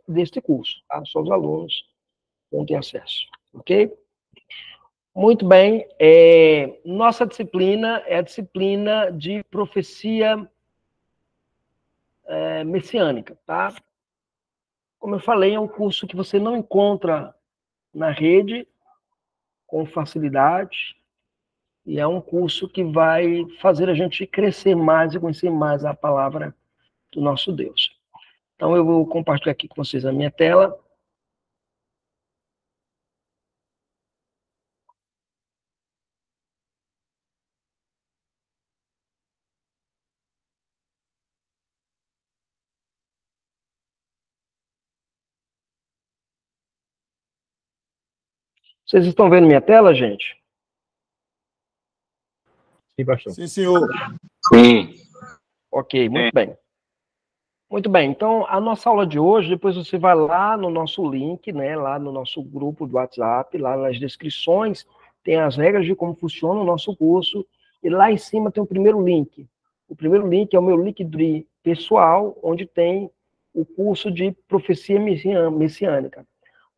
deste curso, tá? Só os alunos vão ter acesso, ok? Muito bem, nossa disciplina é a disciplina de profecia messiânica, tá? Como eu falei, é um curso que você não encontra na rede com facilidade, e é um curso que vai fazer a gente crescer mais e conhecer mais a palavra do nosso Deus. Então, eu vou compartilhar aqui com vocês a minha tela. Vocês estão vendo minha tela, gente? Sim, pastor. Sim, senhor. Sim. Ok, muito bem. Muito bem, então a nossa aula de hoje, depois você vai lá no nosso link, né, lá no nosso grupo do WhatsApp, lá nas descrições, tem as regras de como funciona o nosso curso, e lá em cima tem o primeiro link. O primeiro link é o meu link pessoal, onde tem o curso de profecia messiânica.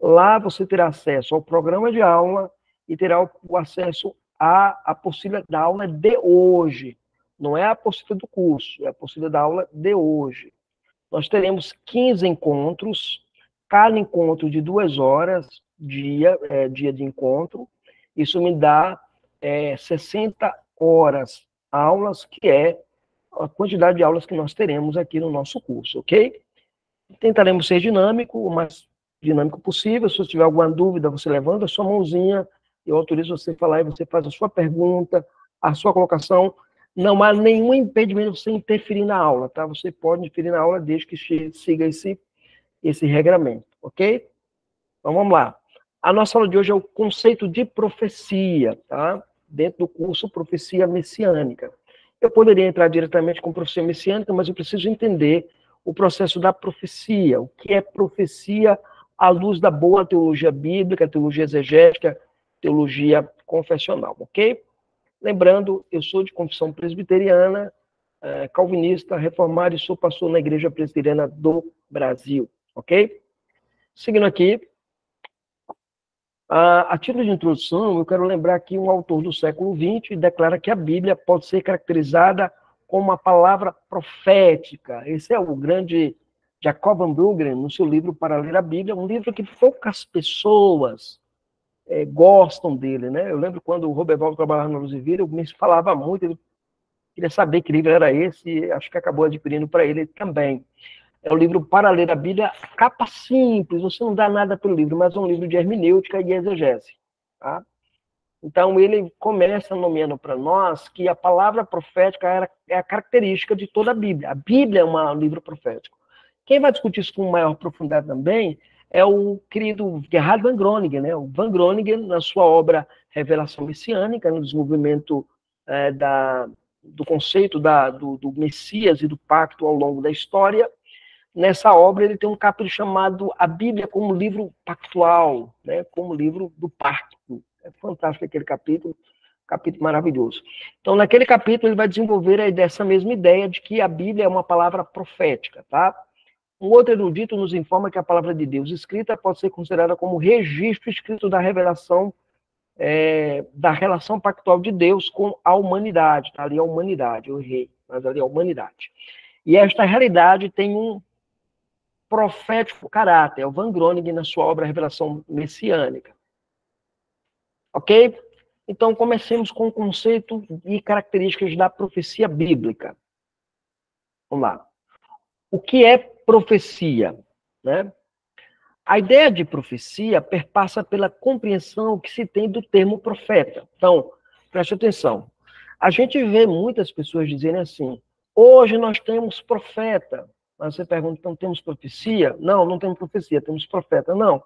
Lá você terá acesso ao programa de aula e terá o acesso à apostila da aula de hoje. Não é a apostila do curso, é a apostila da aula de hoje. Nós teremos 15 encontros, cada encontro de 2 horas, dia de encontro. Isso me dá 60 horas aulas, que é a quantidade de aulas que nós teremos aqui no nosso curso, ok? Tentaremos ser dinâmico, o mais dinâmico possível. Se você tiver alguma dúvida, você levanta a sua mãozinha, eu autorizo você a falar e você faz a sua pergunta, a sua colocação. Não há nenhum impedimento de você interferir na aula, tá? Você pode interferir na aula desde que siga esse regramento, ok? Então, vamos lá. A nossa aula de hoje é o conceito de profecia, tá? Dentro do curso Profecia Messiânica. Eu poderia entrar diretamente com profecia messiânica, mas eu preciso entender o processo da profecia. O que é profecia à luz da boa teologia bíblica, teologia exegética, teologia confessional, ok? Lembrando, eu sou de confissão presbiteriana, calvinista, reformado e sou pastor na Igreja Presbiteriana do Brasil, ok? Seguindo aqui, a título de introdução, eu quero lembrar que um autor do século XX declara que a Bíblia pode ser caracterizada como uma palavra profética. Esse é o grande Jacob Van Bruggen, no seu livro Para Ler a Bíblia, um livro que poucas pessoas gostam dele, né? Eu lembro quando o Roberval trabalhava na Luz e Vida, eu me falava muito, ele queria saber que livro era esse, e acho que acabou adquirindo para ele também. É o livro Para Ler a Bíblia, capa simples, você não dá nada pelo livro, mas é um livro de hermenêutica e exegese, tá? Então, ele começa nomeando para nós que a palavra profética é a característica de toda a Bíblia. A Bíblia é um livro profético. Quem vai discutir isso com maior profundidade também é o querido Gerhard Van Groningen, né? O Van Groningen, na sua obra Revelação Messiânica, no desenvolvimento do conceito do Messias e do pacto ao longo da história. Nessa obra, ele tem um capítulo chamado A Bíblia como Livro Pactual, né? Como livro do pacto. É fantástico aquele capítulo maravilhoso. Então, naquele capítulo, ele vai desenvolver essa mesma ideia de que a Bíblia é uma palavra profética, tá? Um outro erudito nos informa que a palavra de Deus escrita pode ser considerada como registro escrito da revelação da relação pactual de Deus com a humanidade. Tá ali a humanidade, eu errei, mas ali a humanidade. E esta realidade tem um profético caráter, é o Van Groningen na sua obra Revelação Messiânica. Ok? Então, comecemos com o conceito e características da profecia bíblica. Vamos lá. O que é profecia? Né? A ideia de profecia perpassa pela compreensão que se tem do termo profeta. Então, preste atenção. A gente vê muitas pessoas dizendo assim, hoje nós temos profeta. Mas você pergunta, então temos profecia? Não, não temos profecia, temos profeta. Não.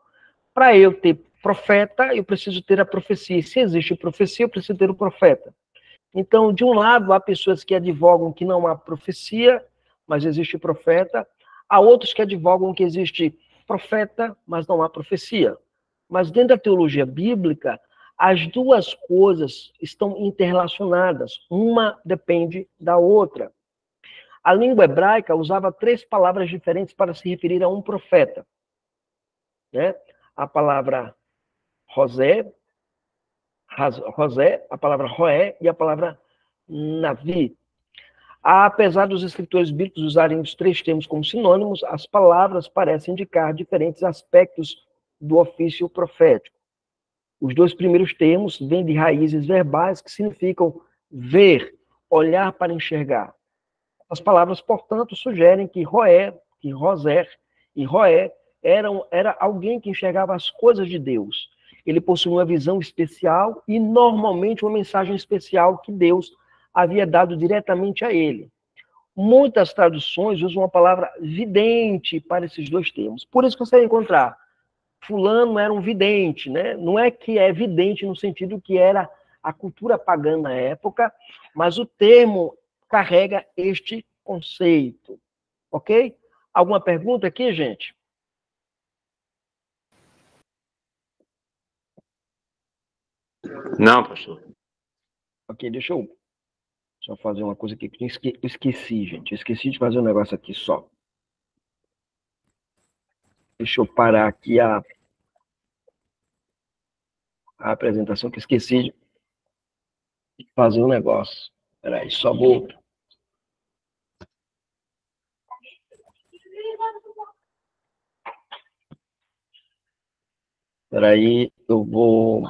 Para eu ter profeta, eu preciso ter a profecia. Se existe profecia, eu preciso ter o profeta. Então, de um lado, há pessoas que advogam que não há profecia, mas existe profeta. Há outros que advogam que existe profeta, mas não há profecia. Mas dentro da teologia bíblica, as duas coisas estão interrelacionadas. Uma depende da outra. A língua hebraica usava 3 palavras diferentes para se referir a um profeta, né? A palavra José, a palavra Roé e a palavra Navi. Apesar dos escritores bíblicos usarem os 3 termos como sinônimos, as palavras parecem indicar diferentes aspectos do ofício profético. Os 2 primeiros termos vêm de raízes verbais que significam ver, olhar para enxergar. As palavras, portanto, sugerem que Roser e Roé era alguém que enxergava as coisas de Deus. Ele possuía uma visão especial e, normalmente, uma mensagem especial que Deus havia dado diretamente a ele. Muitas traduções usam a palavra vidente para esses 2 termos. Por isso que você vai encontrar fulano era um vidente, né? Não é que é vidente no sentido que era a cultura pagã na época, mas o termo carrega este conceito, ok? Alguma pergunta aqui, gente? Não, pastor. Ok, deixa eu só fazer uma coisa aqui que eu esqueci, gente. Eu esqueci de fazer um negócio aqui só. Deixa eu parar aqui a apresentação, que eu esqueci de fazer um negócio. Espera aí, só vou... Espera aí, eu vou...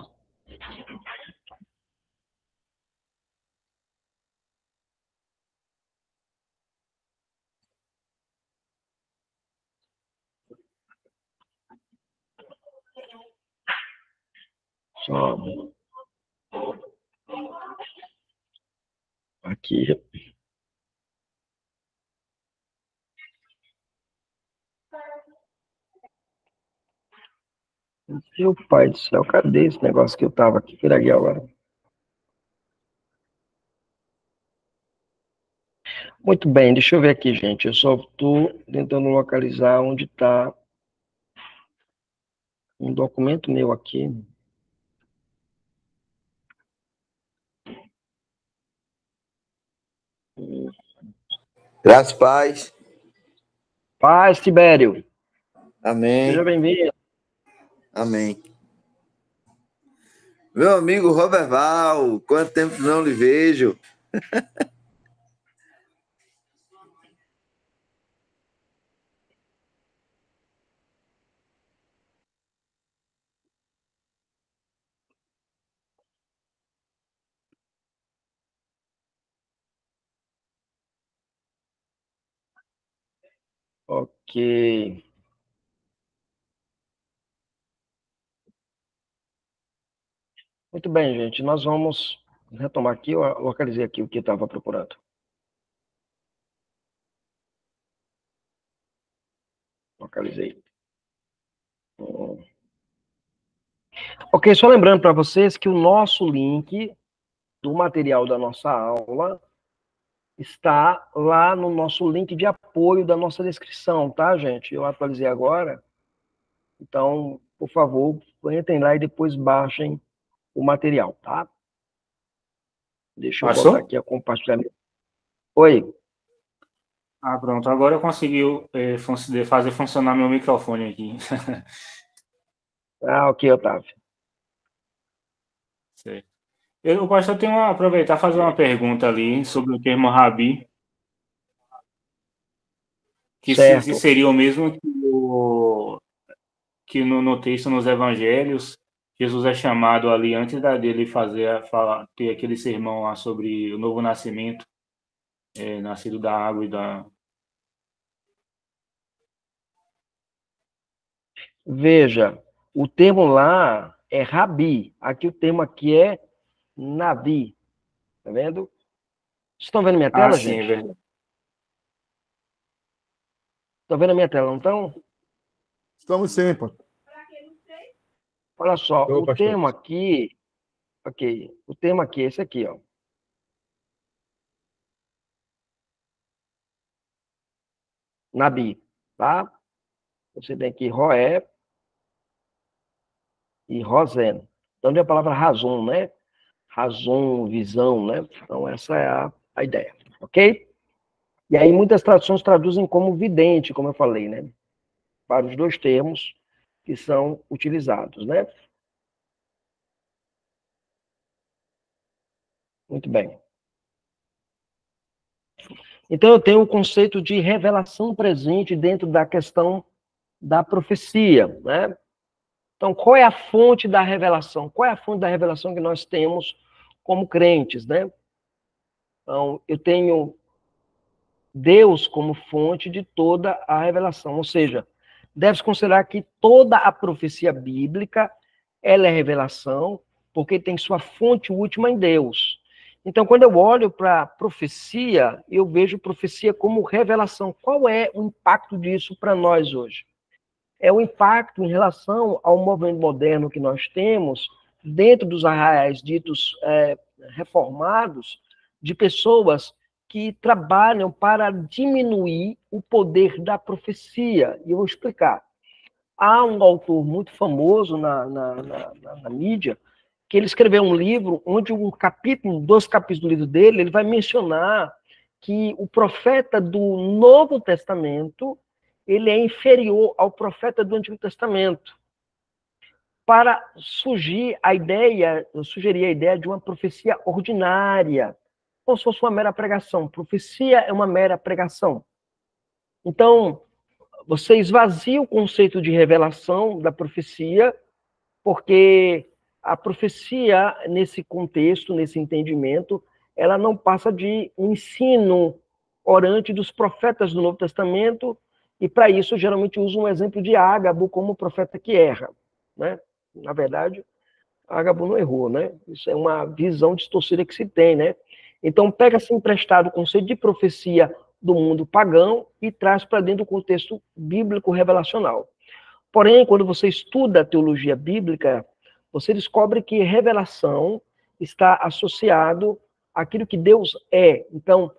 Só... Aqui... Meu pai do céu, cadê esse negócio que eu tava aqui? Peraí agora. Muito bem, deixa eu ver aqui, gente. Eu só estou tentando localizar onde está um documento meu aqui. Graças, paz. Paz, Tibério. Amém. Seja bem-vindo. Amém. Meu amigo Roberval, quanto tempo não lhe vejo? Ok. Muito bem, gente. Nós vamos retomar aqui. Eu localizei aqui o que eu estava procurando. Localizei. Ok, só lembrando para vocês que o nosso link do material da nossa aula está lá no nosso link de apoio da nossa descrição, tá, gente? Eu atualizei agora. Então, por favor, entrem lá e depois baixem o material, tá? Deixa eu botar aqui a compartilhamento. Oi. Ah, pronto. Agora eu consegui fazer funcionar meu microfone aqui. Ah, ok, Otávio. Certo. Eu, pastor, tenho aproveitar e fazer uma pergunta ali sobre o termo rabi, que se seria o mesmo que no texto nos evangelhos, Jesus é chamado ali antes dele ter aquele sermão lá sobre o novo nascimento, nascido da água e da... Veja, o termo lá é rabi. Aqui o termo aqui é navi. Tá vendo? Vocês estão vendo minha tela, sim, gente? é verdade. Estão vendo a minha tela, não estão? Estamos sim, pô. Olha só, Ô, o pastor. termo aqui... Ok, o termo aqui é esse aqui, ó. Nabi, tá? Você tem aqui Roé e Rosén. Então, é a palavra razão, né? Razão, visão, né? Então, essa é a ideia, ok? E aí muitas traduções traduzem como vidente, como eu falei, né? Para os dois termos que são utilizados, né? Muito bem. Então eu tenho o conceito de revelação presente dentro da questão da profecia, né? Então, qual é a fonte da revelação? Qual é a fonte da revelação que nós temos como crentes, né? Então, eu tenho Deus como fonte de toda a revelação, ou seja, deve-se considerar que toda a profecia bíblica, ela é revelação, porque tem sua fonte última em Deus. Então, quando eu olho para a profecia, eu vejo profecia como revelação. Qual é o impacto disso para nós hoje? É o impacto em relação ao movimento moderno que nós temos dentro dos arraiais ditos reformados, de pessoas que trabalham para diminuir o poder da profecia. E eu vou explicar. Há um autor muito famoso na mídia, que ele escreveu um livro onde dois capítulos do livro dele, ele vai mencionar que o profeta do Novo Testamento, ele é inferior ao profeta do Antigo Testamento, para sugerir a ideia de uma profecia ordinária, como se fosse uma mera pregação. Profecia é uma mera pregação. Então, você esvazia o conceito de revelação da profecia, porque a profecia, nesse contexto, nesse entendimento, ela não passa de um ensino orante dos profetas do Novo Testamento, e para isso, geralmente, usa um exemplo de Ágabo como profeta que erra, né? Na verdade, Ágabo não errou, né? Isso é uma visão distorcida que se tem, né? Então, pega-se emprestado o conceito de profecia do mundo pagão e traz para dentro do contexto bíblico revelacional. Porém, quando você estuda a teologia bíblica, você descobre que revelação está associado àquilo que Deus é. Então,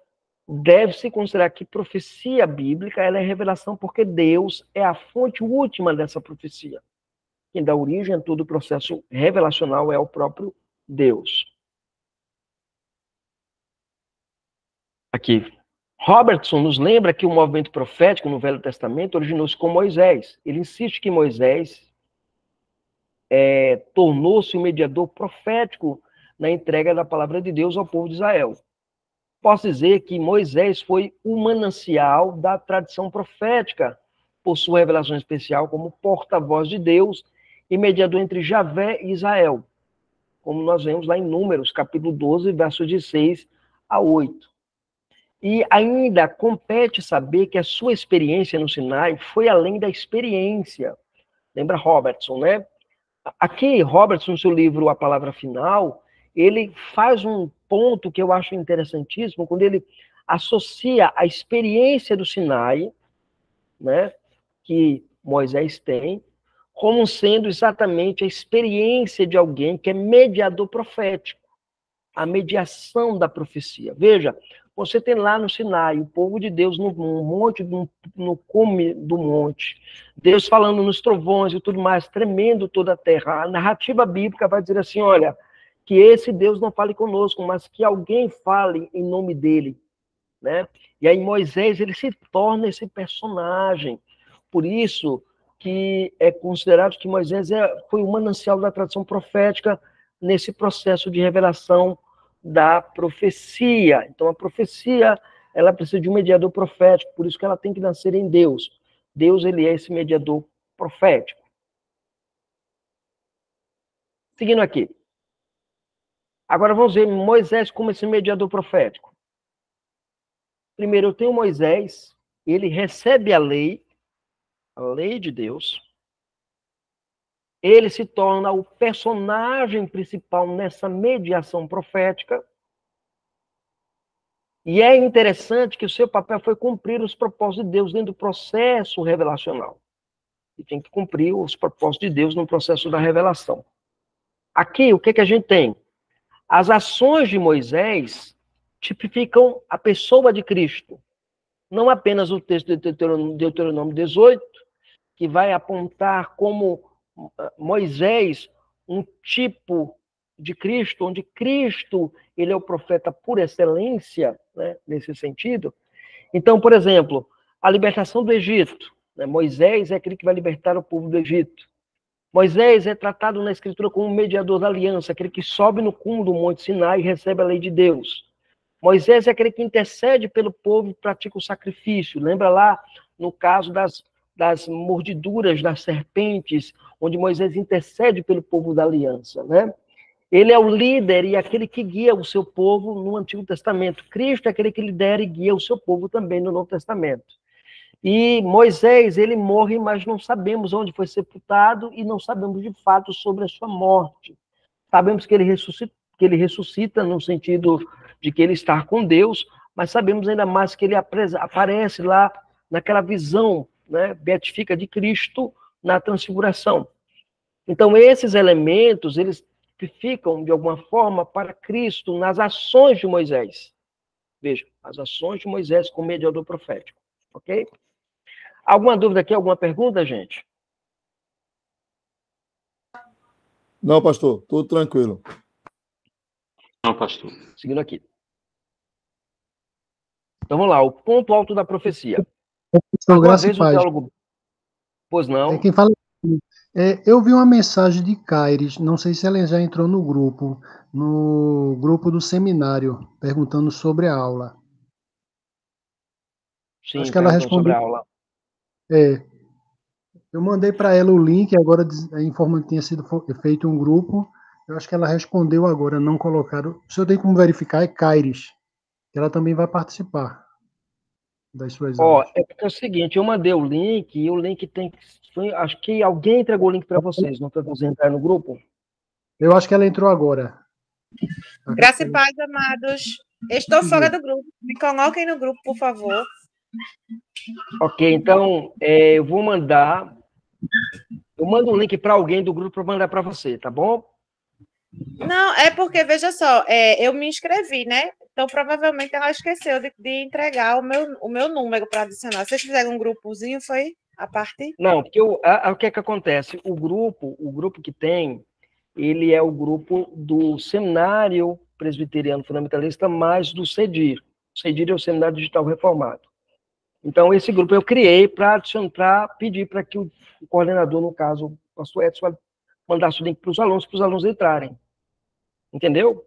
deve-se considerar que profecia bíblica ela é revelação porque Deus é a fonte última dessa profecia. Quem dá origem a todo o processo revelacional é o próprio Deus. Aqui. Robertson nos lembra que o movimento profético no Velho Testamento originou-se com Moisés. Ele insiste que Moisés tornou-se um mediador profético na entrega da palavra de Deus ao povo de Israel. Posso dizer que Moisés foi o manancial da tradição profética, por sua revelação especial como porta-voz de Deus e mediador entre Javé e Israel, como nós vemos lá em Números, capítulo 12, versos de 6 a 8. E ainda compete saber que a sua experiência no Sinai foi além da experiência. Lembra Robertson, né? Aqui, Robertson, no seu livro A Palavra Final, ele faz um ponto que eu acho interessantíssimo, quando ele associa a experiência do Sinai, né, que Moisés tem, como sendo exatamente a experiência de alguém que é mediador profético, a mediação da profecia. Veja, você tem lá no Sinai, o povo de Deus no cume do monte, Deus falando nos trovões e tudo mais, tremendo toda a terra. A narrativa bíblica vai dizer assim, olha, que esse Deus não fale conosco, mas que alguém fale em nome dele, né? E aí Moisés, ele se torna esse personagem. Por isso que é considerado que Moisés foi o manancial da tradição profética nesse processo de revelação da profecia. Então, a profecia, ela precisa de um mediador profético, por isso que ela tem que nascer em Deus. Deus, ele é esse mediador profético. Seguindo aqui. Agora vamos ver Moisés como esse mediador profético. Primeiro, eu tenho Moisés, ele recebe a lei de Deus. Ele se torna o personagem principal nessa mediação profética. E é interessante que o seu papel foi cumprir os propósitos de Deus dentro do processo revelacional. E tem que cumprir os propósitos de Deus no processo da revelação. Aqui, o que a gente tem? As ações de Moisés tipificam a pessoa de Cristo. Não apenas o texto de Deuteronômio 18, que vai apontar como Moisés um tipo de Cristo, onde Cristo ele é o profeta por excelência, né, nesse sentido. Então, por exemplo, a libertação do Egito, né? Moisés é aquele que vai libertar o povo do Egito. Moisés é tratado na Escritura como mediador da aliança, aquele que sobe no cume do Monte Sinai e recebe a lei de Deus. Moisés é aquele que intercede pelo povo e pratica o sacrifício. Lembra lá no caso das mordiduras das serpentes, onde Moisés intercede pelo povo da aliança, né? Ele é o líder e aquele que guia o seu povo no Antigo Testamento. Cristo é aquele que lidera e guia o seu povo também no Novo Testamento. E Moisés, ele morre, mas não sabemos onde foi sepultado e não sabemos de fato sobre a sua morte. Sabemos que ele ressuscita no sentido de que ele está com Deus, mas sabemos ainda mais que ele aparece lá naquela visão, né, beatifica de Cristo na transfiguração. Então, esses elementos, eles ficam, de alguma forma, para Cristo nas ações de Moisés. Veja, as ações de Moisés como mediador profético. Ok? Alguma dúvida aqui? Alguma pergunta, gente? Não, pastor, tudo tranquilo. Não, pastor. Seguindo aqui. Então, vamos lá. O ponto alto da profecia. Pastor, graça e paz. Teólogo... Pois não. Quem fala... eu vi uma mensagem de Caires, não sei se ela já entrou no grupo do seminário, perguntando sobre a aula. Sim, acho que ela respondeu sobre a aula. Eu mandei para ela o link, agora informa que tinha sido feito um grupo. Eu acho que ela respondeu agora, não colocaram. Se eu tenho como verificar, é Caires, que ela também vai participar das suas aulas. É porque é o seguinte, eu mandei o link e o link tem que... Acho que alguém entregou o link para vocês, não foi você entrar no grupo? Eu acho que ela entrou agora. Graça e paz, amados. Estou fora do grupo. Me coloquem no grupo, por favor. Ok, então eu vou mandar. Eu mando um link para alguém do grupo para mandar para você, tá bom? Não, é porque, veja só, eu me inscrevi, né? Então, provavelmente, ela esqueceu de entregar o meu número para adicionar. Vocês fizeram um grupozinho, foi? A parte? Não, porque o que é que acontece? O grupo que tem, ele é o grupo do Seminário Presbiteriano Fundamentalista mais do CEDIR. O CEDIR é o Seminário Digital Reformado. Então, esse grupo eu criei para pedir para que o coordenador, no caso, o pastor Edson, mandasse o link para os alunos entrarem. Entendeu?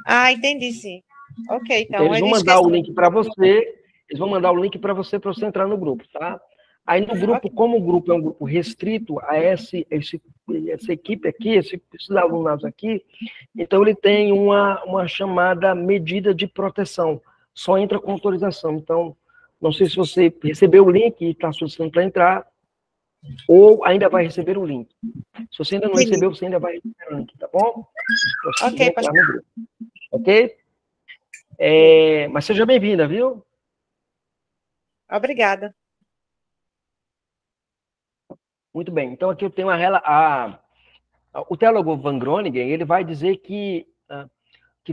Ah, entendi, sim. Ok, então. Eles vão mandar o link para você, para você entrar no grupo, tá? Aí no grupo, como o grupo é um grupo restrito a essa equipe aqui, esses alunos aqui, então ele tem uma chamada medida de proteção. Só entra com autorização. Então, não sei se você recebeu o link e está solicitando para entrar, ou ainda vai receber o link. Se você ainda não recebeu, você ainda vai receber o link, tá bom? Ok, pastor. Ok? Mas seja bem-vinda, viu? Obrigada. Muito bem. Então, aqui eu tenho o teólogo Van Groningen, ele vai dizer que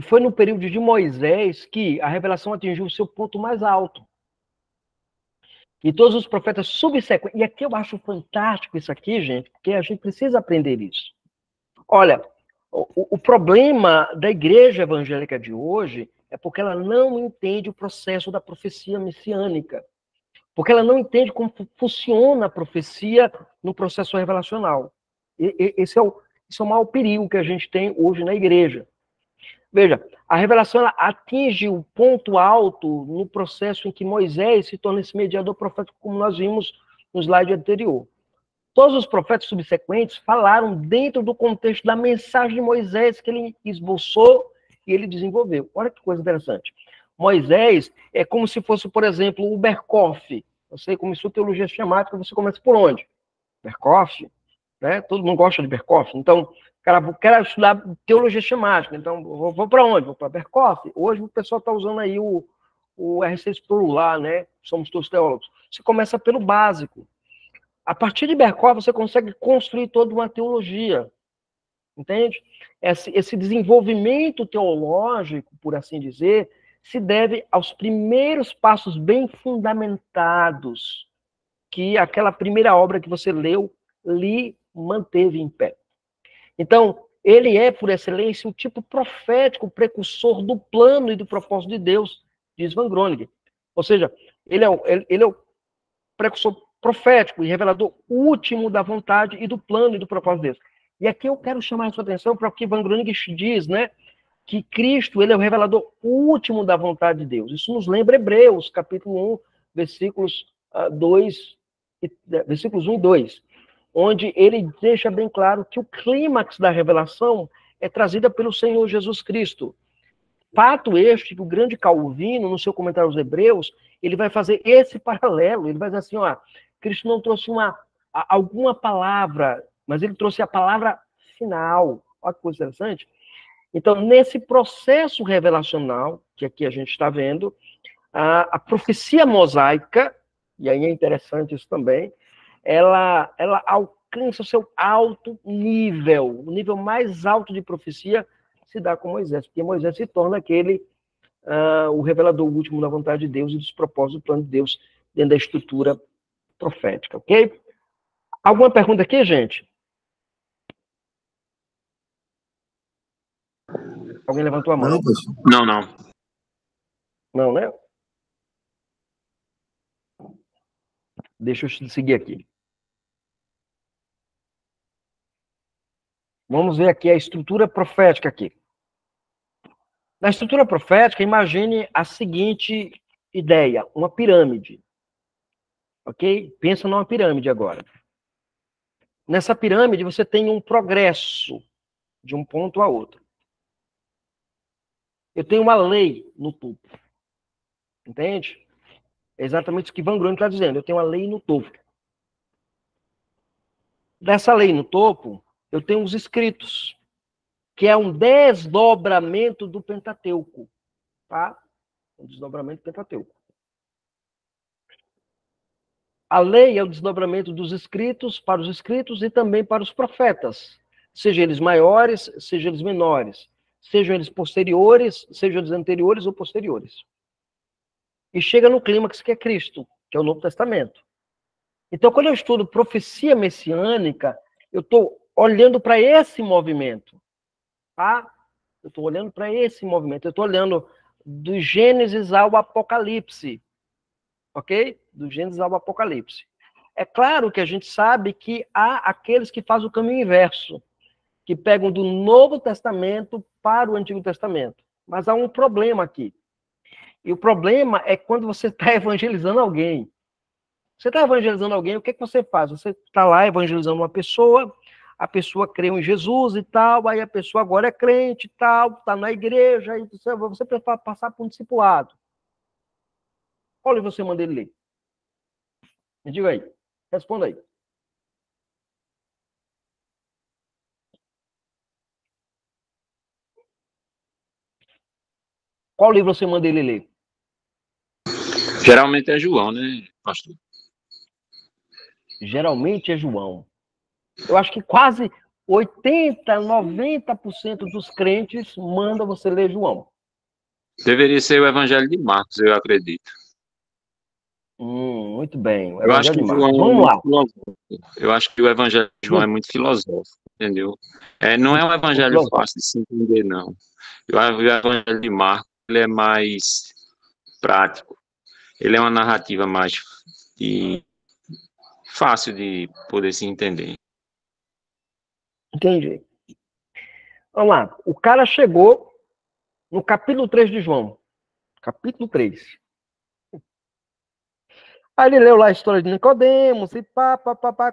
foi no período de Moisés que a revelação atingiu o seu ponto mais alto. E todos os profetas subsequentes... E aqui eu acho fantástico isso aqui, gente, porque a gente precisa aprender isso. Olha, o problema da igreja evangélica de hoje é porque ela não entende o processo da profecia messiânica. Porque ela não entende como funciona a profecia no processo revelacional. Esse é o maior perigo que a gente tem hoje na igreja. Veja, a revelação ela atinge o ponto alto no processo em que Moisés se torna esse mediador profético, como nós vimos no slide anterior. Todos os profetas subsequentes falaram dentro do contexto da mensagem de Moisés que ele esboçou e ele desenvolveu. Olha que coisa interessante. Moisés é como se fosse, por exemplo, o Berkoff. Você começou teologia sistemática, você começa por onde? Berkoff, né? Todo mundo gosta de Berkoff. Então, cara, quero estudar teologia sistemática. Então, vou para onde? Vou para Berkoff. Hoje o pessoal está usando aí o R6 Pro lá, né? Somos todos teólogos. Você começa pelo básico. A partir de Berkoff, você consegue construir toda uma teologia. Entende? Esse desenvolvimento teológico, por assim dizer, se deve aos primeiros passos bem fundamentados que aquela primeira obra que você leu lhe manteve em pé. Então, ele é, por excelência, o tipo profético, precursor do plano e do propósito de Deus, diz Van Groningen. Ou seja, ele é o precursor profético e revelador último da vontade e do plano e do propósito de Deus. E aqui eu quero chamar a sua atenção para o que Van Gruning diz, né? Que Cristo, ele é o revelador último da vontade de Deus. Isso nos lembra Hebreus, capítulo 1, versículos 1 e 2, onde ele deixa bem claro que o clímax da revelação é trazida pelo Senhor Jesus Cristo. Fato este que o grande Calvino, no seu comentário aos Hebreus, ele vai fazer esse paralelo, ele vai dizer assim, ó, Cristo não trouxe alguma palavra, mas ele trouxe a palavra final. Olha que coisa interessante. Então, nesse processo revelacional, que aqui a gente está vendo, a profecia mosaica, e aí é interessante isso também, ela alcança o seu alto nível, o nível mais alto de profecia se dá com Moisés, porque Moisés se torna o revelador último da vontade de Deus e dos propósitos do plano de Deus dentro da estrutura profética, ok? Alguma pergunta aqui, gente? Alguém levantou a mão? Não, pastor. Não. Não, né? Deixa eu seguir aqui. Vamos ver aqui a estrutura profética aqui. Na estrutura profética, imagine a seguinte ideia, uma pirâmide. Ok? Pensa numa pirâmide agora. Nessa pirâmide, você tem um progresso de um ponto a outro. Eu tenho uma lei no topo. Entende? É exatamente isso que Van Gruning está dizendo. Eu tenho uma lei no topo. Dessa lei no topo, eu tenho os escritos, que é um desdobramento do Pentateuco. Tá? Um desdobramento do Pentateuco. A lei é o desdobramento dos escritos para os escritos e também para os profetas, seja eles maiores, seja eles menores, sejam eles posteriores, sejam eles anteriores ou posteriores. E chega no clímax que é Cristo, que é o Novo Testamento. Então, quando eu estudo profecia messiânica, eu estou olhando para esse movimento, tá? Eu estou olhando para esse movimento, eu estou olhando do Gênesis ao Apocalipse, ok? Do Gênesis ao Apocalipse. É claro que a gente sabe que há aqueles que fazem o caminho inverso, que pegam do Novo Testamento para o Antigo Testamento. Mas há um problema aqui. E o problema é quando você está evangelizando alguém. Você está evangelizando alguém, o que você faz? Você está lá evangelizando uma pessoa, a pessoa creu em Jesus e tal, aí a pessoa agora é crente e tal, está na igreja, aí você precisa passar por um discipulado. Qual livro você manda ele ler? Me diga aí. Responda aí. Qual livro você manda ele ler? Geralmente é João, né, pastor? Geralmente é João. Eu acho que quase 80%, 90% dos crentes mandam você ler João. Deveria ser o Evangelho de Marcos, eu acredito. Muito bem. Eu acho que João Vamos lá. Eu acho que o Evangelho de João é muito filosófico, entendeu? Não é um Evangelho fácil de se entender, não. Eu acho que o Evangelho de Marcos ele é mais prático. Ele é uma narrativa mais fácil de poder se entender. Entendi. Vamos lá. O cara chegou no capítulo 3 de João. Capítulo 3. Aí ele leu lá a história de Nicodemos e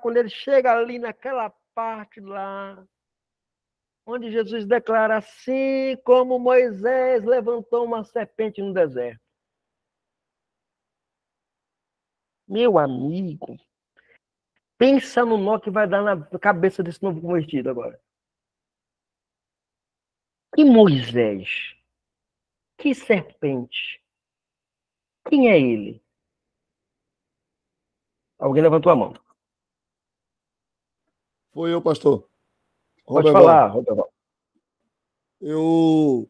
quando ele chega ali naquela parte lá, onde Jesus declara assim como Moisés levantou uma serpente no deserto. Meu amigo, pensa no nó que vai dar na cabeça desse novo convertido agora. Que Moisés? Que serpente? Quem é ele? Alguém levantou a mão. Foi eu, pastor. Pode falar, Roberval. Eu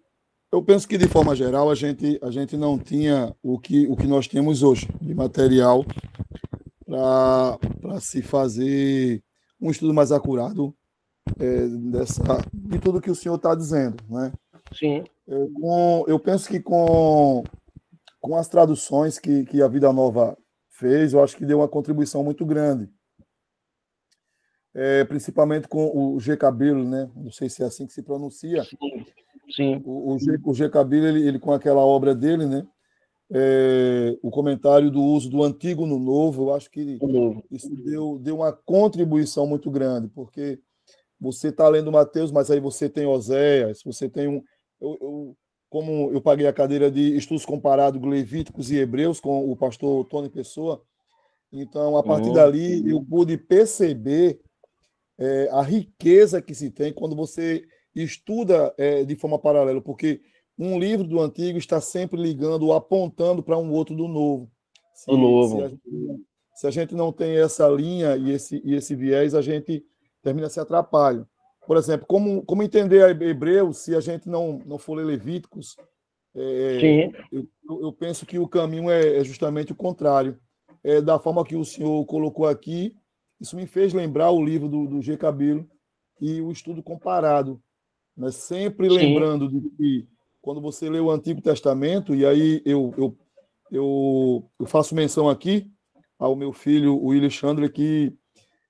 penso que, de forma geral, a gente não tinha o que nós temos hoje, de material para se fazer um estudo mais acurado de tudo que o senhor está dizendo, né? Sim. Eu penso que com com as traduções que a Vida Nova fez, eu acho que deu uma contribuição muito grande. Principalmente com o G. Cabelo, né? Não sei se é assim que se pronuncia. Sim. O G. Cabelo, ele com aquela obra dele, né? O comentário do uso do antigo no novo, eu acho que isso deu uma contribuição muito grande, porque você está lendo Mateus, mas aí você tem Oséias, você tem como eu paguei a cadeira de estudos comparados Levíticos e Hebreus com o pastor Tony Pessoa, então, a partir dali, eu pude perceber a riqueza que se tem quando você estuda de forma paralela, porque um livro do Antigo está sempre ligando ou apontando para um outro do Novo. Se a gente não tem essa linha e esse viés, a gente termina se atrapalhando. Por exemplo, como entender Hebreus se a gente não for ler Levíticos? Eu penso que o caminho é justamente o contrário. Da forma que o senhor colocou aqui, isso me fez lembrar o livro do G. Cabelo e o estudo comparado. Né? Sempre lembrando de que, quando você lê o Antigo Testamento, e aí eu faço menção aqui ao meu filho, o Alexandre, que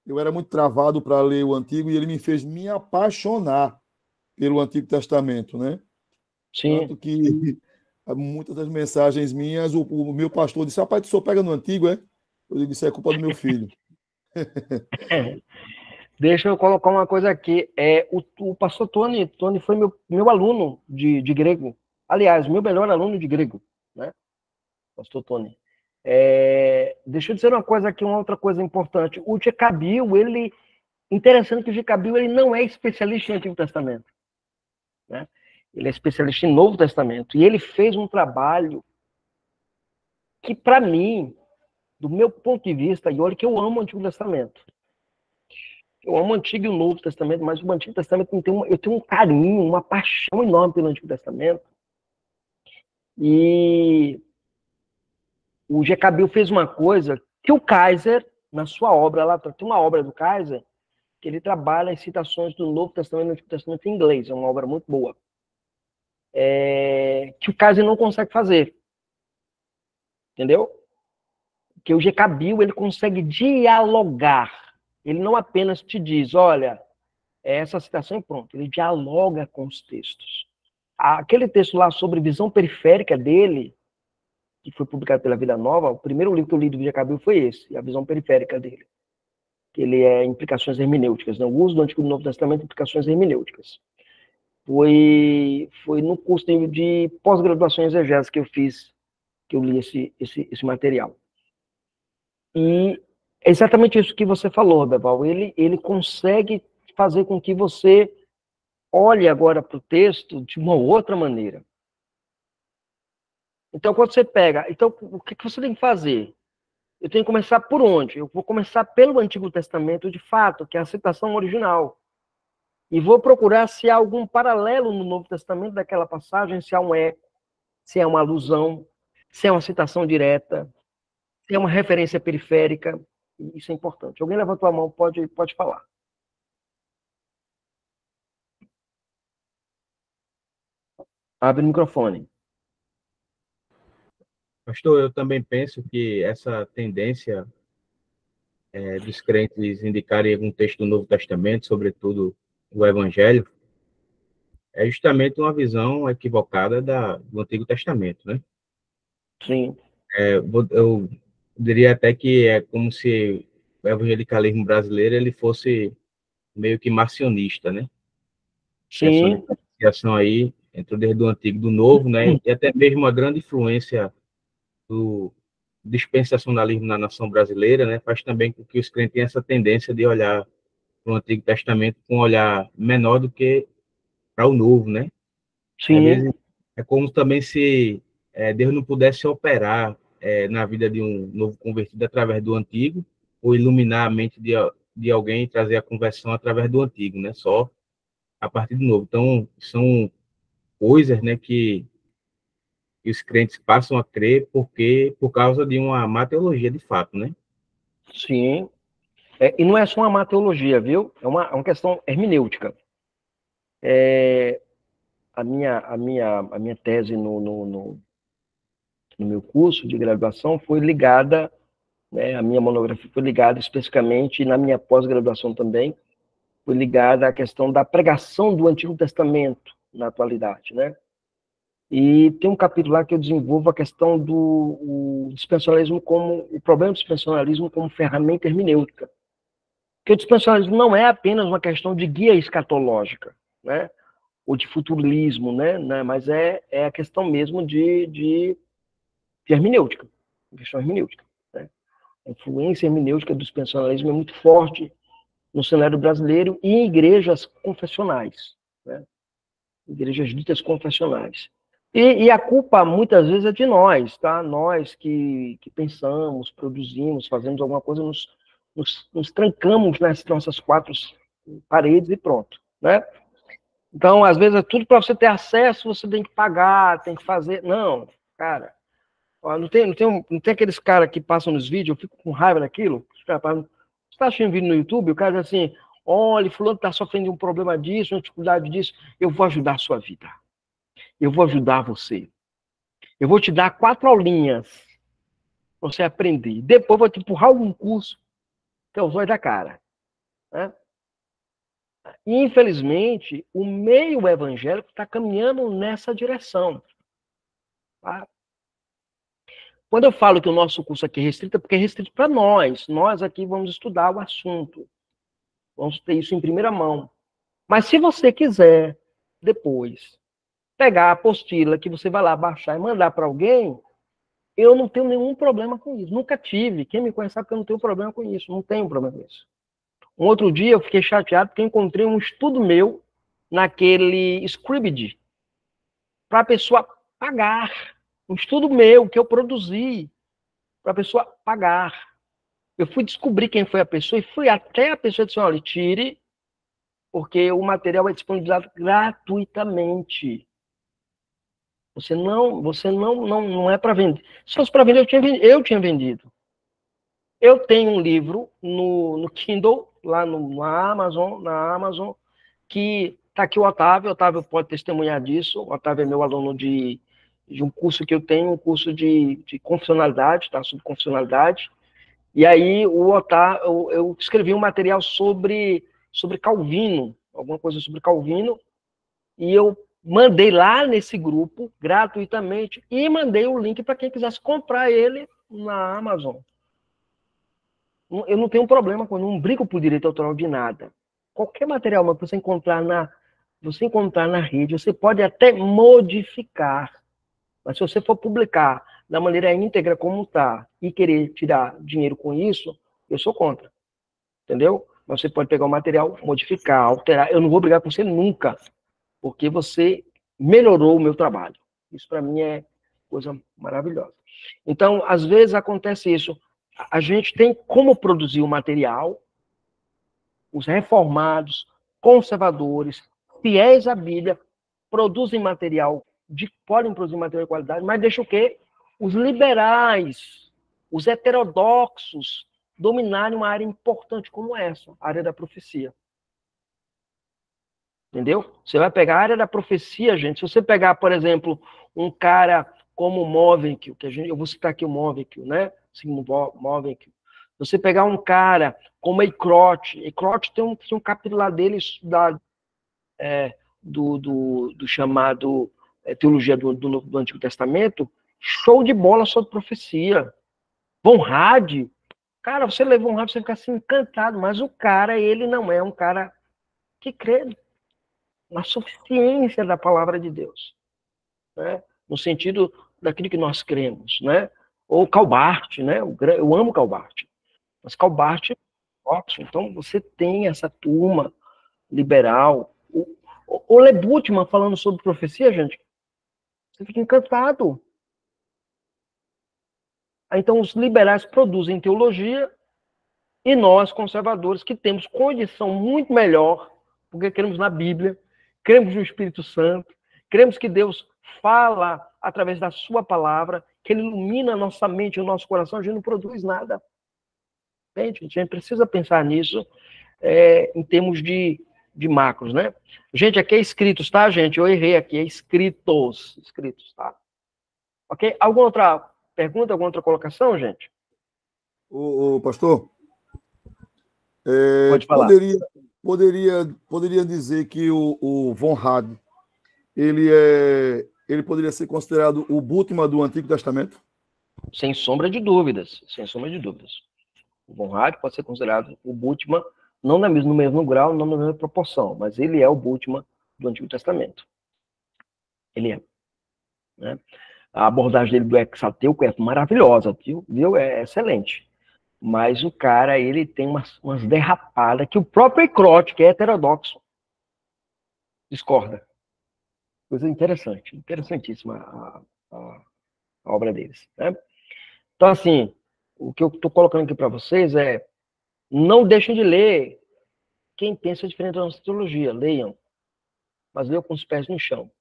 eu era muito travado para ler o Antigo e ele me fez me apaixonar pelo Antigo Testamento, né? Sim. Tanto que muitas das mensagens minhas, o meu pastor disse: rapaz, tu só pega no Antigo, é? Eu digo: isso é culpa do meu filho. Deixa eu colocar uma coisa aqui. O pastor Tony foi meu aluno de grego. Aliás, meu melhor aluno de grego, né? Pastor Tony. Deixa eu dizer uma coisa aqui, uma outra coisa importante. O G. Cabelo, interessante que o G. Cabelo, ele não é especialista em Antigo Testamento, né? Ele é especialista em Novo Testamento. E ele fez um trabalho que, para mim, do meu ponto de vista, e olha que eu amo o Antigo Testamento. Eu amo o Antigo e o Novo Testamento, mas o Antigo Testamento eu tenho um carinho, uma paixão enorme pelo Antigo Testamento. E o G. Cabelo fez uma coisa que o Kaiser, na sua obra, lá tem uma obra do Kaiser, que ele trabalha em citações do Novo Testamento e do Antigo Testamento em inglês. É uma obra muito boa. Que o Kaiser não consegue fazer. Entendeu? Que o G. Cabelo, ele consegue dialogar. Ele não apenas te diz, olha, essa citação e pronto. Ele dialoga com os textos. Aquele texto lá sobre visão periférica dele, que foi publicado pela Vida Nova, o primeiro livro que eu li do G. Cabelo foi esse, a visão periférica dele. Que ele é implicações hermenêuticas, né? O uso do Antigo e do Novo Testamento, implicações hermenêuticas. Foi no curso de pós-graduação em exegese que eu fiz, que eu li esse material. E é exatamente isso que você falou, Beval. Ele consegue fazer com que você olhe agora para o texto de uma outra maneira. Então, quando você pega... Então, o que você tem que fazer? Eu tenho que começar por onde? Eu vou começar pelo Antigo Testamento, de fato, que é a citação original. E vou procurar se há algum paralelo no Novo Testamento daquela passagem, se há um eco, se é uma alusão, se é uma citação direta, se é uma referência periférica. Isso é importante. Alguém levantou a mão, pode falar. Abre o microfone. Pastor, eu também penso que essa tendência dos crentes indicarem algum texto do Novo Testamento, sobretudo o Evangelho, é justamente uma visão equivocada do Antigo Testamento, né? Sim. Eu diria até que é como se o evangelicalismo brasileiro ele fosse meio que marcionista, né? Sim. Essa diferenciação aí entre desde o Antigo e do Novo, né? E até mesmo a grande influência do dispensacionalismo na nação brasileira, né? Faz também com que os crentes tenham essa tendência de olhar para o Antigo Testamento com um olhar menor do que para o Novo, né? Sim. Às vezes, é como também se Deus não pudesse operar na vida de um novo convertido através do Antigo, ou iluminar a mente de alguém e trazer a conversão através do Antigo, né? Só a partir do Novo. Então, são coisas, né, que os crentes passam a crer por causa de uma má teologia, de fato, né? Sim. E não é só uma má teologia, viu? É uma questão hermenêutica. A minha tese no no meu curso de graduação foi ligada, né, a minha monografia foi ligada especificamente, e na minha pós-graduação também, foi ligada à questão da pregação do Antigo Testamento na atualidade, né? E tem um capítulo lá que eu desenvolvo a questão do dispensacionalismo como, o problema do dispensacionalismo como ferramenta hermenêutica. Porque o dispensacionalismo não é apenas uma questão de guia escatológica, né? Ou de futurismo, né? Mas é a questão mesmo de hermenêutica, questão hermenêutica, né? A influência hermenêutica do dispensacionalismo é muito forte no cenário brasileiro e em igrejas confessionais, né? Igrejas ditas confessionais. E a culpa, muitas vezes, é de nós, tá? Nós que pensamos, produzimos, fazemos alguma coisa, nos trancamos nas nossas quatro paredes e pronto, né? Então, às vezes, é tudo para você ter acesso, você tem que pagar, tem que fazer. Não, cara. Ó, não tem aqueles caras que passam nos vídeos, eu fico com raiva daquilo. Você está assistindo vídeo no YouTube, o cara diz assim, olha, fulano está sofrendo de um problema disso, uma dificuldade disso, eu vou ajudar a sua vida. Eu vou ajudar você. Eu vou te dar 4 aulinhas para você aprender. Depois eu vou te empurrar algum curso que é os olhos da cara, né? E, infelizmente, o meio evangélico está caminhando nessa direção. Tá? Quando eu falo que o nosso curso aqui é restrito, é porque é restrito para nós. Nós aqui vamos estudar o assunto. Vamos ter isso em primeira mão. Mas se você quiser, depois, pegar a apostila que você vai lá baixar e mandar para alguém, eu não tenho nenhum problema com isso. Nunca tive. Quem me conhece sabe que eu não tenho problema com isso. Não tenho problema com isso. Um outro dia eu fiquei chateado porque eu encontrei um estudo meu naquele Scribd para a pessoa pagar. Um estudo meu que eu produzi para a pessoa pagar. Eu fui descobrir quem foi a pessoa e fui até a pessoa e disse, olha, tire, porque o material é disponibilizado gratuitamente. Você não é para vender. Se fosse para vender, eu tinha vendido. Eu tenho um livro no Kindle, lá na Amazon, que está aqui o Otávio pode testemunhar disso. O Otávio é meu aluno de um curso que eu tenho, um curso de confessionalidade, tá? Sobre confessionalidade. E aí o Otávio, eu escrevi um material sobre Calvino, alguma coisa sobre Calvino, e eu mandei lá nesse grupo, gratuitamente, e mandei o link para quem quisesse comprar ele na Amazon. Eu não tenho problema com, não brigo por direito autoral de nada. Qualquer material que você encontrar na rede, você pode até modificar. Mas se você for publicar da maneira íntegra como está e querer tirar dinheiro com isso, eu sou contra. Entendeu? Mas você pode pegar o material, modificar, alterar. Eu não vou brigar com você nunca, porque você melhorou o meu trabalho. Isso para mim é coisa maravilhosa. Então, às vezes acontece isso. A gente tem como produzir o material, os reformados, conservadores, fiéis à Bíblia, produzem material, podem produzir material de qualidade, mas deixa o quê? Os liberais, os heterodoxos, dominarem uma área importante como essa, a área da profecia. Entendeu? Você vai pegar a área da profecia, gente. Se você pegar, por exemplo, um cara como o Movenkill, eu vou citar aqui o Movenkill, né? Movenkill. Você pegar um cara como Eicrot tem um capítulo lá dele do chamado Teologia do Antigo Testamento, show de bola sobre profecia. Von Rad, cara, você lê Von Rad, você fica assim encantado, mas o cara, ele não é um cara que crê na suficiência da palavra de Deus, né? No sentido daquilo que nós cremos, né? Ou Calbart, né? Eu amo Calbart, mas Calbart é ótimo. Então você tem essa turma liberal. O Lebutman falando sobre profecia, gente, você fica encantado. Então os liberais produzem teologia e nós, conservadores, que temos condição muito melhor, porque cremos na Bíblia, cremos no Espírito Santo, cremos que Deus fala através da sua palavra, que ele ilumina a nossa mente e o nosso coração, a gente não produz nada. Entende? A gente precisa pensar nisso em termos de macros, né? Gente, aqui é escritos, tá, gente? Eu errei aqui, é escritos, tá? Ok? Alguma outra Pergunta, alguma outra colocação, gente? O pastor, Pode falar. Poderia dizer que o von Hagn, ele poderia ser considerado o Bultmann do Antigo Testamento? Sem sombra de dúvidas, sem sombra de dúvidas. O von Hagn pode ser considerado o Bultmann, não no mesmo grau, não na mesma proporção, mas ele é o Bultmann do Antigo Testamento. Ele é. Né? A abordagem dele do Exateuco é maravilhosa, viu? É excelente. Mas o cara, ele tem umas derrapadas que o próprio Ecrote, que é heterodoxo, discorda. Coisa interessante, interessantíssima a obra deles. Né? Então, assim, o que eu estou colocando aqui para vocês é: não deixem de ler quem pensa diferente da nossa teologia. Leiam, mas leiam com os pés no chão.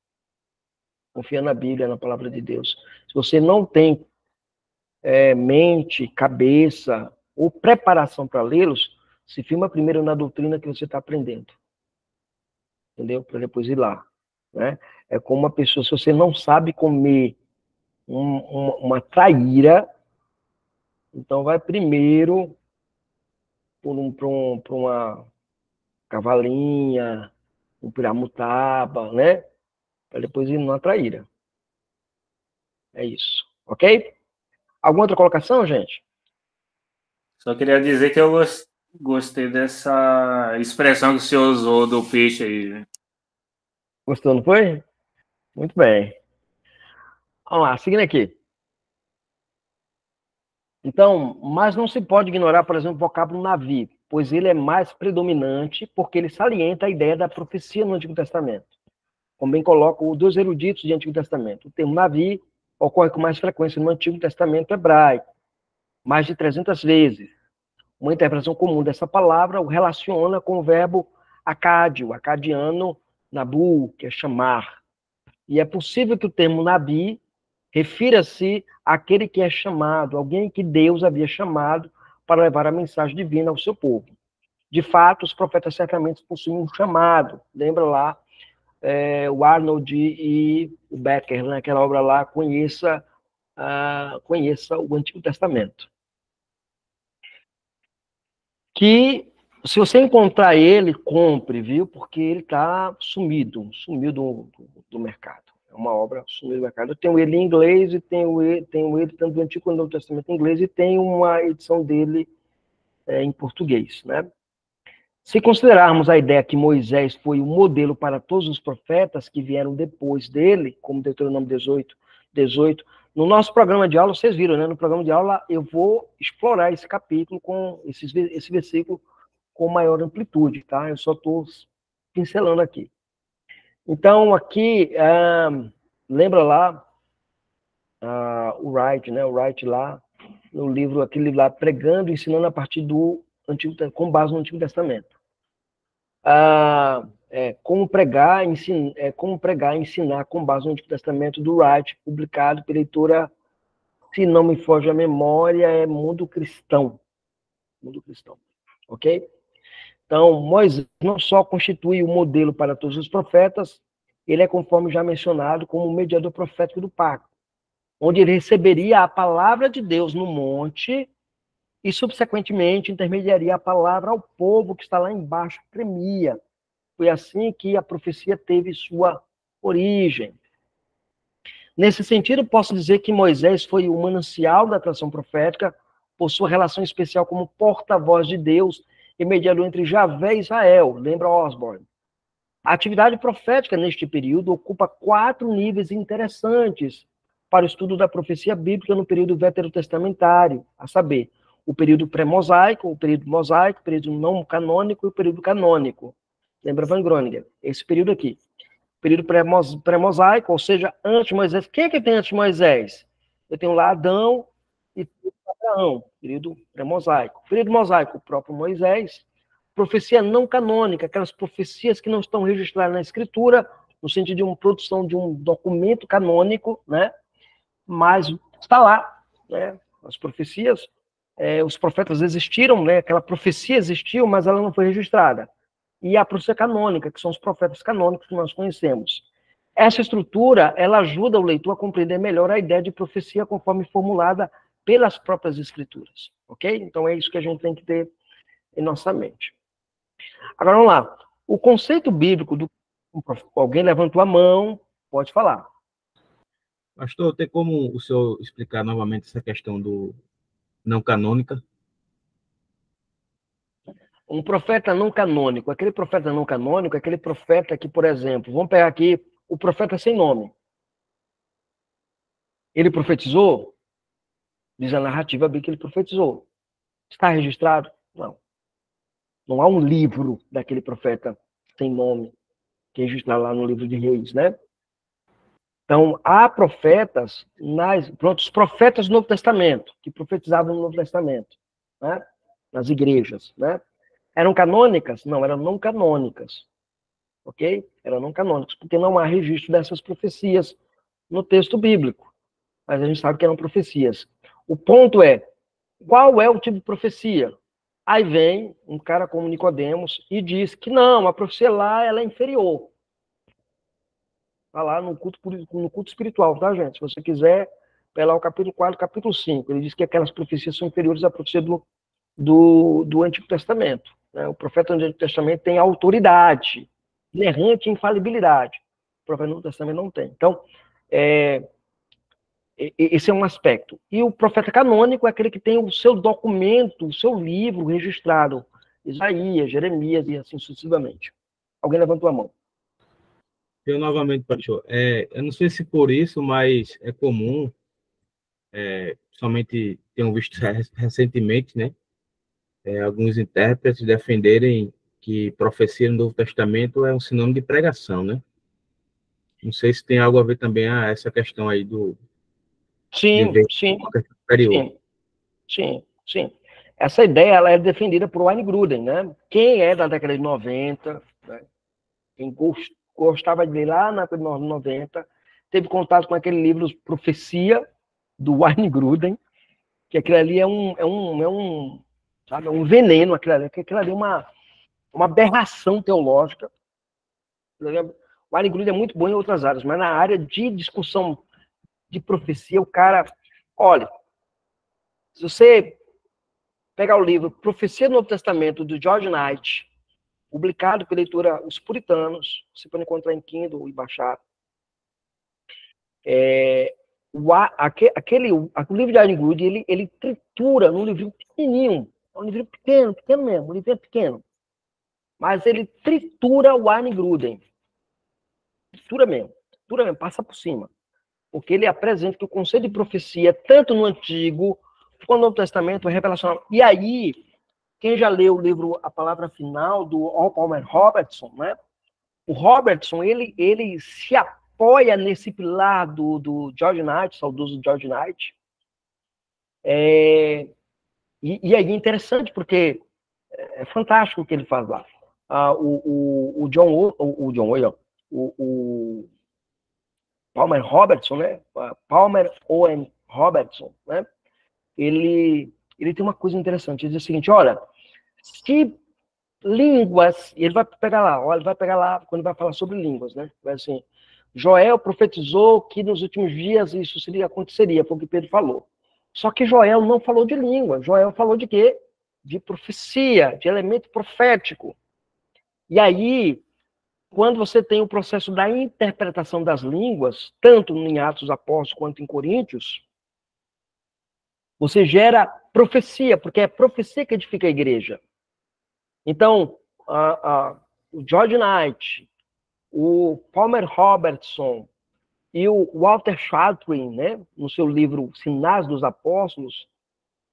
Confia na Bíblia, na palavra de Deus. Se você não tem mente, cabeça ou preparação para lê-los, se firma primeiro na doutrina que você está aprendendo. Entendeu? Para depois ir lá. Né? É como uma pessoa, se você não sabe comer uma traíra, então vai primeiro para uma cavalinha, um piramutaba, né? Para depois ir numa traíra. É isso. Ok? Alguma outra colocação, gente? Só queria dizer que eu gostei dessa expressão que o senhor usou do peixe aí. Gostou, não foi? Muito bem. Vamos lá, seguindo aqui. Então, mas não se pode ignorar, por exemplo, o vocábulo Navi, pois ele é mais predominante porque ele salienta a ideia da profecia no Antigo Testamento. Como bem coloca os dois eruditos do Antigo Testamento. O termo Navi ocorre com mais frequência no Antigo Testamento hebraico, mais de 300 vezes. Uma interpretação comum dessa palavra o relaciona com o verbo acádio, acadiano, nabu, que é chamar. E é possível que o termo nabi refira-se àquele que é chamado, alguém que Deus havia chamado para levar a mensagem divina ao seu povo. De fato, os profetas certamente possuem um chamado. Lembra lá o Arnold e o Becker, naquela obra lá, Conheça o Antigo Testamento. Que, se você encontrar ele, compre, viu? Porque ele está sumiu do mercado. É uma obra sumida do mercado. Eu tenho ele em inglês e tenho ele tanto do Antigo quanto do Novo Testamento em inglês e tem uma edição dele em português, né? Se considerarmos a ideia que Moisés foi o modelo para todos os profetas que vieram depois dele, como Deuteronômio 18, no nosso programa de aula, vocês viram, né? No programa de aula, eu vou explorar esse capítulo, esse versículo, com maior amplitude, tá? Eu só estou pincelando aqui. Então, aqui, lembra lá o Wright, né? O Wright lá, no livro, aquele livro lá, Pregando e Ensinando a partir do Antigo, com base no Antigo Testamento. Como pregar e ensinar com base no Antigo Testamento do Wright, publicado pela editora, se não me foge a memória, é Mundo Cristão. Mundo Cristão, ok? Então, Moisés não só constitui o modelo para todos os profetas, ele é, conforme já mencionado, como o mediador profético do pacto, onde ele receberia a palavra de Deus no monte e, subsequentemente, intermediaria a palavra ao povo que está lá embaixo, que tremia. Foi assim que a profecia teve sua origem. Nesse sentido, posso dizer que Moisés foi o manancial da tradição profética por sua relação especial como porta-voz de Deus e mediador entre Javé e Israel. Lembra Osborne? A atividade profética neste período ocupa 4 níveis interessantes para o estudo da profecia bíblica no período veterotestamentário, a saber, o período pré-mosaico, o período mosaico, o período não canônico e o período canônico. Lembra Van Groningen? Esse período aqui. Período pré-mosaico, ou seja, antes de Moisés. Quem é que tem antes de Moisés? Eu tenho lá Adão e Abraão, período pré-mosaico. Período mosaico, o próprio Moisés. Profecia não canônica, aquelas profecias que não estão registradas na Escritura, no sentido de uma produção de um documento canônico, né? Mas está lá, né? As profecias, os profetas existiram, né? Aquela profecia existiu, mas ela não foi registrada. E a profecia canônica, que são os profetas canônicos que nós conhecemos. essa estrutura, ela ajuda o leitor a compreender melhor a ideia de profecia conforme formulada pelas próprias escrituras, ok? Então é isso que a gente tem que ter em nossa mente. Agora vamos lá. O conceito bíblico do... Alguém levantou a mão, pode falar. Pastor, tem como o senhor explicar novamente essa questão do não canônica? Um profeta não canônico. Aquele profeta não canônico é aquele profeta que, por exemplo, vamos pegar aqui o profeta sem nome. Ele profetizou? Diz a narrativa bíblica que ele profetizou. Está registrado? Não. Não há um livro daquele profeta sem nome que é registrado lá no livro de Reis, né? Então, há profetas, os profetas do Novo Testamento, que profetizavam no Novo Testamento, né? Nas igrejas, né? Eram canônicas? Não, eram não canônicas, ok? Eram não canônicas, porque não há registro dessas profecias no texto bíblico, mas a gente sabe que eram profecias. O ponto é, qual é o tipo de profecia? Aí vem um cara como Nicodemos e diz que não, a profecia lá ela é inferior. Está lá no culto espiritual, tá, gente? Se você quiser, pegar o capítulo 4, capítulo 5. Ele diz que aquelas profecias são inferiores à profecia do Antigo Testamento. Né? O profeta do Antigo Testamento tem autoridade, inerrante infalibilidade. O profeta do Novo Testamento não tem. Então, esse é um aspecto. E o profeta canônico é aquele que tem o seu documento, o seu livro registrado. Isaías, Jeremias e assim sucessivamente. Alguém levantou a mão. Eu novamente, pastor. Eu não sei se por isso, mas é comum, somente tenho visto recentemente, né? Alguns intérpretes defenderem que profecia no Novo Testamento é um sinônimo de pregação, né? Não sei se tem algo a ver também a essa questão aí do... Sim. Essa ideia ela é defendida por Wayne Grudem, né? Quem é da década de 90, né? Quem gostava de ler lá na década de 90, teve contato com aquele livro Profecia, do Wayne Grudem, que aquilo ali é um veneno, aquilo ali é uma aberração teológica. O Wayne Grudem é muito bom em outras áreas, mas na área de discussão de profecia, o cara... Olha, se você pegar o livro Profecia do Novo Testamento, do George Knight, publicado pela editora Os Puritanos, você pode encontrar em Kindle e baixar. O livro de Wayne Grudem, ele tritura num livrinho pequenininho, é um livrinho pequeno mesmo, um livrinho pequeno, mas ele tritura o Wayne Grudem. Tritura mesmo, passa por cima. Porque ele apresenta que o conceito de profecia, tanto no Antigo quanto no Novo Testamento, é revelacional. E aí, quem já leu o livro A Palavra Final, do O. Palmer Robertson, né? O Robertson, ele se apoia nesse pilar do George Knight, saudoso George Knight. E aí é interessante, porque é fantástico o que ele faz lá. O Palmer Robertson, né? Palmer Owen Robertson, né? Ele tem uma coisa interessante. Ele diz o seguinte: olha, se línguas, ele vai pegar lá, quando vai falar sobre línguas, né? Vai assim, Joel profetizou que nos últimos dias isso aconteceria, foi o que Pedro falou. Só que Joel não falou de língua. Joel falou de quê? De profecia, de elemento profético. E aí, quando você tem o processo da interpretação das línguas, tanto em Atos dos Apóstolos quanto em Coríntios, você gera profecia, porque é profecia que edifica a igreja. Então, o George Knight, o Palmer Robertson e o Walter Chatham, né, no seu livro Sinais dos Apóstolos,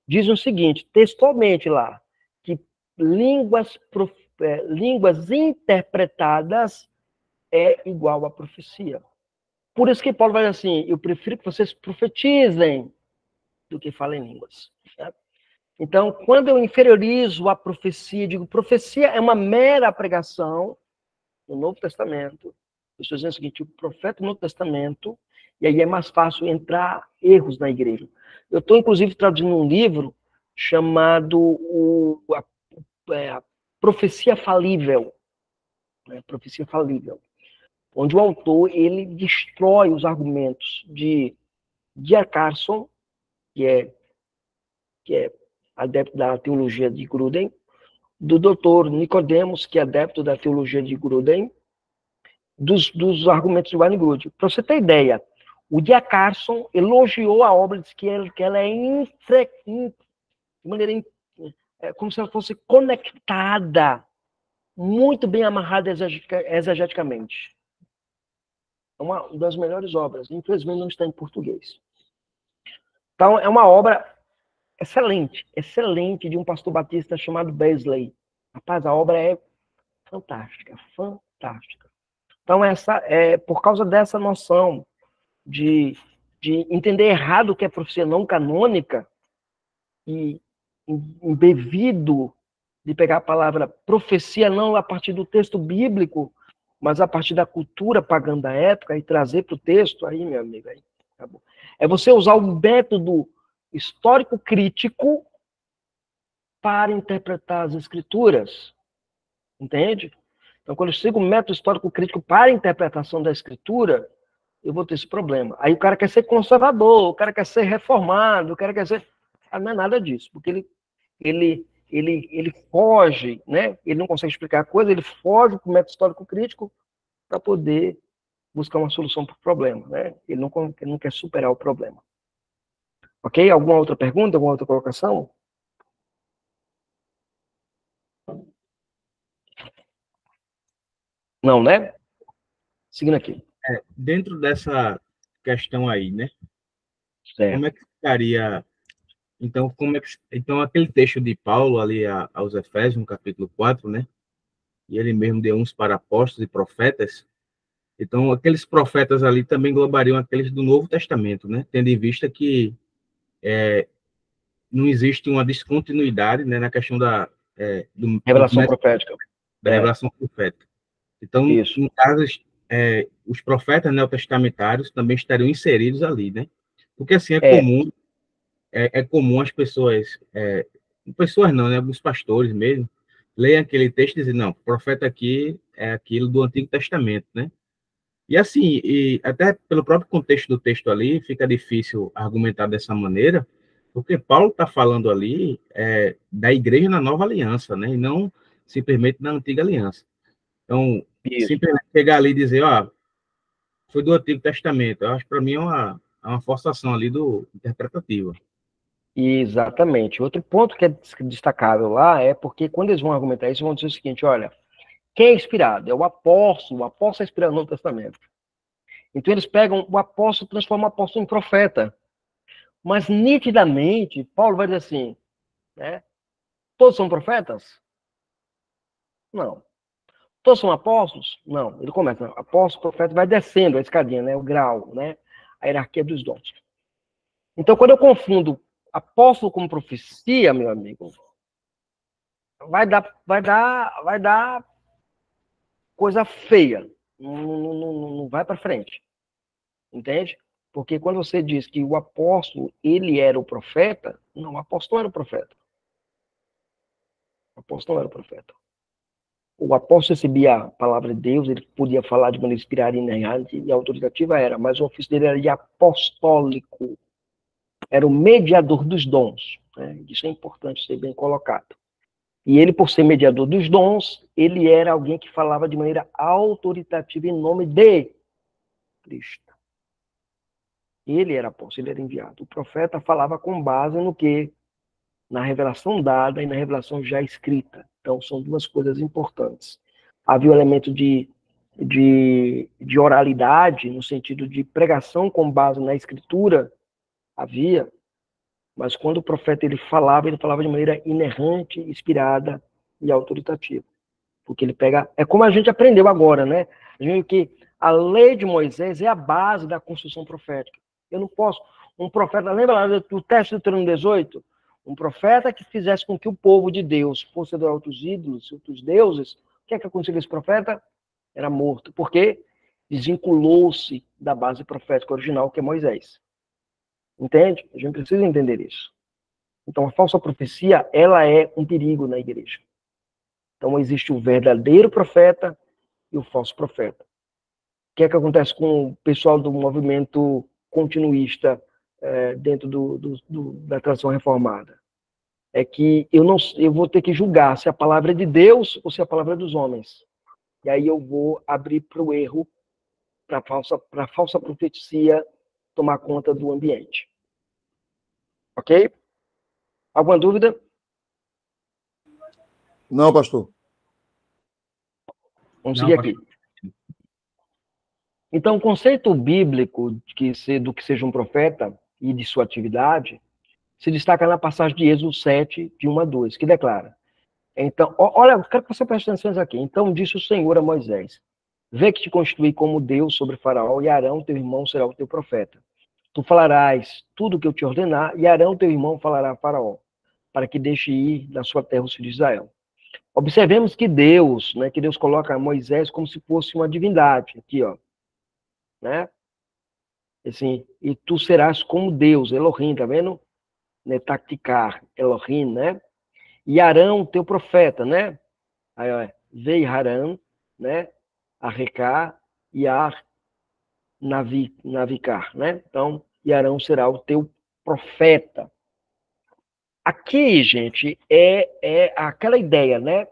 dizem o seguinte, textualmente lá, que línguas interpretadas é igual à profecia. Por isso que Paulo vai dizer assim, eu prefiro que vocês profetizem do que falem línguas. Né? Então, quando eu inferiorizo a profecia, digo, profecia é uma mera pregação no Novo Testamento. Eu estou dizendo o seguinte, o profeta do Novo Testamento, e aí é mais fácil entrar erros na igreja. Eu estou, inclusive, traduzindo um livro chamado a Profecia Falível. Profecia Falível. onde o autor ele destrói os argumentos de D.A. Carson, que é adepto da teologia de Gruden, do Dr. Nicodemos, que é adepto da teologia de Gruden, dos argumentos de Wayne Grudem. Para você ter ideia, o D.A. Carson elogiou a obra, disse que ela é de maneira como se ela fosse conectada, muito bem amarrada exegeticamente. É uma das melhores obras. Infelizmente não está em português. Então, é uma obra excelente de um pastor batista chamado Beasley. Rapaz, a obra é fantástica. Então, por causa dessa noção de entender errado o que é profecia não canônica e embebido de pegar a palavra profecia não a partir do texto bíblico, mas a partir da cultura pagã da época e trazer para o texto, aí, meu amigo, aí, acabou. É você usar o método histórico-crítico para interpretar as escrituras, entende? Então, quando eu sigo o método histórico-crítico para a interpretação da escritura, eu vou ter esse problema. Aí o cara quer ser conservador, o cara quer ser reformado, o cara quer ser... Não é nada disso, porque ele foge, né? Ele não consegue explicar a coisa, ele foge do método histórico-crítico para poder buscar uma solução para o problema, né? Ele não quer superar o problema. Ok? Alguma outra pergunta, alguma outra colocação? Não, né? Seguindo aqui. Dentro dessa questão aí, né? Certo. Como é que ficaria... Então, aquele texto de Paulo ali aos Efésios, no capítulo 4, né? E ele mesmo deu uns para apóstolos e profetas. Então, aqueles profetas ali também englobariam aqueles do Novo Testamento, né? Tendo em vista que não existe uma descontinuidade, né, na questão da revelação profética. Da revelação profética. Então, Isso. no caso, os profetas neotestamentários também estariam inseridos ali, né? Porque assim é comum as pessoas não, né? Alguns pastores mesmo leiam aquele texto e dizem, não, o profeta aqui é aquilo do Antigo Testamento, né? E assim, até pelo próprio contexto do texto ali, fica difícil argumentar dessa maneira, porque Paulo está falando ali da igreja na nova aliança, né? E não simplesmente na antiga aliança. Então, simplesmente pegar ali e dizer, foi do Antigo Testamento, eu acho que para mim é uma forçação ali interpretativa. Exatamente. Outro ponto que é destacável lá é porque quando eles vão argumentar isso, vão dizer o seguinte, olha, quem é inspirado? É o apóstolo é inspirado no Novo Testamento. Então eles pegam o apóstolo e transformam o apóstolo em profeta. Mas nitidamente, Paulo vai dizer assim, né? Todos são profetas? Não. Todos são apóstolos? Não. Ele começa, apóstolo, profeta, vai descendo a escadinha, né? O grau, né? A hierarquia dos dons. Então, quando eu confundo apóstolo com profecia, meu amigo, vai dar coisa feia. Não vai para frente. Entende? Porque quando você diz que o apóstolo, ele era o profeta, não, o apóstolo era o profeta. O apóstolo não era o profeta. O apóstolo recebia a palavra de Deus, ele podia falar de maneira inspirada, inerrante e autoritativa, mas o ofício dele era de apostólico. Era o mediador dos dons. Né? Isso é importante ser bem colocado. E ele, por ser mediador dos dons, ele era alguém que falava de maneira autoritativa em nome de Cristo. Ele era apóstolo, ele era enviado. O profeta falava com base no quê? Na revelação dada e na revelação já escrita. Então, são duas coisas importantes. Havia o elemento de oralidade, no sentido de pregação com base na escritura, havia, mas quando o profeta ele falava de maneira inerrante, inspirada e autoritativa. Porque ele pega... É como a gente aprendeu agora, né? A gente que a lei de Moisés é a base da construção profética. Eu não posso... Um profeta, lembra lá do texto do Deuteronômio 18? Um profeta que fizesse com que o povo de Deus fosse adorar outros ídolos, outros deuses, o que é que aconteceu com esse profeta? Era morto. Por quê? Desvinculou-se da base profética original, que é Moisés. Entende? A gente precisa entender isso. Então, a falsa profecia, ela é um perigo na igreja. Então, existe o verdadeiro profeta e o falso profeta. que é que acontece com o pessoal do movimento continuista dentro da tradição reformada? É que eu vou ter que julgar se a palavra é de Deus ou se a palavra é dos homens. E aí eu vou abrir para o erro, para a falsa profecia tomar conta do ambiente. Ok? Alguma dúvida? Não, pastor. Vamos seguir aqui. Então, o conceito bíblico do que seja um profeta e de sua atividade se destaca na passagem de Êxodo 7, de 1 a 2, que declara. Então, olha, eu quero que você preste atenção aqui. Então disse o Senhor a Moisés: vê que te constituí como Deus sobre Faraó, e Arão, teu irmão, será o teu profeta. Tu falarás tudo o que eu te ordenar, e Arão, teu irmão, falará a Faraó, para que deixe ir da sua terra os filhos de Israel. Observemos que Deus coloca Moisés como se fosse uma divindade, aqui, ó, né? Assim, e tu serás como Deus, Elohim, tá vendo? Netacticar, Elohim, né? E Arão, teu profeta, né? Aí, ó, veio Arão, né? Arrecar e Ar navicar, né? Então, e Arão será o teu profeta. Aqui, gente, é aquela ideia, né?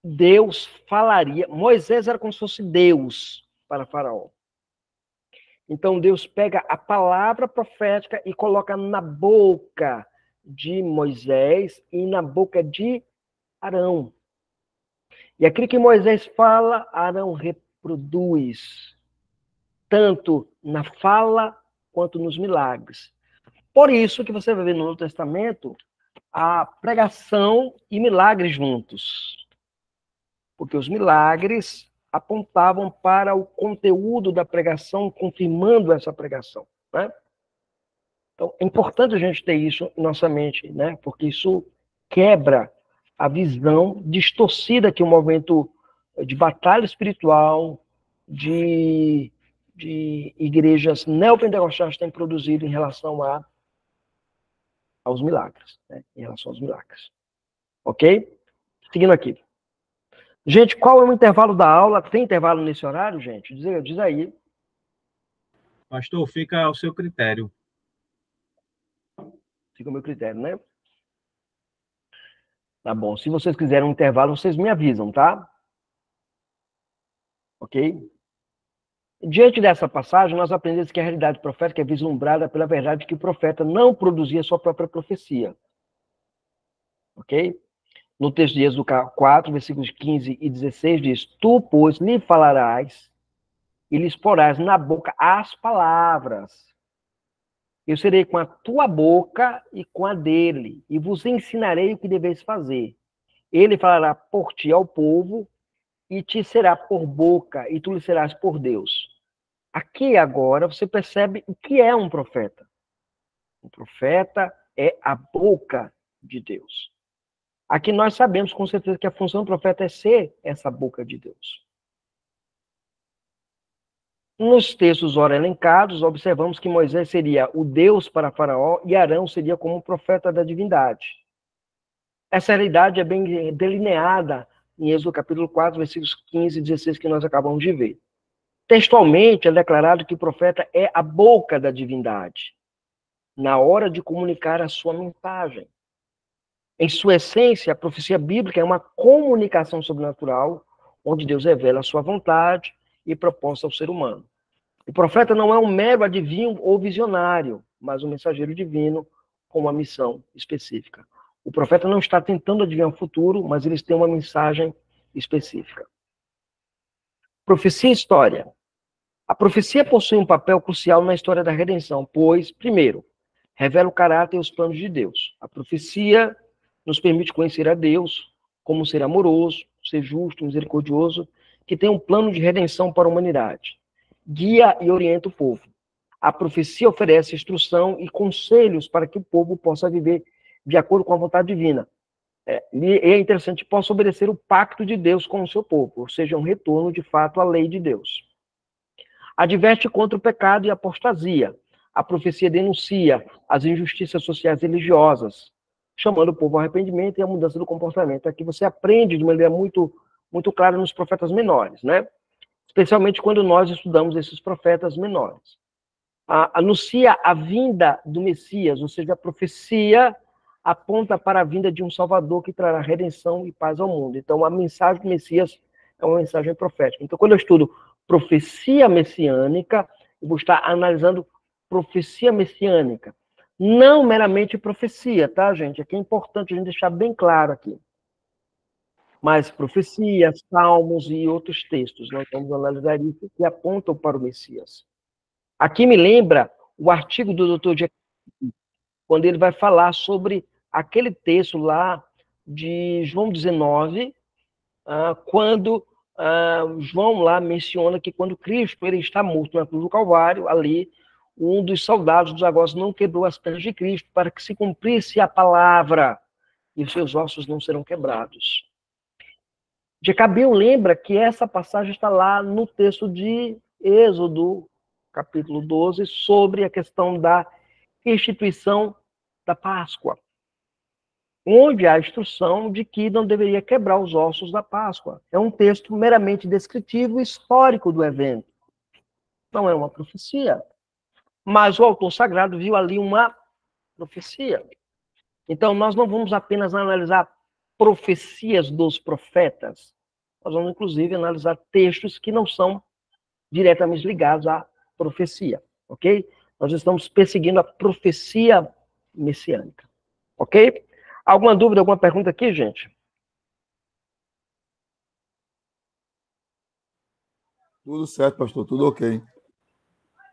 Deus falaria, Moisés era como se fosse Deus para Faraó. Então, Deus pega a palavra profética e coloca na boca de Moisés e na boca de Arão. E aquilo que Moisés fala, Arão reproduz, tanto na fala quanto nos milagres. Por isso que você vai ver no Novo Testamento a pregação e milagres juntos. Porque os milagres apontavam para o conteúdo da pregação, confirmando essa pregação, né? Então, é importante a gente ter isso em nossa mente, né? Porque isso quebra a visão distorcida que o movimento de batalha espiritual, de igrejas neopentecostais tem produzido em relação aos milagres, né? Em relação aos milagres. Ok? Seguindo aqui. Gente, qual é o intervalo da aula? Tem intervalo nesse horário, gente? Diz aí. Pastor, fica ao seu critério. Fica ao meu critério, né? Tá bom. Se vocês quiserem um intervalo, vocês me avisam, tá? Ok? Diante dessa passagem, nós aprendemos que a realidade profética é vislumbrada pela verdade que o profeta não produzia sua própria profecia. Ok? No texto de Êxodo 4, versículos 15 e 16, diz: tu, pois, lhe falarás e lhes porás na boca as palavras. Eu serei com a tua boca e com a dele, e vos ensinarei o que deveis fazer. Ele falará por ti ao povo, e te será por boca, e tu lhe serás por Deus. Aqui agora você percebe o que é um profeta. Um profeta é a boca de Deus. Aqui nós sabemos com certeza que a função do profeta é ser essa boca de Deus. Nos textos ora elencados, observamos que Moisés seria o Deus para Faraó e Arão seria como o profeta da divindade. Essa realidade é bem delineada em Êxodo capítulo 4, versículos 15 e 16, que nós acabamos de ver. Textualmente é declarado que o profeta é a boca da divindade, na hora de comunicar a sua mensagem. Em sua essência, a profecia bíblica é uma comunicação sobrenatural, onde Deus revela a sua vontade e proposta ao ser humano. O profeta não é um mero adivinho ou visionário, mas um mensageiro divino com uma missão específica. O profeta não está tentando adivinhar o futuro, mas eles têm uma mensagem específica. Profecia e história. A profecia possui um papel crucial na história da redenção, pois, primeiro, revela o caráter e os planos de Deus. A profecia nos permite conhecer a Deus como um ser amoroso, ser justo, misericordioso, que tem um plano de redenção para a humanidade. Guia e orienta o povo. A profecia oferece instrução e conselhos para que o povo possa viver de acordo com a vontade divina. E é interessante que possa obedecer o pacto de Deus com o seu povo, ou seja, um retorno, de fato, à lei de Deus. Adverte contra o pecado e a apostasia. A profecia denuncia as injustiças sociais e religiosas, chamando o povo ao arrependimento e à mudança do comportamento. Aqui você aprende de maneira muito, muito clara nos profetas menores, né? Os especialmente quando nós estudamos esses profetas menores. Anuncia a vinda do Messias, ou seja, a profecia aponta para a vinda de um Salvador que trará redenção e paz ao mundo. Então, a mensagem do Messias é uma mensagem profética. Então, quando eu estudo profecia messiânica, eu vou estar analisando profecia messiânica. Não meramente profecia, tá, gente? Aqui é importante a gente deixar bem claro aqui. Mas profecia, salmos e outros textos. Nós vamos analisar isso que apontam para o Messias. Aqui me lembra o artigo do Dr. Jack, quando ele vai falar sobre aquele texto lá de João 19, quando João lá menciona que quando Cristo ele está morto na cruz do Calvário, ali, um dos soldados dos agostas não quebrou as pernas de Cristo para que se cumprisse a palavra e os seus ossos não serão quebrados. Jacabeu lembra que essa passagem está lá no texto de Êxodo, capítulo 12, sobre a questão da instituição da Páscoa, onde há a instrução de que não deveria quebrar os ossos da Páscoa. É um texto meramente descritivo e histórico do evento. Não é uma profecia. Mas o autor sagrado viu ali uma profecia. Então, nós não vamos apenas analisar profecias dos profetas, nós vamos, inclusive, analisar textos que não são diretamente ligados à profecia, ok? Nós estamos perseguindo a profecia messiânica, ok? Alguma dúvida, alguma pergunta aqui, gente? Tudo certo, pastor, tudo ok.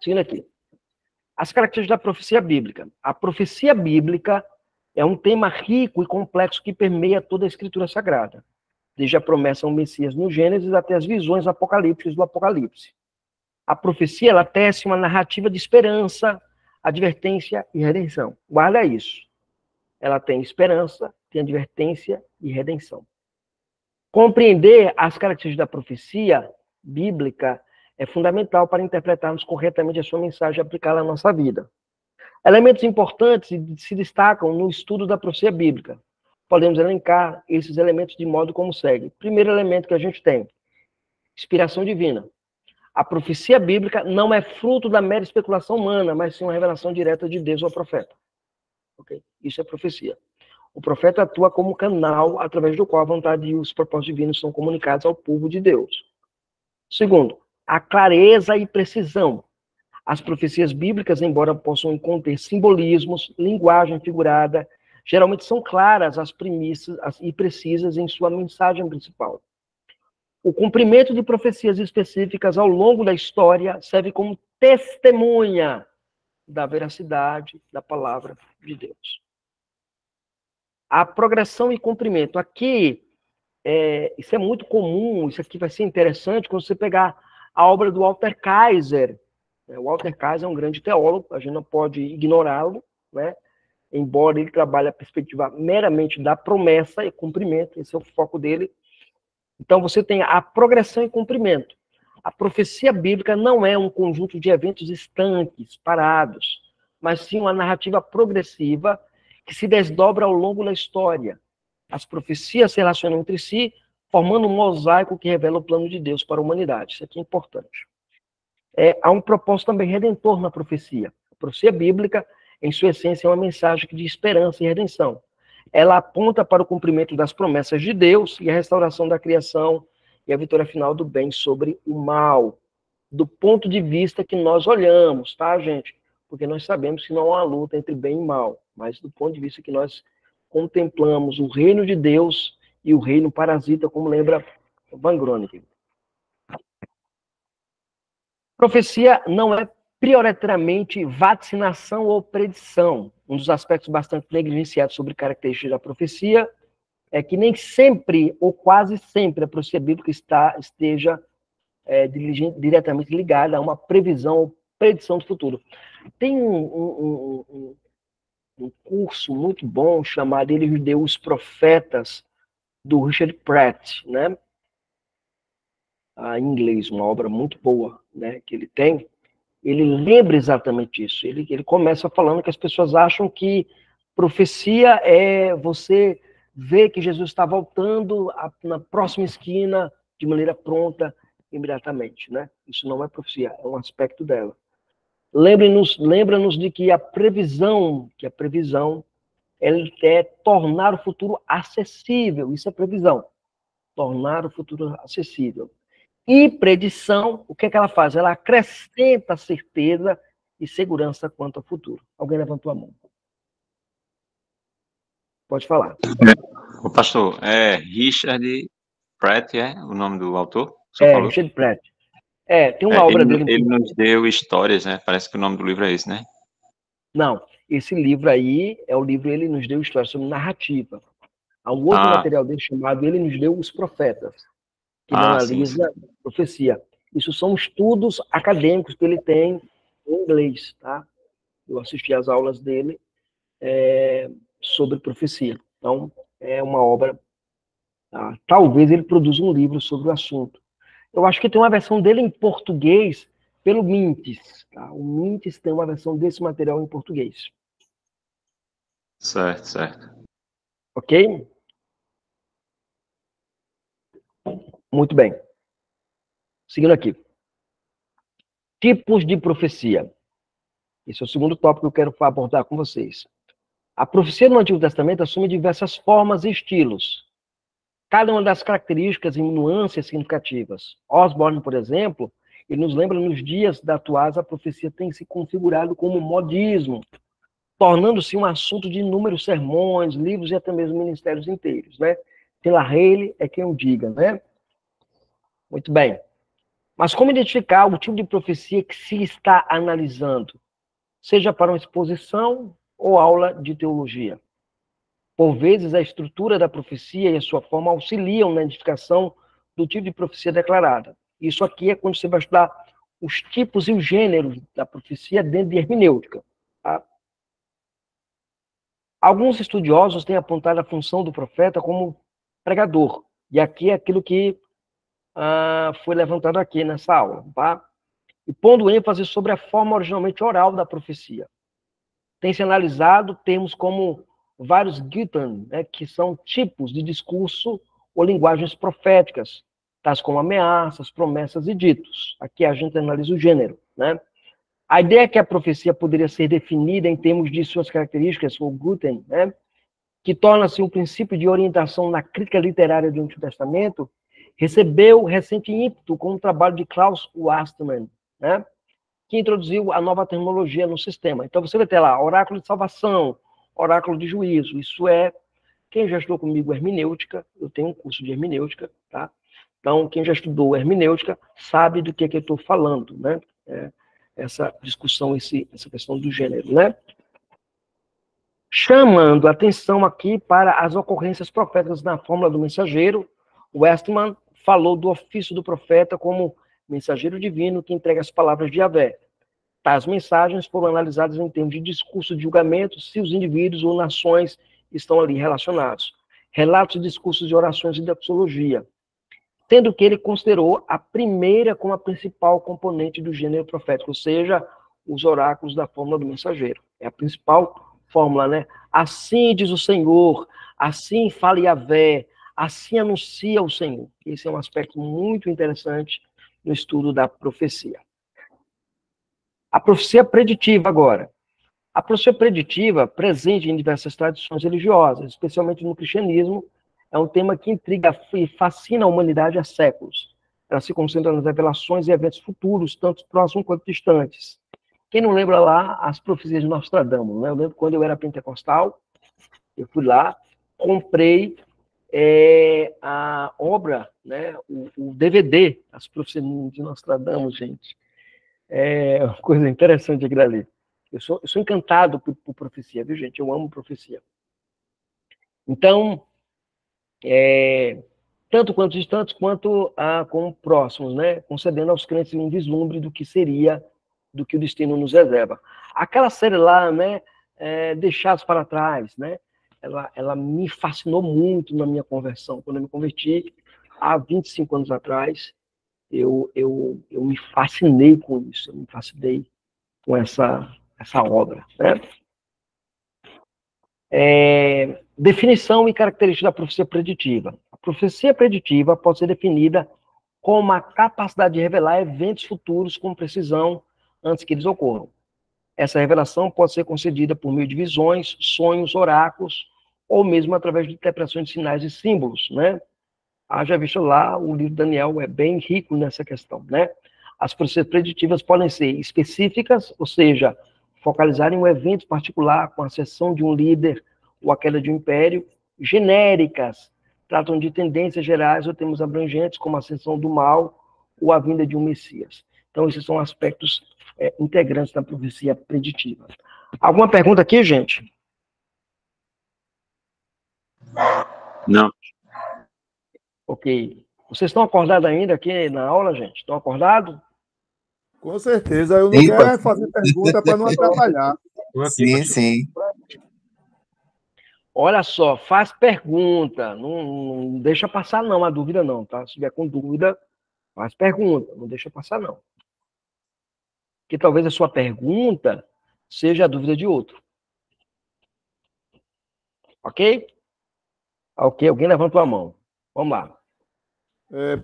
Seguindo aqui. As características da profecia bíblica. A profecia bíblica é um tema rico e complexo que permeia toda a Escritura Sagrada, desde a promessa ao Messias no Gênesis até as visões apocalípticas do Apocalipse. A profecia, ela tece uma narrativa de esperança, advertência e redenção. Guarda isso. Ela tem esperança, tem advertência e redenção. Compreender as características da profecia bíblica é fundamental para interpretarmos corretamente a sua mensagem e aplicá-la à nossa vida. Elementos importantes se destacam no estudo da profecia bíblica. Podemos elencar esses elementos de modo como segue. Primeiro elemento que a gente tem, inspiração divina. A profecia bíblica não é fruto da mera especulação humana, mas sim uma revelação direta de Deus ao profeta. Okay? Isso é profecia. O profeta atua como canal através do qual a vontade e os propósitos divinos são comunicados ao povo de Deus. Segundo, a clareza e precisão. As profecias bíblicas, embora possam conter simbolismos, linguagem figurada, geralmente são claras as premissas e precisas em sua mensagem principal. O cumprimento de profecias específicas ao longo da história serve como testemunha da veracidade da palavra de Deus. A progressão e cumprimento. Aqui, isso é muito comum, isso aqui vai ser interessante quando você pegar a obra do Walter Kaiser. O Walter Kaiser é um grande teólogo, a gente não pode ignorá-lo, né? Embora ele trabalhe a perspectiva meramente da promessa e cumprimento, esse é o foco dele. Então, você tem a progressão e cumprimento. A profecia bíblica não é um conjunto de eventos estanques, parados, mas sim uma narrativa progressiva que se desdobra ao longo da história. As profecias se relacionam entre si, formando um mosaico que revela o plano de Deus para a humanidade. Isso aqui é importante. Há um propósito também redentor na profecia. A profecia bíblica, em sua essência, é uma mensagem de esperança e redenção. Ela aponta para o cumprimento das promessas de Deus e a restauração da criação e a vitória final do bem sobre o mal, do ponto de vista que nós olhamos, tá, gente? Porque nós sabemos que não há uma luta entre bem e mal, mas do ponto de vista que nós contemplamos o reino de Deus e o reino parasita, como lembra Van Groningen. Profecia não é prioritariamente vaticinação ou predição. Um dos aspectos bastante negligenciados sobre características da profecia é que nem sempre, ou quase sempre, a profecia bíblica esteja diretamente ligada a uma previsão ou predição do futuro. Tem um curso muito bom chamado Ele Deu os Profetas, do Richard Pratt, né? Em inglês, uma obra muito boa, né, que ele tem. Ele lembra exatamente isso. Ele começa falando que as pessoas acham que profecia é você ver que Jesus está voltando na próxima esquina de maneira pronta, imediatamente, né? Isso não é profecia, é um aspecto dela. Lembra-nos de que a previsão ela é tornar o futuro acessível. Isso é previsão. Tornar o futuro acessível. E predição, o que é que ela faz? Ela acrescenta certeza e segurança quanto ao futuro. Alguém levantou a mão. Pode falar. O pastor, Richard Pratt, é o nome do autor? Richard Pratt. Tem uma obra dele. Ele nos deu histórias, né? Parece que o nome do livro é esse, né? Não, esse livro aí é o livro Ele Nos Deu Histórias, sobre narrativa. Há um outro material dele chamado Ele Nos Deu os Profetas, que analisa profecia. Isso são estudos acadêmicos que ele tem em inglês, tá? Eu assisti às aulas dele sobre profecia. Então, é uma obra... Tá? Talvez ele produza um livro sobre o assunto. Eu acho que tem uma versão dele em português pelo Mintes. Tá? O Mintes tem uma versão desse material em português. Certo. Ok? Muito bem. Seguindo aqui. Tipos de profecia. Esse é o segundo tópico que eu quero abordar com vocês. A profecia no Antigo Testamento assume diversas formas e estilos. Cada uma das características e nuances significativas. Osborne, por exemplo, ele nos lembra nos dias atuais a profecia tem se configurado como modismo, tornando-se um assunto de inúmeros sermões, livros e até mesmo ministérios inteiros, né? Pela Haley é quem o diga, né? Muito bem. Mas como identificar o tipo de profecia que se está analisando? Seja para uma exposição ou aula de teologia. Por vezes, a estrutura da profecia e a sua forma auxiliam na identificação do tipo de profecia declarada. Isso aqui é quando você vai estudar os tipos e os gêneros da profecia dentro de hermenêutica. Tá? Alguns estudiosos têm apontado a função do profeta como pregador. E aqui é aquilo que foi levantado aqui nessa aula. Tá? E pondo ênfase sobre a forma originalmente oral da profecia. Tem-se analisado termos como vários Gittin, né, que são tipos de discurso ou linguagens proféticas, tais como ameaças, promessas e ditos. Aqui a gente analisa o gênero. Né? A ideia é que a profecia poderia ser definida em termos de suas características, o Gittin, né, que torna-se um princípio de orientação na crítica literária do Antigo Testamento, recebeu recente ímpeto com o trabalho de Klaus Wastman, né, que introduziu a nova terminologia no sistema. Então você vai ter lá oráculo de salvação, oráculo de juízo. Isso quem já estudou comigo hermenêutica, eu tenho um curso de hermenêutica, tá? Então, quem já estudou hermenêutica sabe do que eu estou falando, né? Essa discussão, essa questão do gênero, né? Chamando a atenção aqui para as ocorrências proféticas na fórmula do mensageiro, Westman falou do ofício do profeta como mensageiro divino que entrega as palavras de Yahvé. Tais mensagens foram analisadas em termos de discurso de julgamento, se os indivíduos ou nações estão ali relacionados. Relatos, discursos e orações de doxologia. Sendo que ele considerou a primeira como a principal componente do gênero profético, ou seja, os oráculos da fórmula do mensageiro. É a principal fórmula, né? Assim diz o Senhor, assim fala Yahvé, assim anuncia o Senhor. Esse é um aspecto muito interessante no estudo da profecia. A profecia preditiva agora. A profecia preditiva, presente em diversas tradições religiosas, especialmente no cristianismo, é um tema que intriga e fascina a humanidade há séculos. Ela se concentra nas revelações e eventos futuros, tanto próximos quanto distantes. Quem não lembra lá as profecias de Nostradamus, né? Eu lembro quando eu era pentecostal, eu fui lá, comprei a obra, né? o DVD, as profecias de Nostradamus, gente. É uma coisa interessante aquilo ali. Eu sou encantado por profecia, viu, gente? Eu amo profecia. Então, tanto quanto distantes, quanto com próximos, né? Concedendo aos crentes um vislumbre do que seria, do que o destino nos reserva. Aquela série lá, né? Deixados para trás, né? Ela me fascinou muito na minha conversão. Quando eu me converti, há 25 anos atrás, eu me fascinei com isso, eu me fascinei com essa obra. Né? Definição e característica da profecia preditiva. A profecia preditiva pode ser definida como a capacidade de revelar eventos futuros com precisão antes que eles ocorram. Essa revelação pode ser concedida por meio de visões, sonhos, oráculos, ou mesmo através de interpretações de sinais e símbolos, né? Haja visto lá, o livro de Daniel é bem rico nessa questão, né? As profecias preditivas podem ser específicas, ou seja, focalizar em um evento particular, com a ascensão de um líder ou a queda de um império. Genéricas, tratam de tendências gerais ou temas abrangentes, como a ascensão do mal ou a vinda de um Messias. Então, esses são aspectos integrantes da profecia preditiva. Alguma pergunta aqui, gente? Não. Ok. Vocês estão acordados ainda aqui na aula, gente? Estão acordados? Com certeza. Eu não quero fazer pergunta para não atrapalhar. Sim. Olha só, faz pergunta. Não deixa passar, não, a dúvida não, tá? Se tiver com dúvida, faz pergunta. Não deixa passar, não. Porque talvez a sua pergunta seja a dúvida de outro. Ok? Ok, alguém levantou a mão. Vamos lá.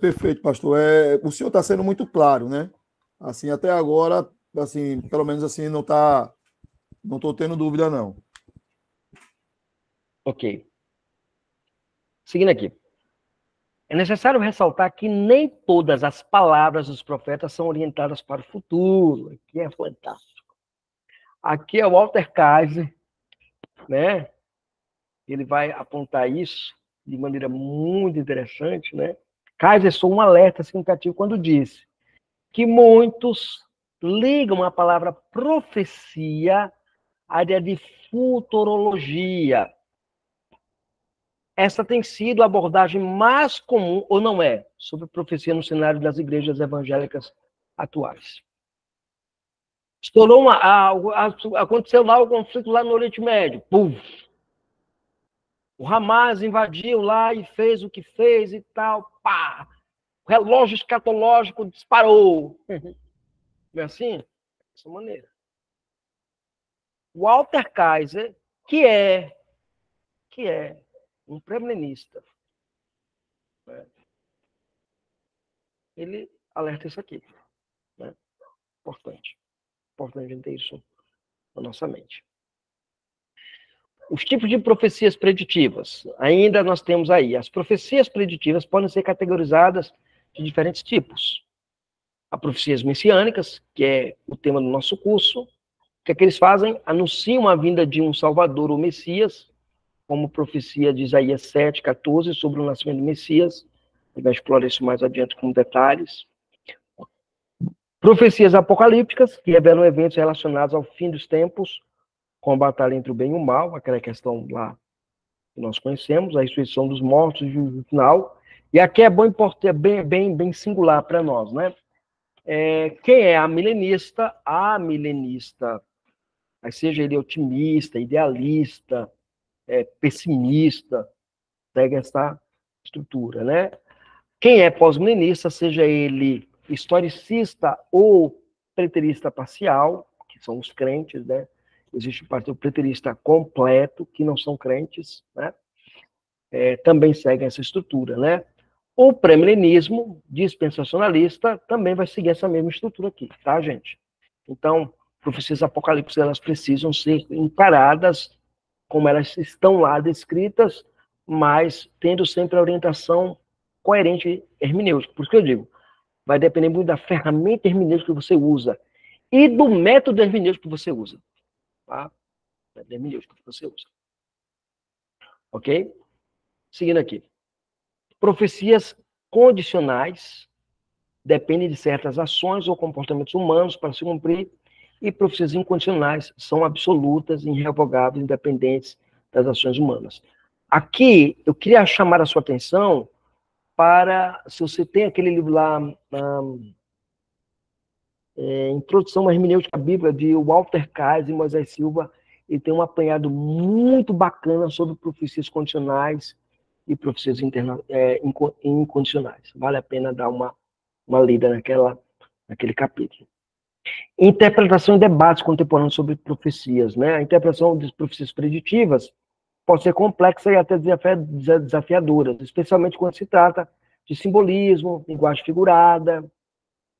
Perfeito, pastor. O senhor está sendo muito claro, né? Assim, até agora, assim, pelo menos assim, não estou tendo dúvida, não. Ok. Seguindo aqui. É necessário ressaltar que nem todas as palavras dos profetas são orientadas para o futuro. Aqui é fantástico. Aqui é o Walter Kaiser, né? Ele vai apontar isso de maneira muito interessante, né? Kaiser sou um alerta significativo quando disse que muitos ligam a palavra profecia à ideia de futurologia. Essa tem sido a abordagem mais comum, ou não é, sobre profecia no cenário das igrejas evangélicas atuais. Aconteceu lá o conflito lá no Oriente Médio. Puf! O Hamas invadiu lá e fez o que fez e tal. Pá! O relógio escatológico disparou. Não é assim? Dessa maneira. Walter Kaiser, que é um pré-milenista, né? Ele alerta isso aqui, né? Importante a gente ter isso na nossa mente. Os tipos de profecias preditivas. Ainda nós temos aí. As profecias preditivas podem ser categorizadas de diferentes tipos. As profecias messiânicas, que é o tema do nosso curso. O que é que eles fazem? Anunciam a vinda de um Salvador ou Messias, como profecia de Isaías 7:14, sobre o nascimento do Messias. Ele vai explorar isso mais adiante com detalhes. Profecias apocalípticas, que revelam eventos relacionados ao fim dos tempos, com a batalha entre o bem e o mal, aquela questão lá que nós conhecemos, a ressurreição dos mortos e o final. E aqui é bem singular para nós, né? Quem é a milenista, mas seja ele otimista, idealista, pessimista, segue essa estrutura, né? Quem é pós-milenista, seja ele historicista ou preterista parcial, que são os crentes, né? Existe o partido preterista completo, que não são crentes, né? Também seguem essa estrutura, né? O pré-milenismo dispensacionalista também vai seguir essa mesma estrutura aqui, tá, gente? Então, profecias apocalípticas, elas precisam ser encaradas como elas estão lá descritas, mas tendo sempre a orientação coerente hermenêutica. Por isso que eu digo, vai depender muito da ferramenta hermenêutica que você usa e do método hermenêutico que você usa. Tá? Hermenêutica que você usa. Ok? Seguindo aqui. Profecias condicionais dependem de certas ações ou comportamentos humanos para se cumprir, e profecias incondicionais são absolutas, irrevogáveis, independentes das ações humanas. Aqui, eu queria chamar a sua atenção para, se você tem aquele livro lá, Introdução à Hermenêutica Bíblica, de Walter Kaiser e Moisés Silva, ele tem um apanhado muito bacana sobre profecias condicionais e profecias incondicionais. Vale a pena dar uma lida naquele capítulo. Interpretação e debates contemporâneos sobre profecias, né? A interpretação de profecias preditivas pode ser complexa e até desafiadora, especialmente quando se trata de simbolismo, linguagem figurada.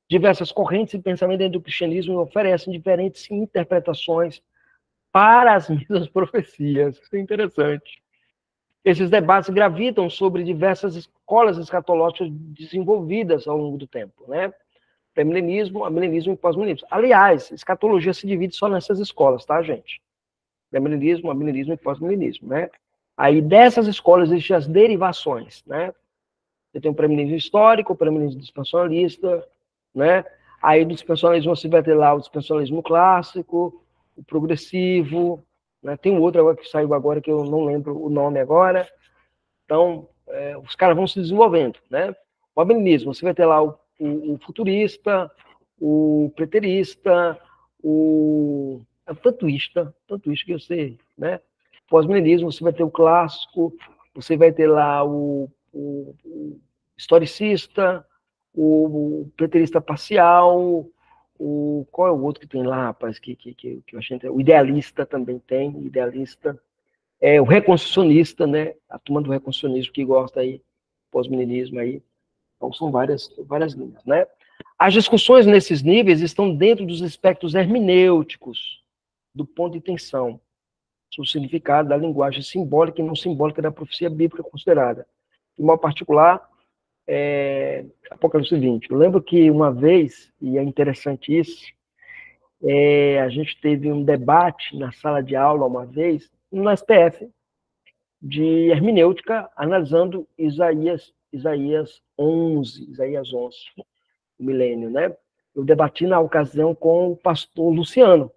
Diversas correntes de pensamento dentro do cristianismo oferecem diferentes interpretações para as mesmas profecias. Isso é interessante. Esses debates gravitam sobre diversas escolas escatológicas desenvolvidas ao longo do tempo, né? Pré-milenismo, amilenismo e pós-milenismo. Aliás, escatologia se divide só nessas escolas, tá, gente? Pré-milenismo, amilenismo e pós-milenismo, né? Aí dessas escolas existem as derivações, né? Você tem o pré-milenismo histórico, o pré-milenismo dispensacionalista, né? Aí do dispensacionalismo você vai ter lá o dispensacionalismo clássico, o progressivo, né? Tem um outro agora que saiu agora que eu não lembro o nome agora. Então, os caras vão se desenvolvendo, né? O amilenismo, você vai ter lá o futurista, o preterista, o tantoísta que eu sei, né? Pós-milenismo, você vai ter o clássico, você vai ter lá o historicista, o preterista parcial, qual é o outro que tem lá, rapaz, que eu achei, o idealista também tem, idealista, o reconstrucionista, né? A turma do reconstrucionismo que gosta aí, pós-milenismo aí. Então, são várias linhas, né? As discussões nesses níveis estão dentro dos aspectos hermenêuticos, do ponto de tensão, sobre o significado da linguagem simbólica e não simbólica da profecia bíblica considerada. De modo particular, Apocalipse 20. Eu lembro que uma vez, e é interessante isso, a gente teve um debate na sala de aula uma vez, no STF, de hermenêutica, analisando Isaías 11, o milênio, né? Eu debati na ocasião com o pastor Luciano.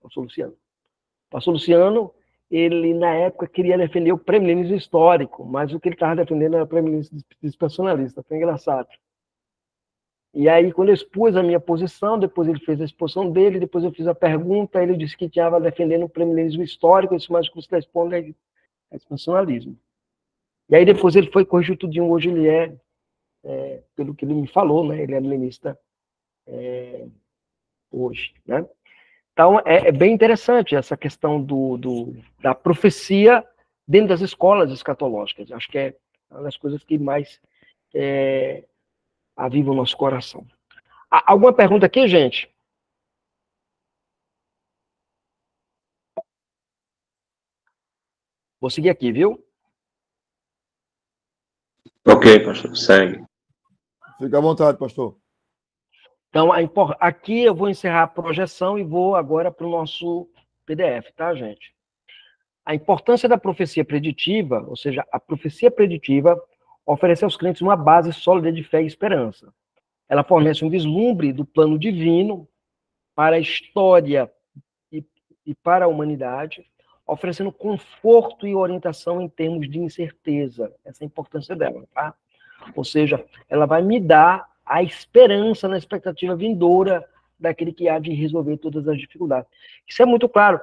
O pastor Luciano, ele, na época, queria defender o pré-milenismo histórico, mas o que ele estava defendendo era o pré-milenismo dispensacionalista. Foi engraçado. E aí, quando eu expus a minha posição, depois ele fez a exposição dele, depois eu fiz a pergunta, ele disse que estava defendendo o pré-milenismo histórico, eu disse, mas o que você responde é dispensacionalismo. E aí depois ele foi corrigir tudinho, hoje ele pelo que ele me falou, né, ele é milenista hoje, né. Então, é bem interessante essa questão da profecia dentro das escolas escatológicas. Acho que é uma das coisas que mais aviva o nosso coração. Alguma pergunta aqui, gente? Vou seguir aqui, viu? Ok, pastor, segue. Fica à vontade, pastor. Então, aqui eu vou encerrar a projeção e vou agora para o nosso PDF, tá, gente? A importância da profecia preditiva, ou seja, a profecia preditiva oferece aos crentes uma base sólida de fé e esperança. Ela fornece um vislumbre do plano divino para a história e para a humanidade, oferecendo conforto e orientação em termos de incerteza. Essa é a importância dela, tá? Ou seja, ela vai me dar a esperança na expectativa vindoura daquele que há de resolver todas as dificuldades. Isso é muito claro.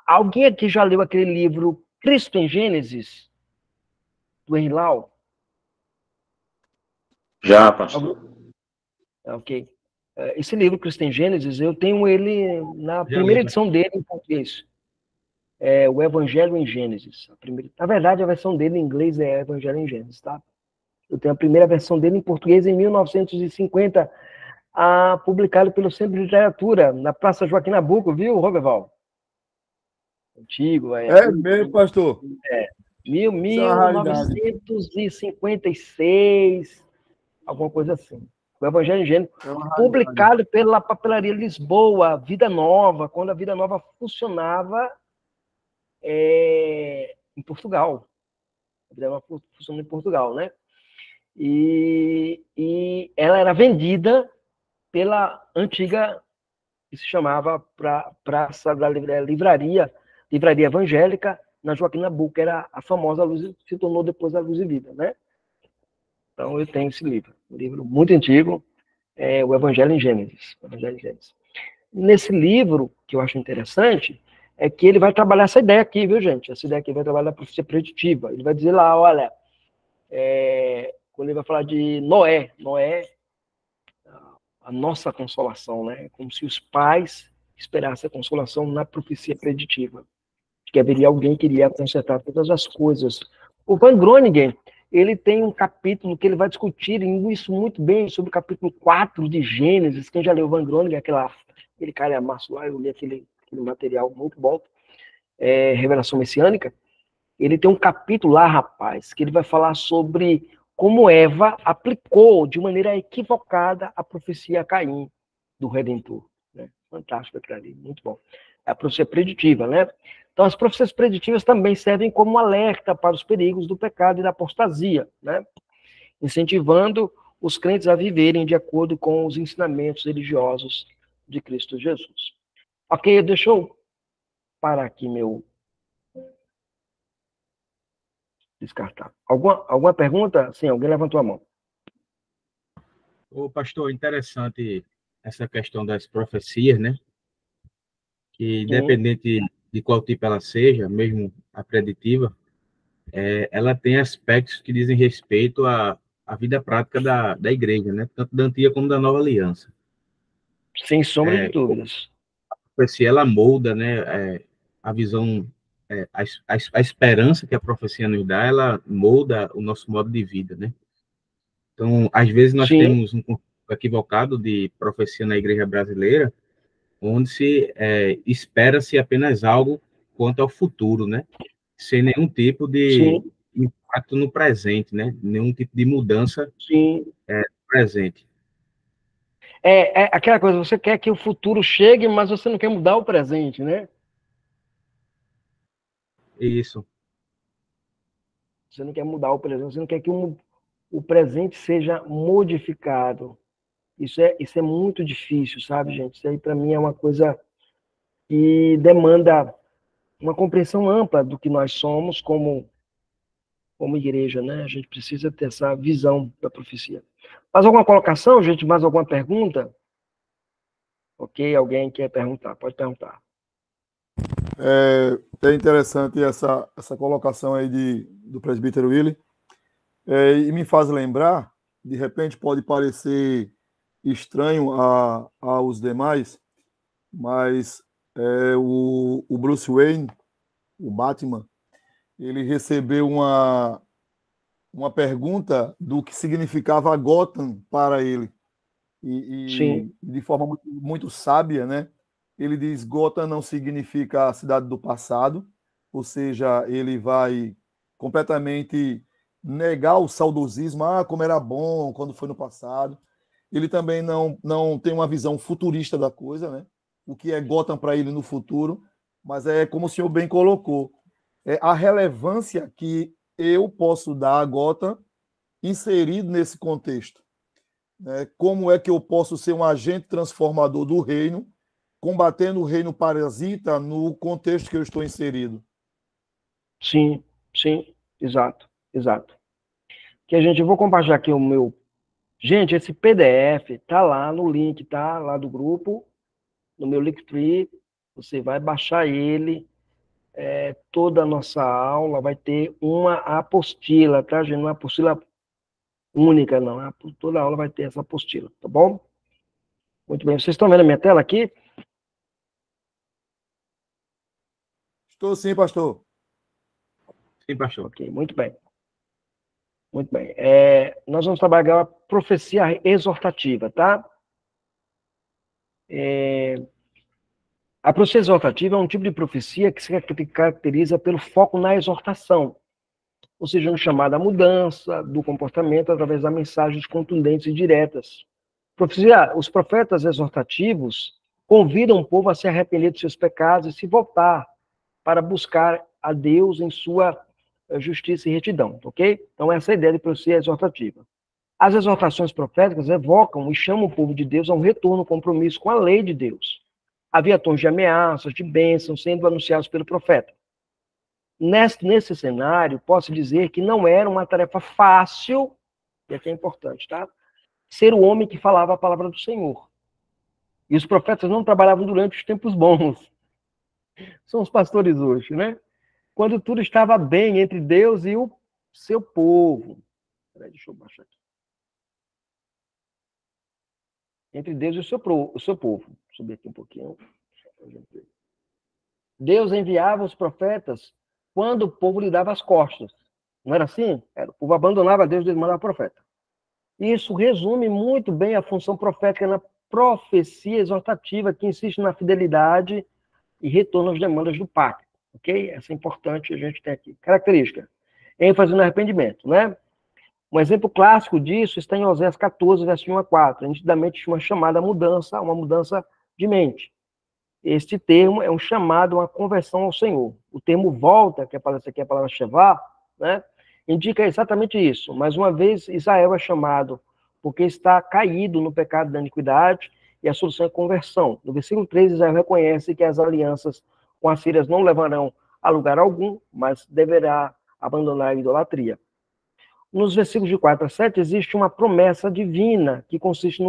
Alguém aqui já leu aquele livro Cristo em Gênesis, do Henry Lau? Já, pastor. Ok. Esse livro, Cristo em Gênesis, eu tenho ele na primeira edição dele em português. O Evangelho em Gênesis. Na verdade, a versão dele em inglês é Evangelho em Gênesis, tá? Eu tenho a primeira versão dele em português em 1950, publicado pelo Centro de Literatura, na Praça Joaquim Nabuco, viu, Roberval? Antigo. É mesmo, pastor? 1956, alguma coisa assim. O Evangelho em Gênesis, publicado pela Papelaria Lisboa, Vida Nova, quando a Vida Nova funcionava em Portugal. A Vida Nova funcionou em Portugal, né? E ela era vendida pela antiga, que se chamava Praça da Livraria Evangélica, na Joaquim Nabuco, que era a famosa Luz, se tornou depois a Luz e Vida, né? Então eu tenho esse livro, um livro muito antigo, o Evangelho em Gênesis. Nesse livro, que eu acho interessante, é que ele vai trabalhar essa ideia aqui, viu, gente? Essa ideia aqui vai trabalhar a profecia preditiva. Ele vai dizer lá, olha, quando ele vai falar de Noé, a nossa consolação, né? Como se os pais esperassem a consolação na profecia preditiva. Que haveria alguém que iria consertar todas as coisas. O Van Groningen, ele tem um capítulo que ele vai discutir isso muito bem, sobre o capítulo 4 de Gênesis. Quem já leu Van Groningen, aquele cara amasso lá, eu li aquele material muito bom, Revelação Messiânica. Ele tem um capítulo lá, rapaz, que ele vai falar sobre como Eva aplicou de maneira equivocada a profecia a Caim do Redentor. Né? Fantástico aquilo ali, muito bom. É a profecia preditiva, né? Então, as profecias preditivas também servem como alerta para os perigos do pecado e da apostasia, né? Incentivando os crentes a viverem de acordo com os ensinamentos religiosos de Cristo Jesus. Ok, deixa eu parar aqui meu... Descartar. Alguma pergunta? Sim, alguém levantou a mão. Ô, pastor, interessante essa questão das profecias, né? Que independente de qual tipo ela seja, mesmo a preditiva, ela tem aspectos que dizem respeito à vida prática da igreja, né? Tanto da antiga como da nova aliança. Sem sombra de dúvidas. A profecia, ela molda, né? A visão, a esperança que a profecia nos dá, ela molda o nosso modo de vida, né? Então, às vezes nós temos um conceito equivocado de profecia na igreja brasileira, onde se espera-se apenas algo quanto ao futuro, né? Sem nenhum tipo de impacto no presente, né? Nenhum tipo de mudança no presente. É aquela coisa, você quer que o futuro chegue, mas você não quer mudar o presente, né? Isso. Você não quer mudar o presente, você não quer que o presente seja modificado. Isso é muito difícil, sabe, gente? Isso aí, para mim, é uma coisa que demanda uma compreensão ampla do que nós somos como igreja, né? A gente precisa ter essa visão da profecia. Mais alguma colocação, gente? Mais alguma pergunta? Ok, alguém quer perguntar? Pode perguntar. É interessante essa colocação aí do presbítero Willy, e me faz lembrar, de repente pode parecer estranho aos demais, mas o Bruce Wayne, o Batman, ele recebeu uma pergunta do que significava Gotham para ele. E de forma muito, muito sábia, né? Ele diz: Gotham não significa a cidade do passado, ou seja, ele vai completamente negar o saudosismo, como era bom quando foi no passado. Ele também não tem uma visão futurista da coisa, né? O que é Gotham para ele no futuro, mas é como o senhor bem colocou, a relevância que eu posso dar a Gotham inserido nesse contexto. Como é que eu posso ser um agente transformador do reino, combatendo o reino parasita no contexto que eu estou inserido? Sim, exato. Que eu vou compartilhar aqui o meu... Gente, esse PDF tá lá no link, tá lá do grupo, no meu Linktree, você vai baixar ele, toda a nossa aula vai ter uma apostila, tá, gente? Uma apostila única, não. Toda aula vai ter essa apostila, tá bom? Muito bem. Vocês estão vendo a minha tela aqui? Estou sim, pastor. Sim, pastor. Ok, muito bem. Muito bem. Nós vamos trabalhar a profecia exortativa, tá? A profecia exortativa é um tipo de profecia que se caracteriza pelo foco na exortação, ou seja, no chamado à mudança do comportamento através das mensagens contundentes e diretas. Os profetas exortativos convidam o povo a se arrepender de seus pecados e se voltar para buscar a Deus em sua justiça e retidão, ok? Então, essa é a ideia de profecia exortativa. As exortações proféticas evocam e chamam o povo de Deus a um retorno ao compromisso com a lei de Deus. Havia tons de ameaças, de bênçãos sendo anunciados pelo profeta. Nesse cenário, posso dizer que não era uma tarefa fácil, e aqui é importante, tá? Ser o homem que falava a palavra do Senhor. E os profetas não trabalhavam durante os tempos bons. São os pastores hoje, né? Quando tudo estava bem entre Deus e o seu povo. Peraí, deixa eu baixar aqui. Entre Deus e o seu povo. Vou subir aqui um pouquinho. Deus enviava os profetas quando o povo lhe dava as costas. Não era assim? Era, o povo abandonava Deus e Deus mandava profeta. Isso resume muito bem a função profética na profecia exortativa, que insiste na fidelidade e retorno às demandas do pacto. Ok? Essa é importante, a gente tem aqui. Característica. ênfase no arrependimento, né? Um exemplo clássico disso está em Oséias 14, verso 1 a 4. Nitidamente uma chamada mudança, uma mudança de mente. Este termo é um chamado a uma conversão ao Senhor. O termo volta, que aparece aqui a palavra shevá, né? Indica exatamente isso. Mais uma vez, Israel é chamado porque está caído no pecado da iniquidade e a solução é conversão. No versículo 3, Israel reconhece que as alianças com as filhas não levarão a lugar algum, mas deverá abandonar a idolatria. Nos versículos de 4 a 7, existe uma promessa divina que consiste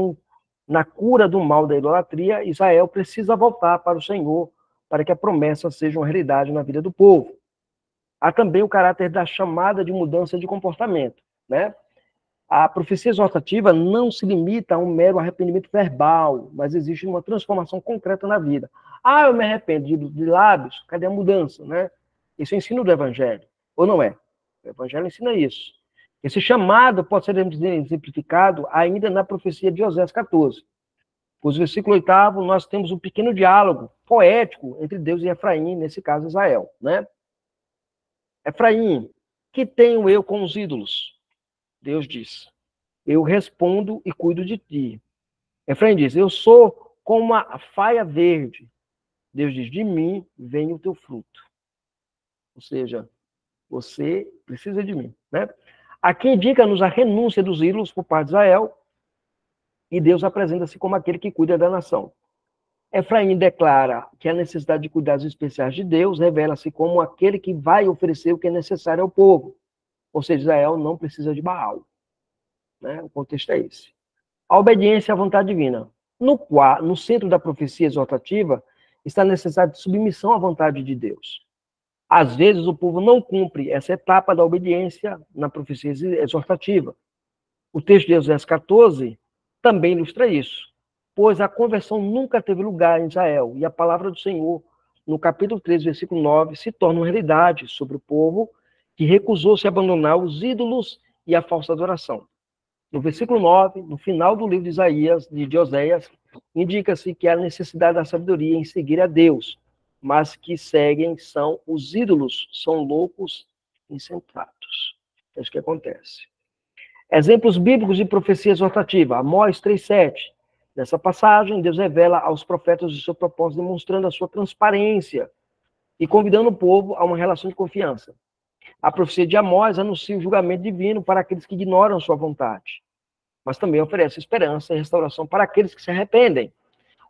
na cura do mal da idolatria. Israel precisa voltar para o Senhor para que a promessa seja uma realidade na vida do povo. Há também o caráter da chamada de mudança de comportamento, né? A profecia exortativa não se limita a um mero arrependimento verbal, mas existe uma transformação concreta na vida. Ah, eu me arrependo de lábios, cadê a mudança, né? Isso é ensino do Evangelho, ou não é? O Evangelho ensina isso. Esse chamado pode ser exemplificado ainda na profecia de Oséias 14. Pois no versículo 8, nós temos um pequeno diálogo poético entre Deus e Efraim, nesse caso Israel, né? Efraim, que tenho eu com os ídolos? Deus diz, eu respondo e cuido de ti. Efraim diz, eu sou como a faia verde. Deus diz, de mim vem o teu fruto. Ou seja, você precisa de mim, né? Aqui indica-nos a renúncia dos ídolos por parte de Israel, e Deus apresenta-se como aquele que cuida da nação. Efraim declara que a necessidade de cuidados especiais de Deus revela-se como aquele que vai oferecer o que é necessário ao povo. Ou seja, Israel não precisa de Baal. Né? O contexto é esse. A obediência à vontade divina. No centro da profecia exortativa está a necessidade de submissão à vontade de Deus. Às vezes o povo não cumpre essa etapa da obediência na profecia exortativa. O texto de Oséias 14 também ilustra isso, pois a conversão nunca teve lugar em Israel, e a palavra do Senhor, no capítulo 3, versículo 9, se torna uma realidade sobre o povo que recusou-se a abandonar os ídolos e a falsa adoração. No versículo 9, no final do livro de Isaías, de Oséias, indica-se que há necessidade da sabedoria em seguir a Deus, mas que seguem são os ídolos, são loucos insensatos. É isso que acontece. Exemplos bíblicos de profecia exortativa. Amós 3,7. Nessa passagem, Deus revela aos profetas o seu propósito, demonstrando a sua transparência e convidando o povo a uma relação de confiança. A profecia de Amós anuncia o julgamento divino para aqueles que ignoram sua vontade, mas também oferece esperança e restauração para aqueles que se arrependem.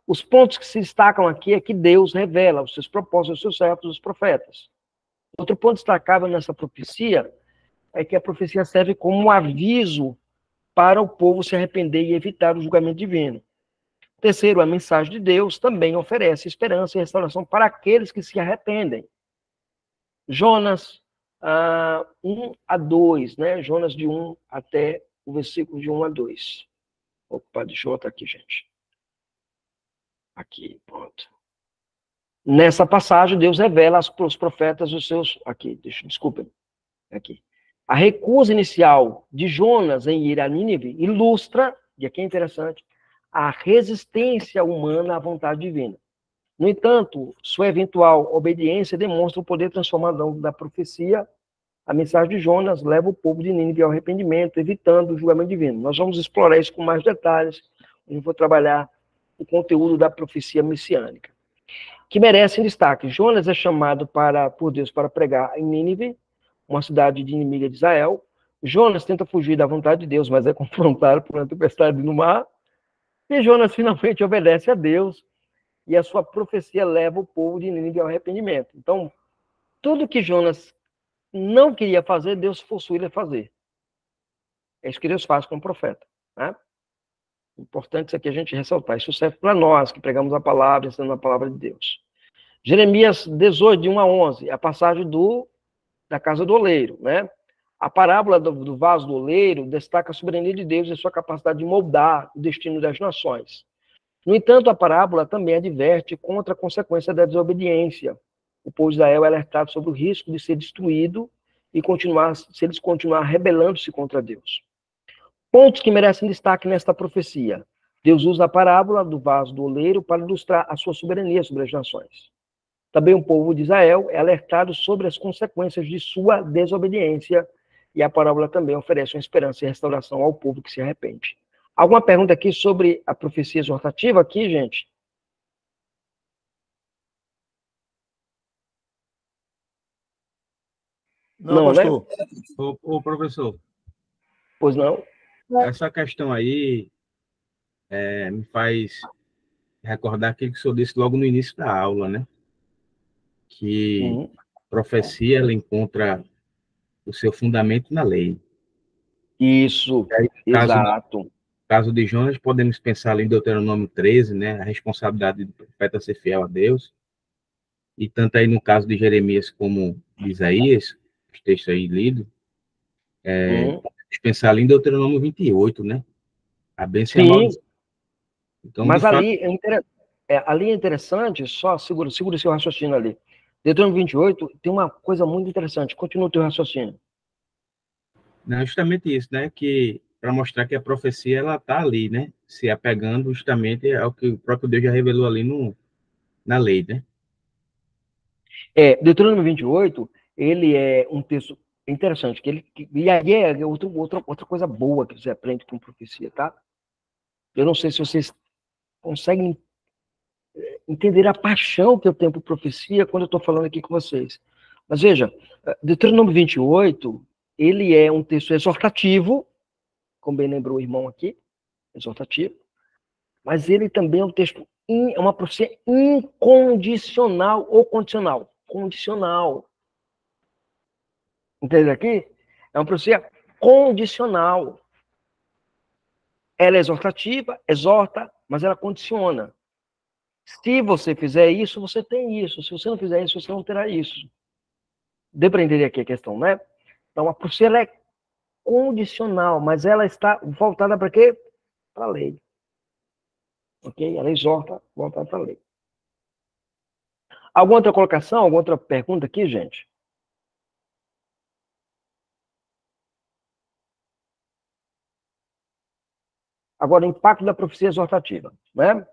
Os pontos que se destacam aqui é que Deus revela os seus propósitos aos seus servos, os profetas. Outro ponto destacável nessa profecia é que a profecia serve como um aviso para o povo se arrepender e evitar o julgamento divino. Terceiro, a mensagem de Deus também oferece esperança e restauração para aqueles que se arrependem. Jonas 1 a 2, né? Jonas de 1 até o versículo de 1 a 2. Opa, deixa eu botar aqui, gente. Aqui, pronto. Nessa passagem, Deus revela aos profetas os seus... Aqui, desculpem. Aqui. A recusa inicial de Jonas em ir a Nínive ilustra, e aqui é interessante, a resistência humana à vontade divina. No entanto, sua eventual obediência demonstra o poder transformador da profecia. A mensagem de Jonas leva o povo de Nínive ao arrependimento, evitando o julgamento divino. Nós vamos explorar isso com mais detalhes, eu vou trabalhar o conteúdo da profecia messiânica, que merecem destaque. Jonas é chamado por Deus para pregar em Nínive, uma cidade de inimiga de Israel. Jonas tenta fugir da vontade de Deus, mas é confrontado por uma tempestade no mar. E Jonas finalmente obedece a Deus, e a sua profecia leva o povo de Nínive ao arrependimento. Então, tudo que Jonas não queria fazer, Deus forçou ele a fazer. É isso que Deus faz com o profeta. Né? Importante isso aqui a gente ressaltar. Isso serve para nós, que pregamos a palavra, ensinando a palavra de Deus. Jeremias 18, de 1 a 11, a passagem da casa do oleiro, né? A parábola do vaso do oleiro destaca a soberania de Deus e a sua capacidade de moldar o destino das nações. No entanto, a parábola também adverte contra a consequência da desobediência. O povo de Israel é alertado sobre o risco de ser destruído se eles continuarem rebelando-se contra Deus. Pontos que merecem destaque nesta profecia. Deus usa a parábola do vaso do oleiro para ilustrar a sua soberania sobre as nações. Também o povo de Israel é alertado sobre as consequências de sua desobediência, e a parábola também oferece uma esperança e restauração ao povo que se arrepende. Alguma pergunta aqui sobre a profecia exortativa aqui, gente? Não, pastor. Né? Ô, professor. Pois não? Essa questão aí me faz recordar aquilo que o senhor disse logo no início da aula, né? Que a profecia, ela encontra o seu fundamento na lei. Isso, aí, exato. No caso de Jonas, podemos pensar ali em Deuteronômio 13, né? A responsabilidade do profeta ser fiel a Deus. E tanto aí no caso de Jeremias como de Isaías, os textos aí lidos, podemos pensar ali em Deuteronômio 28, né? A bênção e a maldição. Então, mas ali, ali é interessante, só segura o seu raciocínio ali. Deuteronômio 28 tem uma coisa muito interessante. Continua o teu raciocínio. Não, justamente isso, né? Que para mostrar que a profecia ela está ali, né? Se apegando justamente ao que o próprio Deus já revelou ali na lei, né? Deuteronômio 28, ele é um texto interessante, e aí é outra coisa boa que você aprende com profecia, tá? Eu não sei se vocês conseguem entender a paixão que eu tenho por profecia quando eu estou falando aqui com vocês. Mas veja, Deuteronômio 28, ele é um texto exortativo, como bem lembrou o irmão aqui, exortativo, mas ele também é um texto, é uma profecia incondicional ou condicional. Condicional. Entende aqui? É uma profecia condicional. Ela é exortativa, exorta, mas ela condiciona. Se você fizer isso, você tem isso. Se você não fizer isso, você não terá isso. Deu para entender aqui a questão, né? Então, a profecia ela é condicional, mas ela está voltada para quê? Para a lei. Ok? Ela exorta, voltada para a lei. Alguma outra colocação? Alguma outra pergunta aqui, gente? Agora, o impacto da profecia exortativa, né?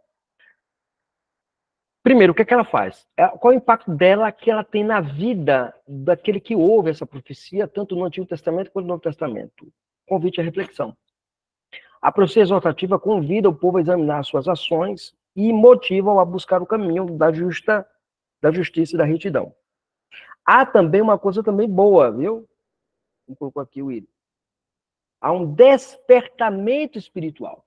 Primeiro, o que ela faz? Qual é o impacto dela que ela tem na vida daquele que ouve essa profecia, tanto no Antigo Testamento quanto no Novo Testamento? Convite à reflexão. A profecia exortativa convida o povo a examinar suas ações e motiva-o a buscar o caminho da justiça e da retidão. Há também uma coisa também boa, viu? Vou colocar aqui o William. Há um despertamento espiritual.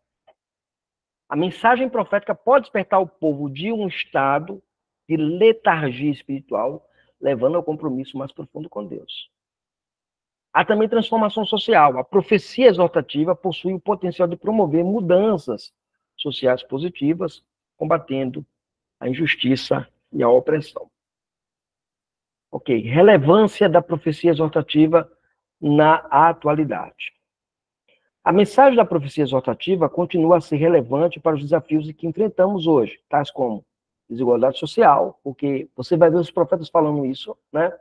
A mensagem profética pode despertar o povo de um estado de letargia espiritual, levando ao compromisso mais profundo com Deus. Há também transformação social. A profecia exortativa possui o potencial de promover mudanças sociais positivas, combatendo a injustiça e a opressão. Ok. Relevância da profecia exortativa na atualidade. A mensagem da profecia exortativa continua a ser relevante para os desafios que enfrentamos hoje, tais como desigualdade social, porque você vai ver os profetas falando isso, né?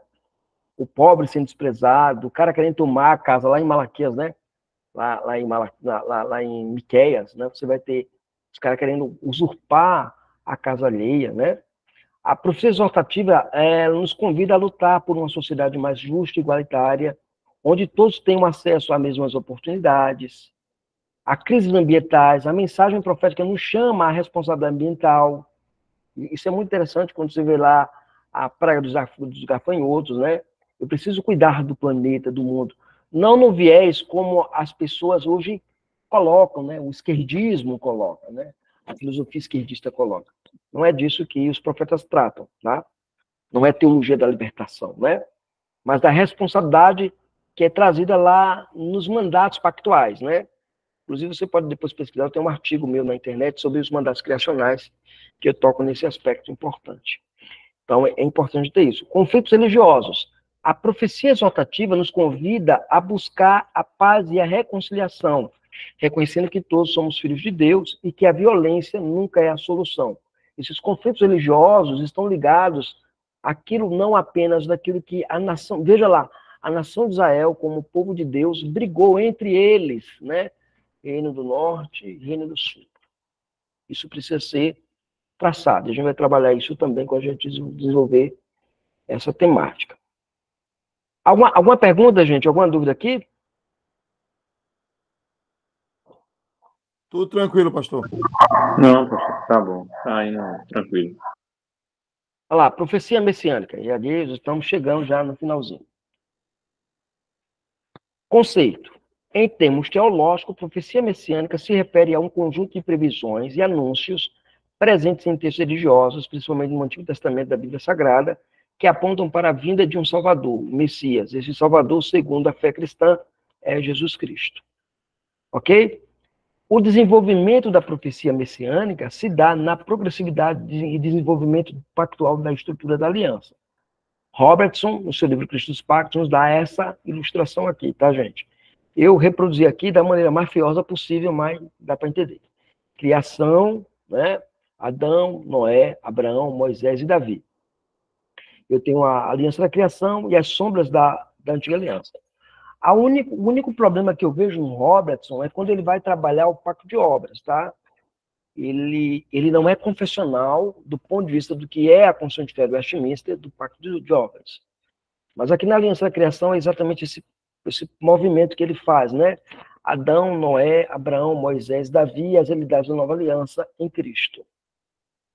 O pobre sendo desprezado, o cara querendo tomar a casa lá em Malaquias, né? Lá em Miqueias, né? Você vai ter os caras querendo usurpar a casa alheia, né? A profecia exortativa nos convida a lutar por uma sociedade mais justa e igualitária, onde todos tenham acesso às mesmas oportunidades. A crises ambientais, a mensagem profética nos chama à responsabilidade ambiental. Isso é muito interessante quando você vê lá a praga dos gafanhotos, né? Eu preciso cuidar do planeta, do mundo. Não no viés como as pessoas hoje colocam, né? O esquerdismo coloca, né? A filosofia esquerdista coloca. Não é disso que os profetas tratam, tá? Não é teologia da libertação, né? Mas da responsabilidade que é trazida lá nos mandatos pactuais, né? Inclusive, você pode depois pesquisar, tem um artigo meu na internet sobre os mandatos criacionais, que eu toco nesse aspecto importante. Então, é importante ter isso. Conflitos religiosos. A profecia exortativa nos convida a buscar a paz e a reconciliação, reconhecendo que todos somos filhos de Deus e que a violência nunca é a solução. Esses conflitos religiosos estão ligados àquilo não apenas daquilo que a nação... Veja lá, a nação de Israel, como povo de Deus, brigou entre eles, né? Reino do Norte e Reino do Sul. Isso precisa ser traçado. A gente vai trabalhar isso também quando a gente desenvolver essa temática. Alguma pergunta, gente? Alguma dúvida aqui? Tudo tranquilo, pastor. Não, pastor, tá bom. Tá aí, não, tranquilo. Olha lá, profecia messiânica. E ali estamos chegando já no finalzinho. Conceito. Em termos teológicos, profecia messiânica se refere a um conjunto de previsões e anúncios presentes em textos religiosos, principalmente no Antigo Testamento da Bíblia Sagrada, que apontam para a vinda de um Salvador, o Messias. Esse Salvador, segundo a fé cristã, é Jesus Cristo. Ok? O desenvolvimento da profecia messiânica se dá na progressividade e desenvolvimento pactual da estrutura da aliança. Robertson, no seu livro Cristo dos Pactos, nos dá essa ilustração aqui, tá, gente? Eu reproduzi aqui da maneira mais fiosa possível, mas dá para entender. Criação, né? Adão, Noé, Abraão, Moisés e Davi. Eu tenho a aliança da criação e as sombras da antiga aliança. O único problema que eu vejo no Robertson é quando ele vai trabalhar o pacto de obras, tá? Ele não é confessional do ponto de vista do que é a Confissão de Fé do Westminster, do pacto de obras. Mas aqui na aliança da criação é exatamente esse movimento que ele faz, né? Adão, Noé, Abraão, Moisés, Davi e as realidades da nova aliança em Cristo.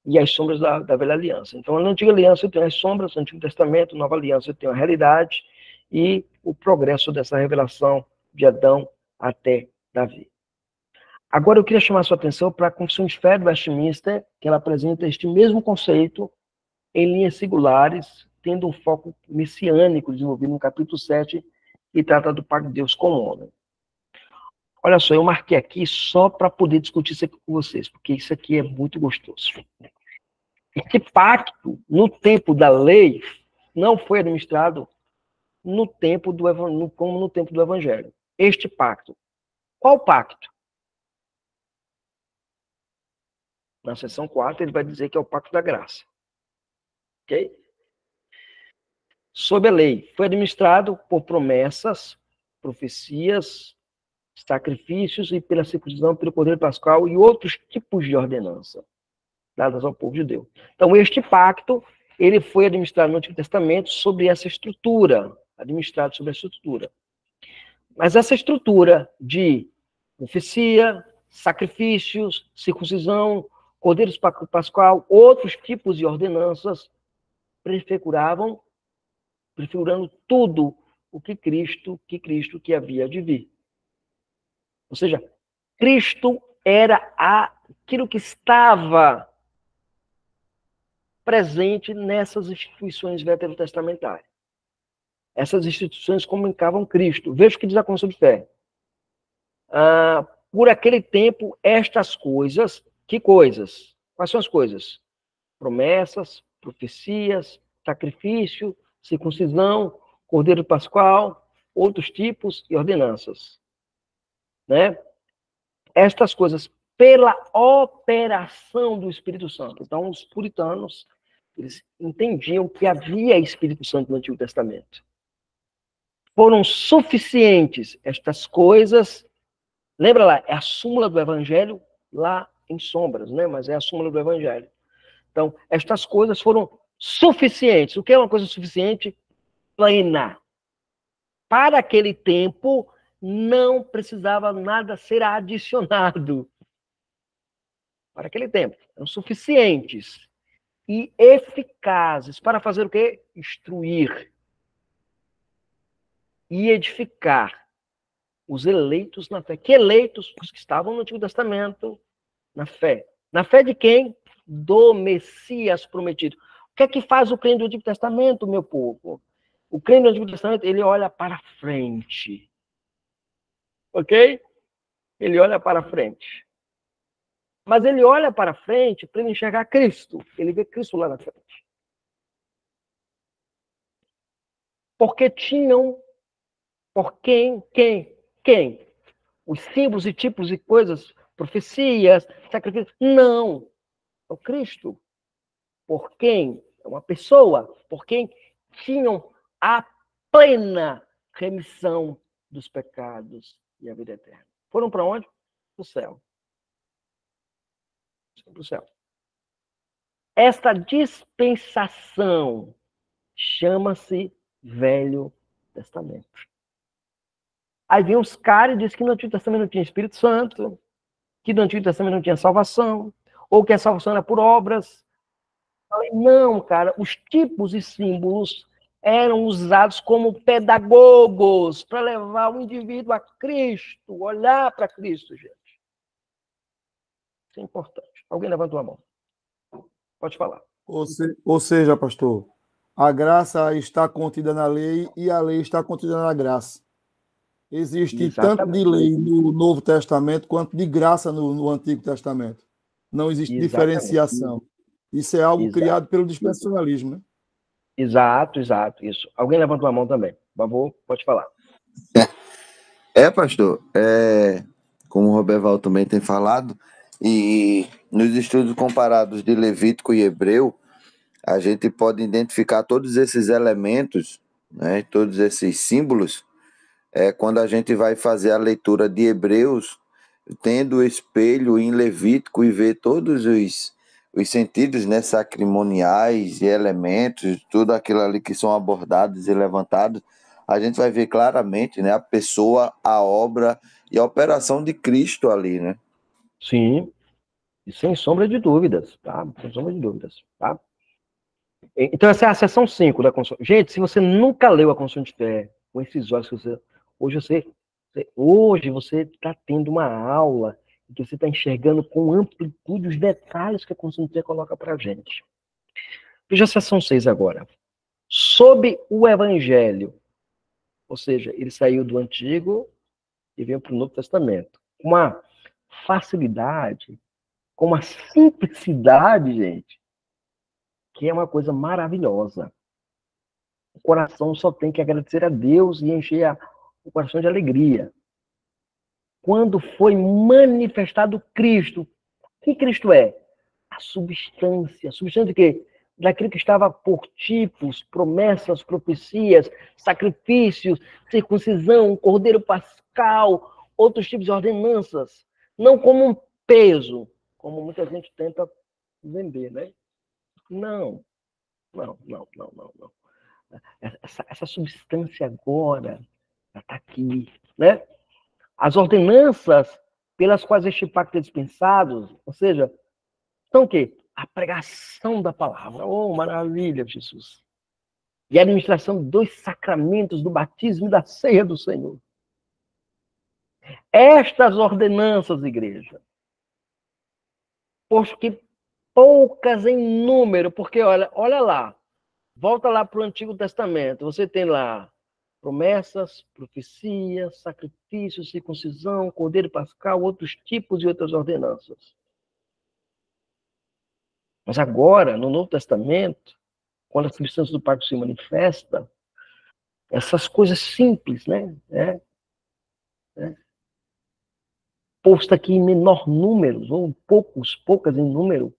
E as sombras da velha aliança. Então, na antiga aliança eu tenho as sombras, no Antigo Testamento, nova aliança eu tenho a realidade e o progresso dessa revelação de Adão até Davi. Agora eu queria chamar a sua atenção para a Confissão de Fé do Westminster, que ela apresenta este mesmo conceito em linhas singulares, tendo um foco messiânico desenvolvido no capítulo 7, que trata do pacto de Deus com o homem. Olha só, eu marquei aqui só para poder discutir isso aqui com vocês, porque isso aqui é muito gostoso. Esse pacto, no tempo da lei, não foi administrado no tempo como no tempo do Evangelho. Este pacto. Qual pacto? Na seção 4, ele vai dizer que é o pacto da graça. Ok? Sob a lei, foi administrado por promessas, profecias, sacrifícios e pela circuncisão, pelo Cordeiro Pascal e outros tipos de ordenança dadas ao povo judeu. Então, este pacto, ele foi administrado no Antigo Testamento sobre essa estrutura, administrado sobre essa estrutura. Mas essa estrutura de profecia, sacrifícios, circuncisão, Cordeiro Pascal, outros tipos de ordenanças, prefigurando tudo o que Cristo que havia de vir. Ou seja, Cristo era aquilo que estava presente nessas instituições veterotestamentárias. Essas instituições comunicavam Cristo. Veja o que diz a Confissão de Fé. Por aquele tempo, estas coisas, que coisas? Quais são as coisas? Promessas, profecias, sacrifício, circuncisão, Cordeiro Pascal, outros tipos e ordenanças. Né? Estas coisas pela operação do Espírito Santo. Então, os puritanos, eles entendiam que havia Espírito Santo no Antigo Testamento. Foram suficientes estas coisas. Lembra lá, é a súmula do Evangelho lá em sombras, né? Mas é a súmula do Evangelho. Então, estas coisas foram suficientes. O que é uma coisa suficiente? Plena. Para aquele tempo, não precisava nada ser adicionado. Para aquele tempo, eram suficientes e eficazes para fazer o quê? Instruir e edificar os eleitos na fé. Que eleitos? Os que estavam no Antigo Testamento na fé. Na fé de quem? Do Messias prometido. O que é que faz o crente do Antigo Testamento, meu povo? O crente do Antigo Testamento, ele olha para frente. Ok? Ele olha para frente. Mas ele olha para frente para ele enxergar Cristo. Ele vê Cristo lá na frente. Porque tinham... Por quem? Quem? Os símbolos e tipos e coisas, profecias, sacrifícios. Não. É o Cristo. Por quem? É uma pessoa. Por quem tinham a plena remissão dos pecados e a vida eterna. Foram para onde? Para o céu. Para o céu. Esta dispensação chama-se Velho Testamento. Aí vem os caras e dizem que no Antigo Testamento não tinha Espírito Santo, que no Antigo Testamento não tinha salvação, ou que a salvação era por obras. Falei, não, cara, os tipos e símbolos eram usados como pedagogos para levar o indivíduo a Cristo, olhar para Cristo, gente. Isso é importante. Alguém levantou a mão. Pode falar. Ou seja, pastor, a graça está contida na lei e a lei está contida na graça. Existe Exatamente. tanto de lei no Novo Testamento quanto de graça no Antigo Testamento. Não existe diferenciação. Isso é algo criado pelo dispensacionalismo, né? Exato, isso. Alguém levantou a mão também. Por favor, pode falar. Pastor, como o Roberval também tem falado, e nos estudos comparados de Levítico e Hebreu, a gente pode identificar todos esses elementos, né, todos esses símbolos, quando a gente vai fazer a leitura de Hebreus, tendo o espelho em Levítico e ver todos os sentidos, né, sacrimoniais e elementos, tudo aquilo ali que são abordados e levantados, a gente vai ver claramente, né, a pessoa, a obra e a operação de Cristo ali, né? Sim, e sem sombra de dúvidas, tá? Sem sombra de dúvidas, tá? Então, essa é a seção 5 da Constituição. Gente, se você nunca leu a Constituição de Fé, com esses olhos que hoje você está tendo uma aula em que você está enxergando com amplitude os detalhes que a Constituição de Fé coloca para a gente. Veja a seção 6 agora. Sob o Evangelho, ou seja, ele saiu do Antigo e veio para o Novo Testamento. Com uma facilidade, com uma simplicidade, gente, que é uma coisa maravilhosa. O coração só tem que agradecer a Deus e encher o coração de alegria. Quando foi manifestado Cristo, o que Cristo é? A substância. Substância de quê? Daquilo que estava por tipos, promessas, profecias, sacrifícios, circuncisão, cordeiro pascal, outros tipos de ordenanças. Não como um peso, como muita gente tenta vender, né? Não. Essa substância agora está aqui, né? As ordenanças pelas quais este pacto é dispensado, ou seja, são o quê? A pregação da palavra. Oh, maravilha, Jesus. E a administração dos sacramentos do batismo e da ceia do Senhor. Estas ordenanças, igreja, posto que poucas em número, porque olha lá, volta lá para o Antigo Testamento, você tem lá promessas, profecias, sacrifícios, circuncisão, cordeiro pascal, outros tipos e outras ordenanças. Mas agora, no Novo Testamento, quando a substância do pacto se manifesta, essas coisas simples, né? Posta aqui em menor número, ou poucas em número,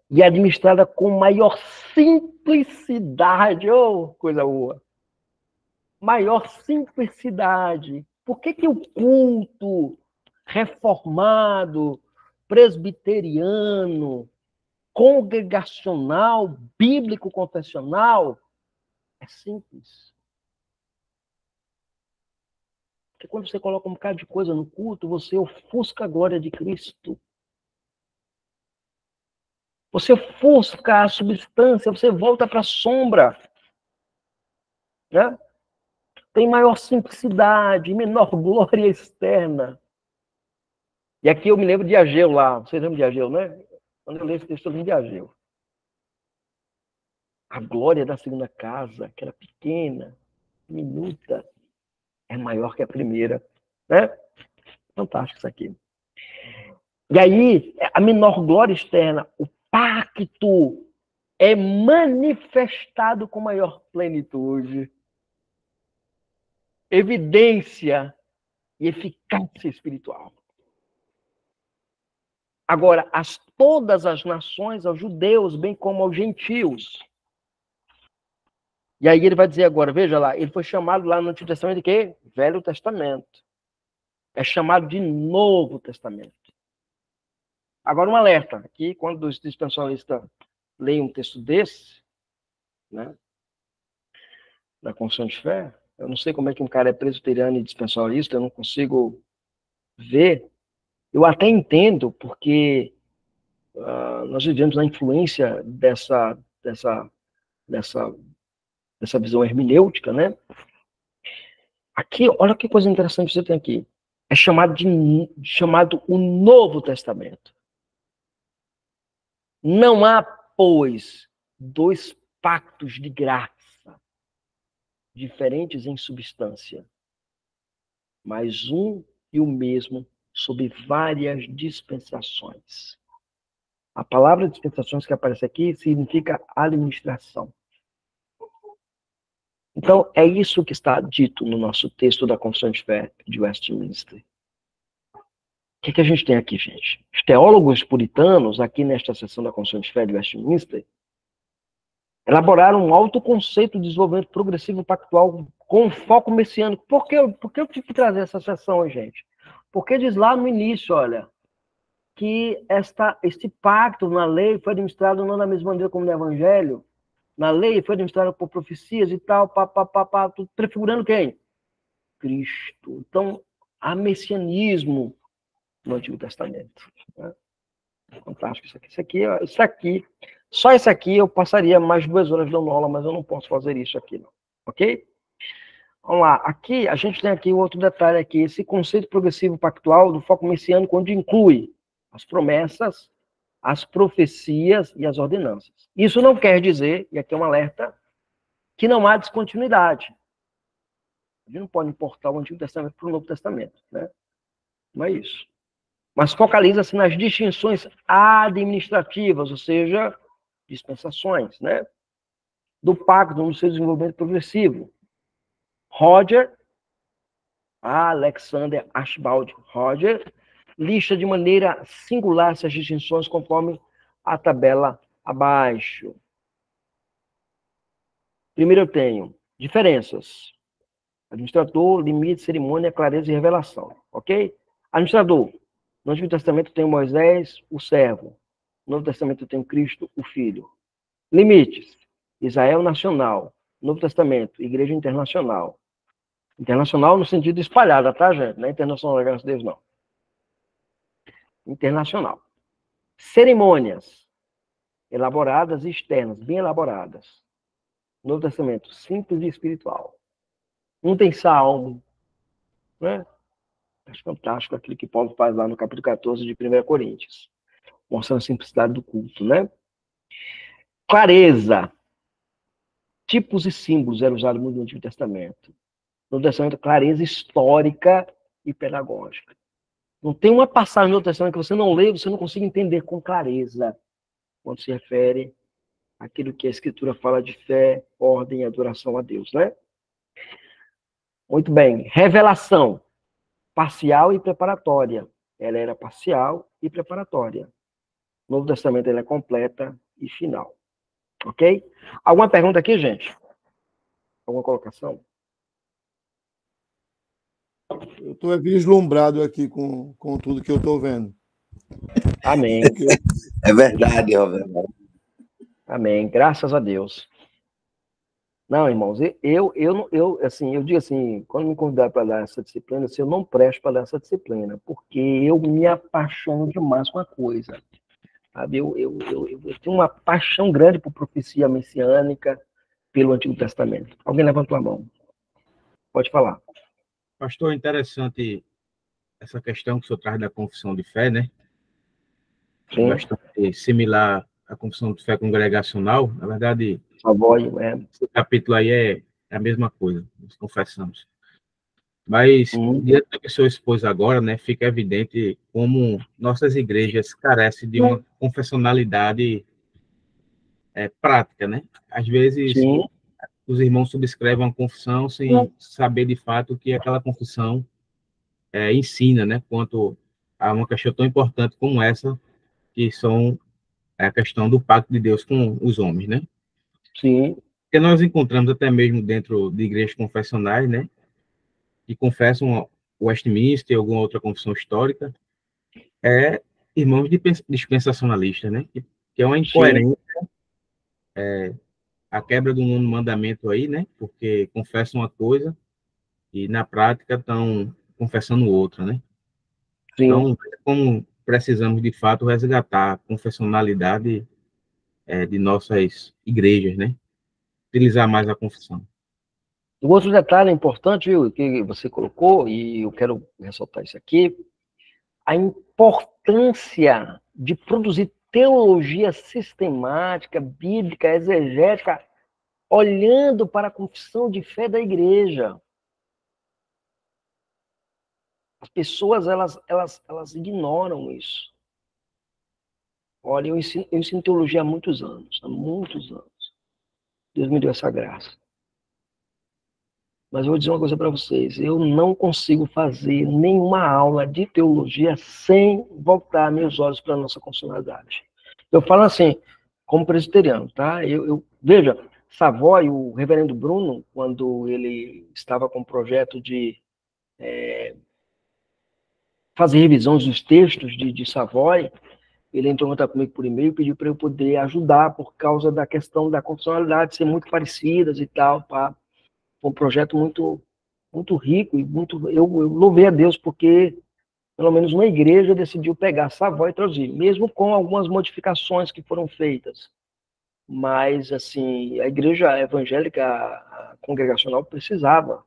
e administrada com maior simplicidade. Oh, coisa boa! Maior simplicidade. Por que o culto reformado, presbiteriano, congregacional, bíblico-confessional é simples? Porque quando você coloca um bocado de coisa no culto, você ofusca a glória de Cristo. Você ofusca a substância, você volta para a sombra. Né? Tem maior simplicidade, menor glória externa. E aqui eu me lembro de Ageu lá. Vocês lembram de Ageu, né? Quando eu leio esse texto, eu lembro de Ageu. A glória da segunda casa, que era pequena, minuta, é maior que a primeira. Né? Fantástico isso aqui. E aí, a menor glória externa, o pacto, é manifestado com maior plenitude. Evidência e eficácia espiritual. Agora, todas as nações, aos judeus, bem como aos gentios. E aí ele vai dizer agora, veja lá, ele foi chamado lá no Antigo Testamento de quê? Velho Testamento. É chamado de Novo Testamento. Agora um alerta, aqui quando os dispensacionalistas leem um texto desse, né, da Confissão de Fé, eu não sei como é que um cara é presbiteriano e dispensacionalista, eu não consigo ver. Eu até entendo, porque nós vivemos na influência dessa visão hermenêutica, né? Aqui, olha que coisa interessante você tem aqui. É chamado o Novo Testamento. Não há, pois, dois pactos de graça, diferentes em substância, mas um e o mesmo sob várias dispensações. A palavra dispensações que aparece aqui significa administração. Então, é isso que está dito no nosso texto da Confissão de Fé de Westminster. O que a gente tem aqui, gente? Os teólogos puritanos, aqui nesta seção da Confissão de Fé de Westminster, elaboraram um autoconceito de desenvolvimento progressivo pactual com foco messiânico. Por que eu tive que trazer essa seção, gente? Porque diz lá no início, olha, que este pacto na lei foi administrado não da mesma maneira como no Evangelho. Na lei foi administrado por profecias e tal, tudo prefigurando quem? Cristo. Então, há messianismo no Antigo Testamento. Né? Fantástico isso aqui. Só isso aqui eu passaria mais 2 horas dando aula, mas eu não posso fazer isso aqui, não. Ok? Vamos lá. Aqui, a gente tem aqui outro detalhe aqui, esse conceito progressivo pactual do foco messiânico, onde inclui as promessas, as profecias e as ordenanças. Isso não quer dizer, e aqui é um alerta, que não há descontinuidade. A gente não pode importar o Antigo Testamento para o Novo Testamento, né? Não é isso. Mas focaliza-se nas distinções administrativas, ou seja, dispensações, né? Do pacto no seu desenvolvimento progressivo. Alexander Archibald Roger, lista de maneira singular essas distinções conforme a tabela abaixo. Primeiro eu tenho diferenças. Administrador, limite, cerimônia, clareza e revelação. Ok? Administrador. No Antigo Testamento tem Moisés, o servo. No Novo Testamento tem Cristo, o Filho. Limites. Israel nacional. Novo Testamento, Igreja internacional. Internacional no sentido espalhada, tá, gente? Não é internacional, graças a Deus, não. Internacional. Cerimônias. Elaboradas e externas, bem elaboradas. Novo Testamento, simples e espiritual. Não tem salmo, né? Acho fantástico aquilo que Paulo faz lá no capítulo 14 de 1 Coríntios, mostrando a simplicidade do culto, né? Clareza. Tipos e símbolos eram usados no Antigo Testamento. No Novo Testamento, clareza histórica e pedagógica. Não tem uma passagem no Novo Testamento que você não lê, você não consiga entender com clareza quando se refere àquilo que a Escritura fala de fé, ordem e adoração a Deus, né? Muito bem. Revelação. Parcial e preparatória. Ela era parcial e preparatória. No Novo Testamento ela é completa e final. Ok? Alguma pergunta aqui, gente? Alguma colocação? Eu estou vislumbrado aqui com tudo que eu estou vendo. Amém. É verdade, Roberto. Amém. Graças a Deus. Não, irmãos, eu digo assim, quando me convidar para dar essa disciplina, eu não presto para dar essa disciplina, porque eu me apaixono demais com a coisa. Sabe? Eu tenho uma paixão grande por profecia messiânica, pelo Antigo Testamento. Alguém levantou a mão. Pode falar. Pastor, interessante essa questão que o senhor traz da confissão de fé, né? Sim. Bastante similar à confissão de fé congregacional. Na verdade, esse capítulo aí é a mesma coisa, nós confessamos. Mas, diante do que o senhor expôs agora, né, fica evidente como nossas igrejas carecem de uma confessionalidade prática, né? Às vezes, Sim. os irmãos subscrevem uma confissão sem saber, de fato, o que aquela confissão ensina, né? Quanto a uma questão tão importante como essa, que são a questão do pacto de Deus com os homens, né? Sim. que nós encontramos até mesmo dentro de igrejas confessionais, né, que confessam Westminster e alguma outra confissão histórica, é irmãos dispensacionalistas, né, que é uma incoerência, a quebra do nono mandamento aí, né, porque confessam uma coisa e na prática estão confessando outra, né. Sim. Então, como precisamos de fato resgatar a confessionalidade de nossas igrejas, né, utilizar mais a confissão. Um outro detalhe importante, viu, que você colocou, e eu quero ressaltar isso aqui, a importância de produzir teologia sistemática, bíblica, exegética, olhando para a confissão de fé da igreja. As pessoas, elas ignoram isso. Olha, eu ensino teologia há muitos anos. Deus me deu essa graça. Mas eu vou dizer uma coisa para vocês, eu não consigo fazer nenhuma aula de teologia sem voltar meus olhos para a nossa confessionalidade. Eu falo assim, como presbiteriano, tá? Veja, Savoy, o reverendo Bruno, quando ele estava com o projeto de fazer revisões dos textos de Savoy, ele entrou em contato comigo por e-mail e pediu para eu poder ajudar por causa da questão da confessionalidade ser muito parecidas e tal, pá. Um projeto muito rico e eu louvei a Deus porque pelo menos uma igreja decidiu pegar Savoy e traduzir, mesmo com algumas modificações que foram feitas. Mas assim, a igreja evangélica, a congregacional precisava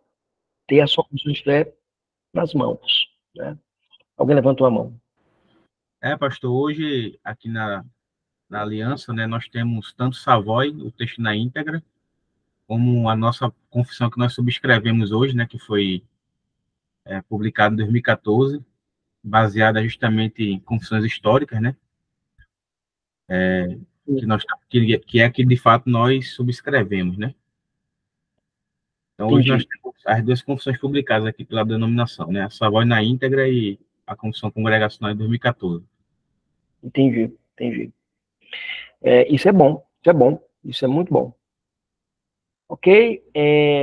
ter a sua confissão de fé nas mãos, né? Alguém levantou a mão. Pastor, hoje aqui na Aliança, né, nós temos tanto Savoy, o texto na íntegra, como a nossa confissão que nós subscrevemos hoje, né, que foi publicada em 2014, baseada justamente em confissões históricas, né, que é que de fato nós subscrevemos, né. Então hoje nós temos as duas confissões publicadas aqui pela denominação, né, a Savoy na íntegra e a confissão congregacional de 2014. Entendi. Isso é bom, isso é muito bom. Ok?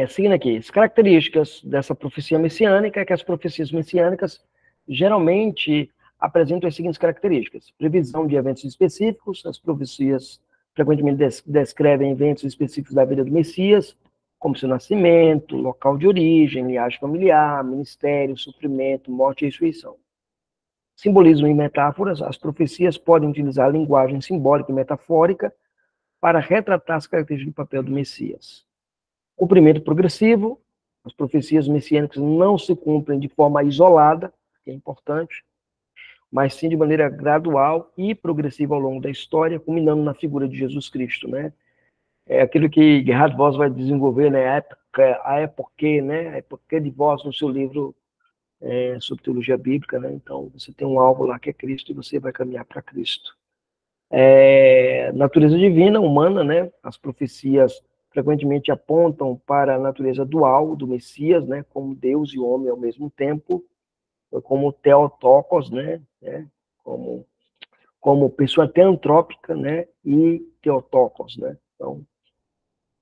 Seguindo aqui, as características dessa profecia messiânica é que as profecias messiânicas geralmente apresentam as seguintes características: previsão de eventos específicos, as profecias frequentemente descrevem eventos específicos da vida do Messias, como seu nascimento, local de origem, linhagem familiar, ministério, sofrimento, morte e ressurreição. Simbolismo e metáforas, as profecias podem utilizar a linguagem simbólica e metafórica para retratar as características do papel do Messias. Cumprimento progressivo, as profecias messiânicas não se cumprem de forma isolada, que é importante, mas sim de maneira gradual e progressiva ao longo da história, culminando na figura de Jesus Cristo, né? É aquilo que Gerhard Voss vai desenvolver, né? A época, né? A época de Voss no seu livro sobre teologia bíblica, né? Então, você tem um alvo lá que é Cristo e você vai caminhar para Cristo. Natureza divina, humana, né? As profecias frequentemente apontam para a natureza dual do Messias, né? Como Deus e homem ao mesmo tempo, como Theotokos, né? Como pessoa teantrópica, né? E Theotokos, né? Então,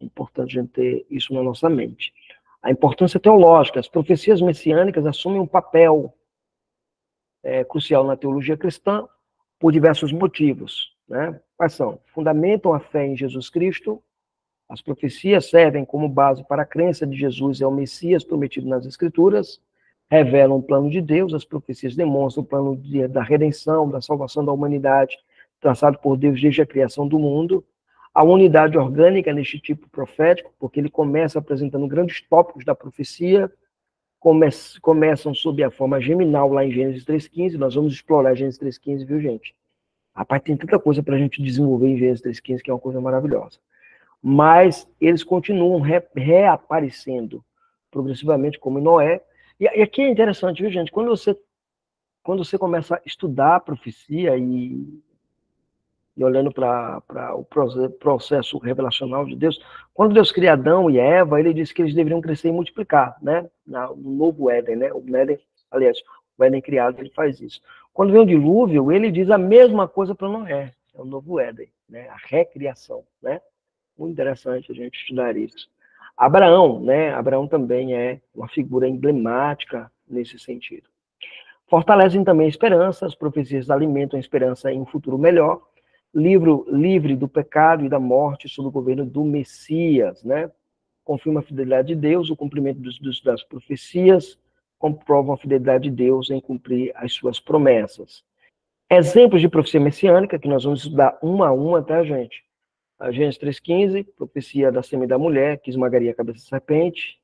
é importante a gente ter isso na nossa mente. A importância teológica, as profecias messiânicas assumem um papel crucial na teologia cristã por diversos motivos, né? Quais são? Fundamentam a fé em Jesus Cristo, as profecias servem como base para a crença de Jesus é o Messias prometido nas Escrituras, revelam o plano de Deus, as profecias demonstram o plano da redenção, da salvação da humanidade, traçado por Deus desde a criação do mundo. A unidade orgânica neste tipo profético, porque ele começa apresentando grandes tópicos da profecia, começam sob a forma geminal lá em Gênesis 3,15, nós vamos explorar Gênesis 3,15, viu, gente? Rapaz, tem tanta coisa para a gente desenvolver em Gênesis 3,15, que é uma coisa maravilhosa. Mas eles continuam reaparecendo progressivamente, como em Noé. E aqui é interessante, viu, gente? Quando você começa a estudar a profecia e olhando para o processo revelacional de Deus, quando Deus cria Adão e Eva, ele disse que eles deveriam crescer e multiplicar, né? No novo Éden, né? O Éden criado, ele faz isso. Quando vem o dilúvio, ele diz a mesma coisa para Noé, é o novo Éden, né? A recriação, né? Muito interessante a gente estudar isso. Abraão, né? Abraão também é uma figura emblemática nesse sentido. Fortalecem também a esperança, as profecias alimentam a esperança em um futuro melhor, livre do pecado e da morte sob o governo do Messias, né? Confirma a fidelidade de Deus, o cumprimento das profecias, comprovam a fidelidade de Deus em cumprir as suas promessas. Exemplos de profecia messiânica, que nós vamos estudar uma a uma, tá, gente? A Gênesis 3,15, profecia da semente da mulher, que esmagaria a cabeça da serpente,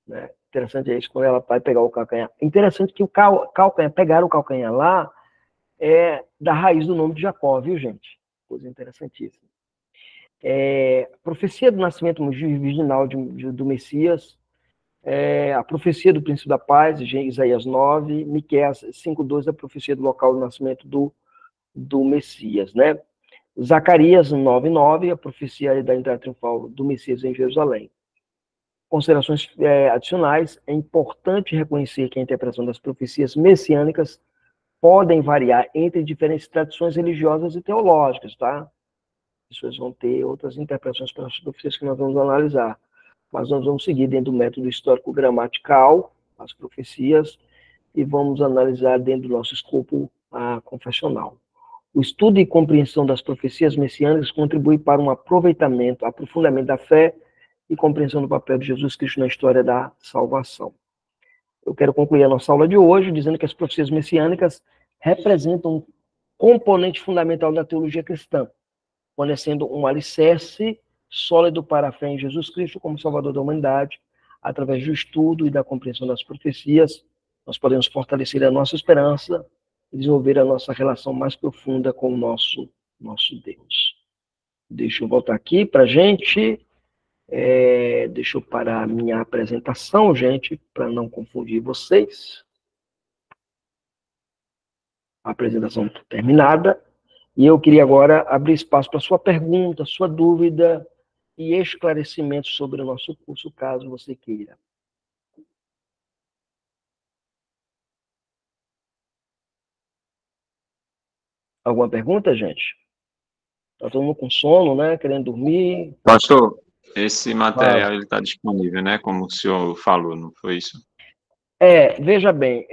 né? Interessante é isso, quando ela vai pegar o calcanhar. Interessante que o calcanhar, pegar o calcanhar lá, é da raiz do nome de Jacó, viu, gente? Coisa interessantíssima. A profecia do nascimento virginal do Messias, a profecia do princípio da paz, Isaías 9, Miqueias 5,2, a profecia do local do nascimento do Messias, né? Zacarias 9,9, a profecia da entrada triunfal do Messias em Jerusalém. Considerações adicionais, é importante reconhecer que a interpretação das profecias messiânicas podem variar entre diferentes tradições religiosas e teológicas, tá? As pessoas vão ter outras interpretações para as profecias que nós vamos analisar. Mas nós vamos seguir dentro do método histórico-gramatical, as profecias, e vamos analisar dentro do nosso escopo confessional. O estudo e compreensão das profecias messiânicas contribui para um aproveitamento, aprofundamento da fé e compreensão do papel de Jesus Cristo na história da salvação. Eu quero concluir a nossa aula de hoje dizendo que as profecias messiânicas representam um componente fundamental da teologia cristã, fornecendo um alicerce sólido para a fé em Jesus Cristo como Salvador da humanidade. Através do estudo e da compreensão das profecias, nós podemos fortalecer a nossa esperança e desenvolver a nossa relação mais profunda com o nosso Deus. Deixa eu voltar aqui para a gente. Deixa eu parar a minha apresentação, gente, para não confundir vocês. A apresentação terminada. E eu queria agora abrir espaço para sua pergunta, sua dúvida e esclarecimento sobre o nosso curso, caso você queira. Alguma pergunta, gente? Está todo mundo com sono, né? Querendo dormir? Pastor, esse material está disponível, né? Como o senhor falou, não foi isso? Veja bem,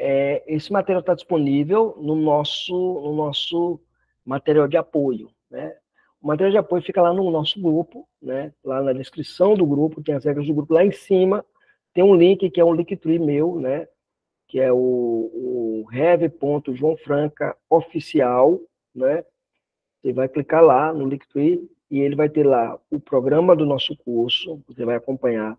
esse material está disponível no nosso material de apoio, né? O material de apoio fica lá no nosso grupo, né? Lá na descrição do grupo, tem as regras do grupo. Lá em cima tem um link, que é um Linktree meu, né? Que é o rev.joaofranca.oficial, né? Você vai clicar lá no Linktree e ele vai ter lá o programa do nosso curso, você vai acompanhar,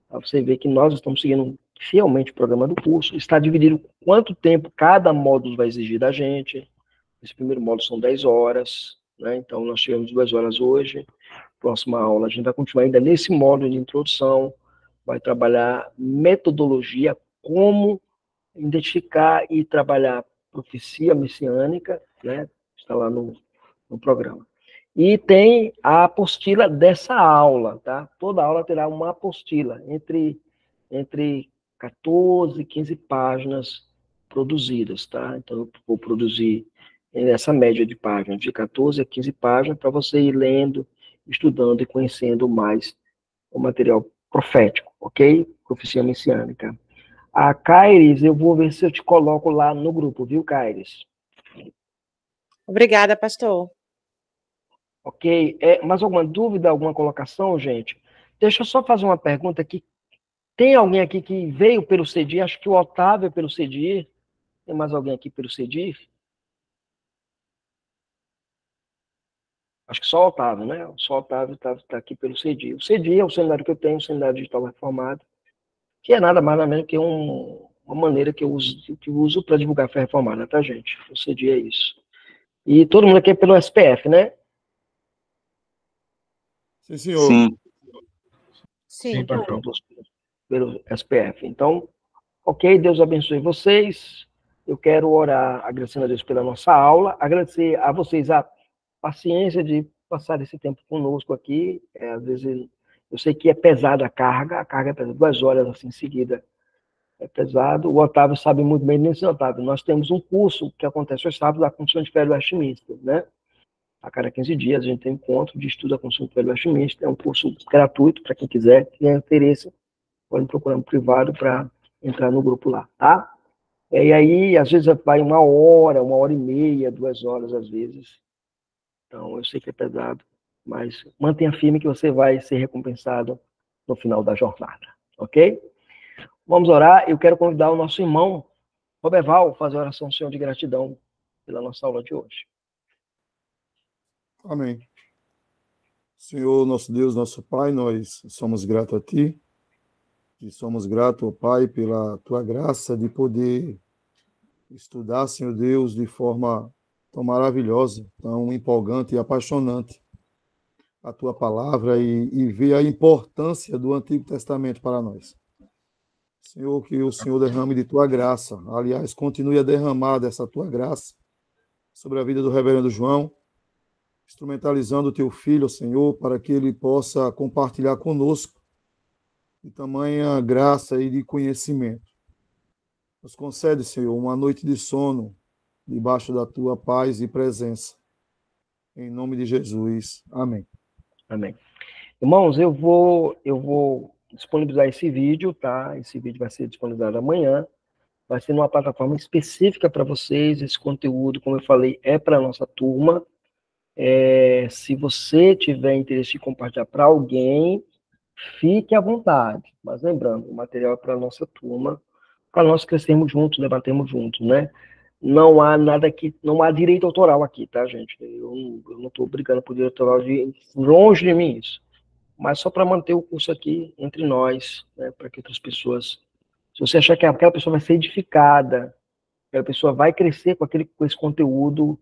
para você ver que nós estamos seguindo fielmente o programa do curso, está dividido quanto tempo cada módulo vai exigir da gente. Esse primeiro módulo são 10 horas, né? Então nós tivemos 2 horas hoje. Próxima aula a gente vai continuar ainda nesse módulo de introdução, vai trabalhar metodologia, como identificar e trabalhar profecia messiânica, né? Está lá no programa. E tem a apostila dessa aula, tá? Toda aula terá uma apostila, entre 14 e 15 páginas produzidas, tá? Então, eu vou produzir essa média de páginas, de 14 a 15 páginas, para você ir lendo, estudando e conhecendo mais o material profético, ok? Profecia messiânica. A Caires, eu vou ver se eu te coloco lá no grupo, viu, Caires? Obrigada, pastor. Ok. Mais alguma dúvida, alguma colocação, gente? Deixa eu só fazer uma pergunta aqui. Tem alguém aqui que veio pelo CEDIR? Acho que o Otávio é pelo CEDIR. Tem mais alguém aqui pelo CEDIR? Acho que só o Otávio, né? Só o Otávio está aqui pelo CEDIR. O CEDIR é o seminário que eu tenho, o Seminário Digital Reformado, que é nada mais nada menos que uma maneira que eu uso para divulgar a fé reformada, tá, gente? O CEDIR é isso. E todo mundo aqui é pelo SPF, né? Sim, senhor. Sim. Sim, pelo SPF. Então, ok, Deus abençoe vocês. Eu quero orar agradecendo a Deus pela nossa aula, agradecer a vocês a paciência de passar esse tempo conosco aqui. Às vezes, eu sei que é pesada a carga é pesada, 2 horas assim em seguida é pesado. O Otávio sabe muito bem disso, Otávio. Nós temos um curso que acontece aos sábados da Comissão de Fé do Westminster, né? A cada 15 dias a gente tem um encontro de estudo da Constituição do Velho Westminster. É um curso gratuito para quem quiser, tiver interesse, pode procurar um privado para entrar no grupo lá, tá? E aí, às vezes, vai 1 hora e meia, 2 horas, às vezes. Então, eu sei que é pesado, mas mantenha firme que você vai ser recompensado no final da jornada, ok? Vamos orar. Eu quero convidar o nosso irmão, Roberval, a fazer a oração do Senhor de gratidão pela nossa aula de hoje. Amém. Senhor, nosso Deus, nosso Pai, nós somos gratos a Ti, e somos gratos, ó Pai, pela Tua graça de poder estudar, Senhor Deus, de forma tão maravilhosa, tão empolgante e apaixonante a Tua palavra e ver a importância do Antigo Testamento para nós. Senhor, que o Senhor derrame de Tua graça, aliás, continue a derramar dessa Tua graça sobre a vida do reverendo João, instrumentalizando o Teu Filho, Senhor, para que ele possa compartilhar conosco de tamanha graça e de conhecimento. Nos concede, Senhor, uma noite de sono debaixo da Tua paz e presença. Em nome de Jesus. Amém. Amém. Irmãos, eu vou disponibilizar esse vídeo, tá? Esse vídeo vai ser disponibilizado amanhã. Vai ser numa plataforma específica para vocês. Esse conteúdo, como eu falei, é para a nossa turma. Se você tiver interesse em compartilhar para alguém, fique à vontade. Mas lembrando, o material é para a nossa turma, para nós crescermos juntos, debatermos juntos, né? Não há nada aqui, não há direito autoral aqui, tá, gente? Eu não estou brigando por direito autoral, longe de mim isso. Mas só para manter o curso aqui entre nós, né, para que outras pessoas... Se você achar que aquela pessoa vai ser edificada, aquela pessoa vai crescer com esse conteúdo,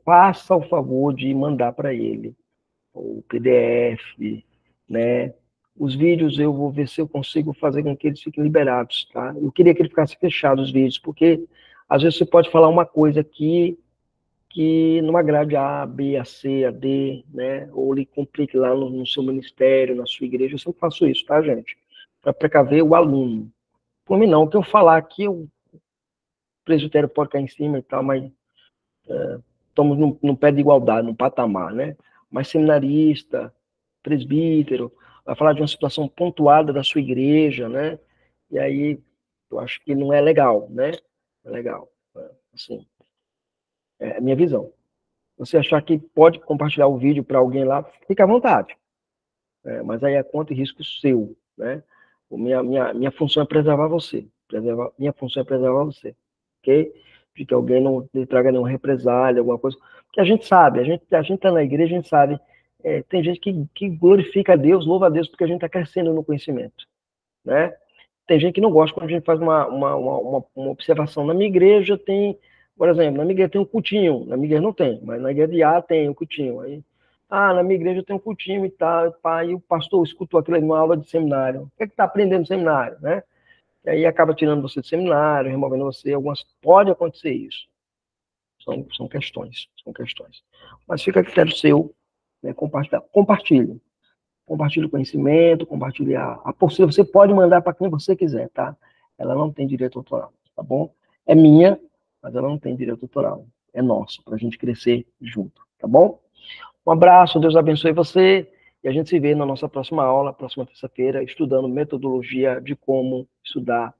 faça o favor de mandar para ele o PDF, né? Os vídeos eu vou ver se eu consigo fazer com que eles fiquem liberados, tá? Eu queria que ele ficasse fechado os vídeos, porque às vezes você pode falar uma coisa aqui que não agrade a B, a C, a D, né? Ou lhe complique lá no seu ministério, na sua igreja. Eu sempre faço isso, tá, gente? Para precaver o aluno. Por mim não, o que eu falar aqui, o presbitério pode cair em cima e tal, mas estamos no pé de igualdade, no patamar, né? Mas seminarista, presbítero, vai falar de uma situação pontuada da sua igreja, né? E aí, eu acho que não é legal, né? Não é legal. Assim, é a minha visão. Você achar que pode compartilhar o vídeo para alguém lá, fica à vontade. Mas aí é conta e risco seu, né? Minha função é preservar você. Minha função é preservar você, ok? De que alguém não lhe traga nenhuma represália, alguma coisa. Porque a gente sabe, a gente está na igreja, a gente sabe. Tem gente que glorifica a Deus, louva a Deus, porque a gente está crescendo no conhecimento, né? Tem gente que não gosta quando a gente faz uma observação. Na minha igreja tem, por exemplo, na minha igreja tem um cultinho, na minha igreja não tem, mas na igreja de A tem um cultinho. Aí, na minha igreja tem um cultinho e tal, e o pastor escutou aquilo em uma aula de seminário. O que é que está aprendendo no seminário, né? E aí acaba tirando você do seminário, removendo você. Pode acontecer isso. São questões. Mas fica a critério seu, né? Compartilhe o conhecimento, compartilhe a postura. Você pode mandar para quem você quiser, tá? Ela não tem direito autoral, tá bom? É minha, mas ela não tem direito autoral. É nosso, para a gente crescer junto, tá bom? Um abraço, Deus abençoe você, e a gente se vê na nossa próxima aula, próxima terça-feira, estudando metodologia de como estudar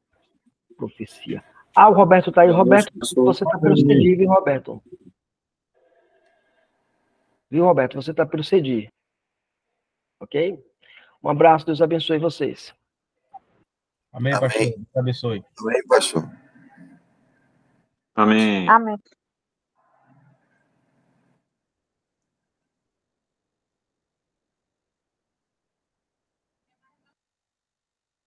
profecia. O Roberto está aí. Roberto, você está pelo CEDI, viu, Roberto? Viu, Roberto? Você está pelo CEDI. Ok? Um abraço, Deus abençoe vocês. Amém, pastor. Deus abençoe. Amém, pastor. Amém. Amém.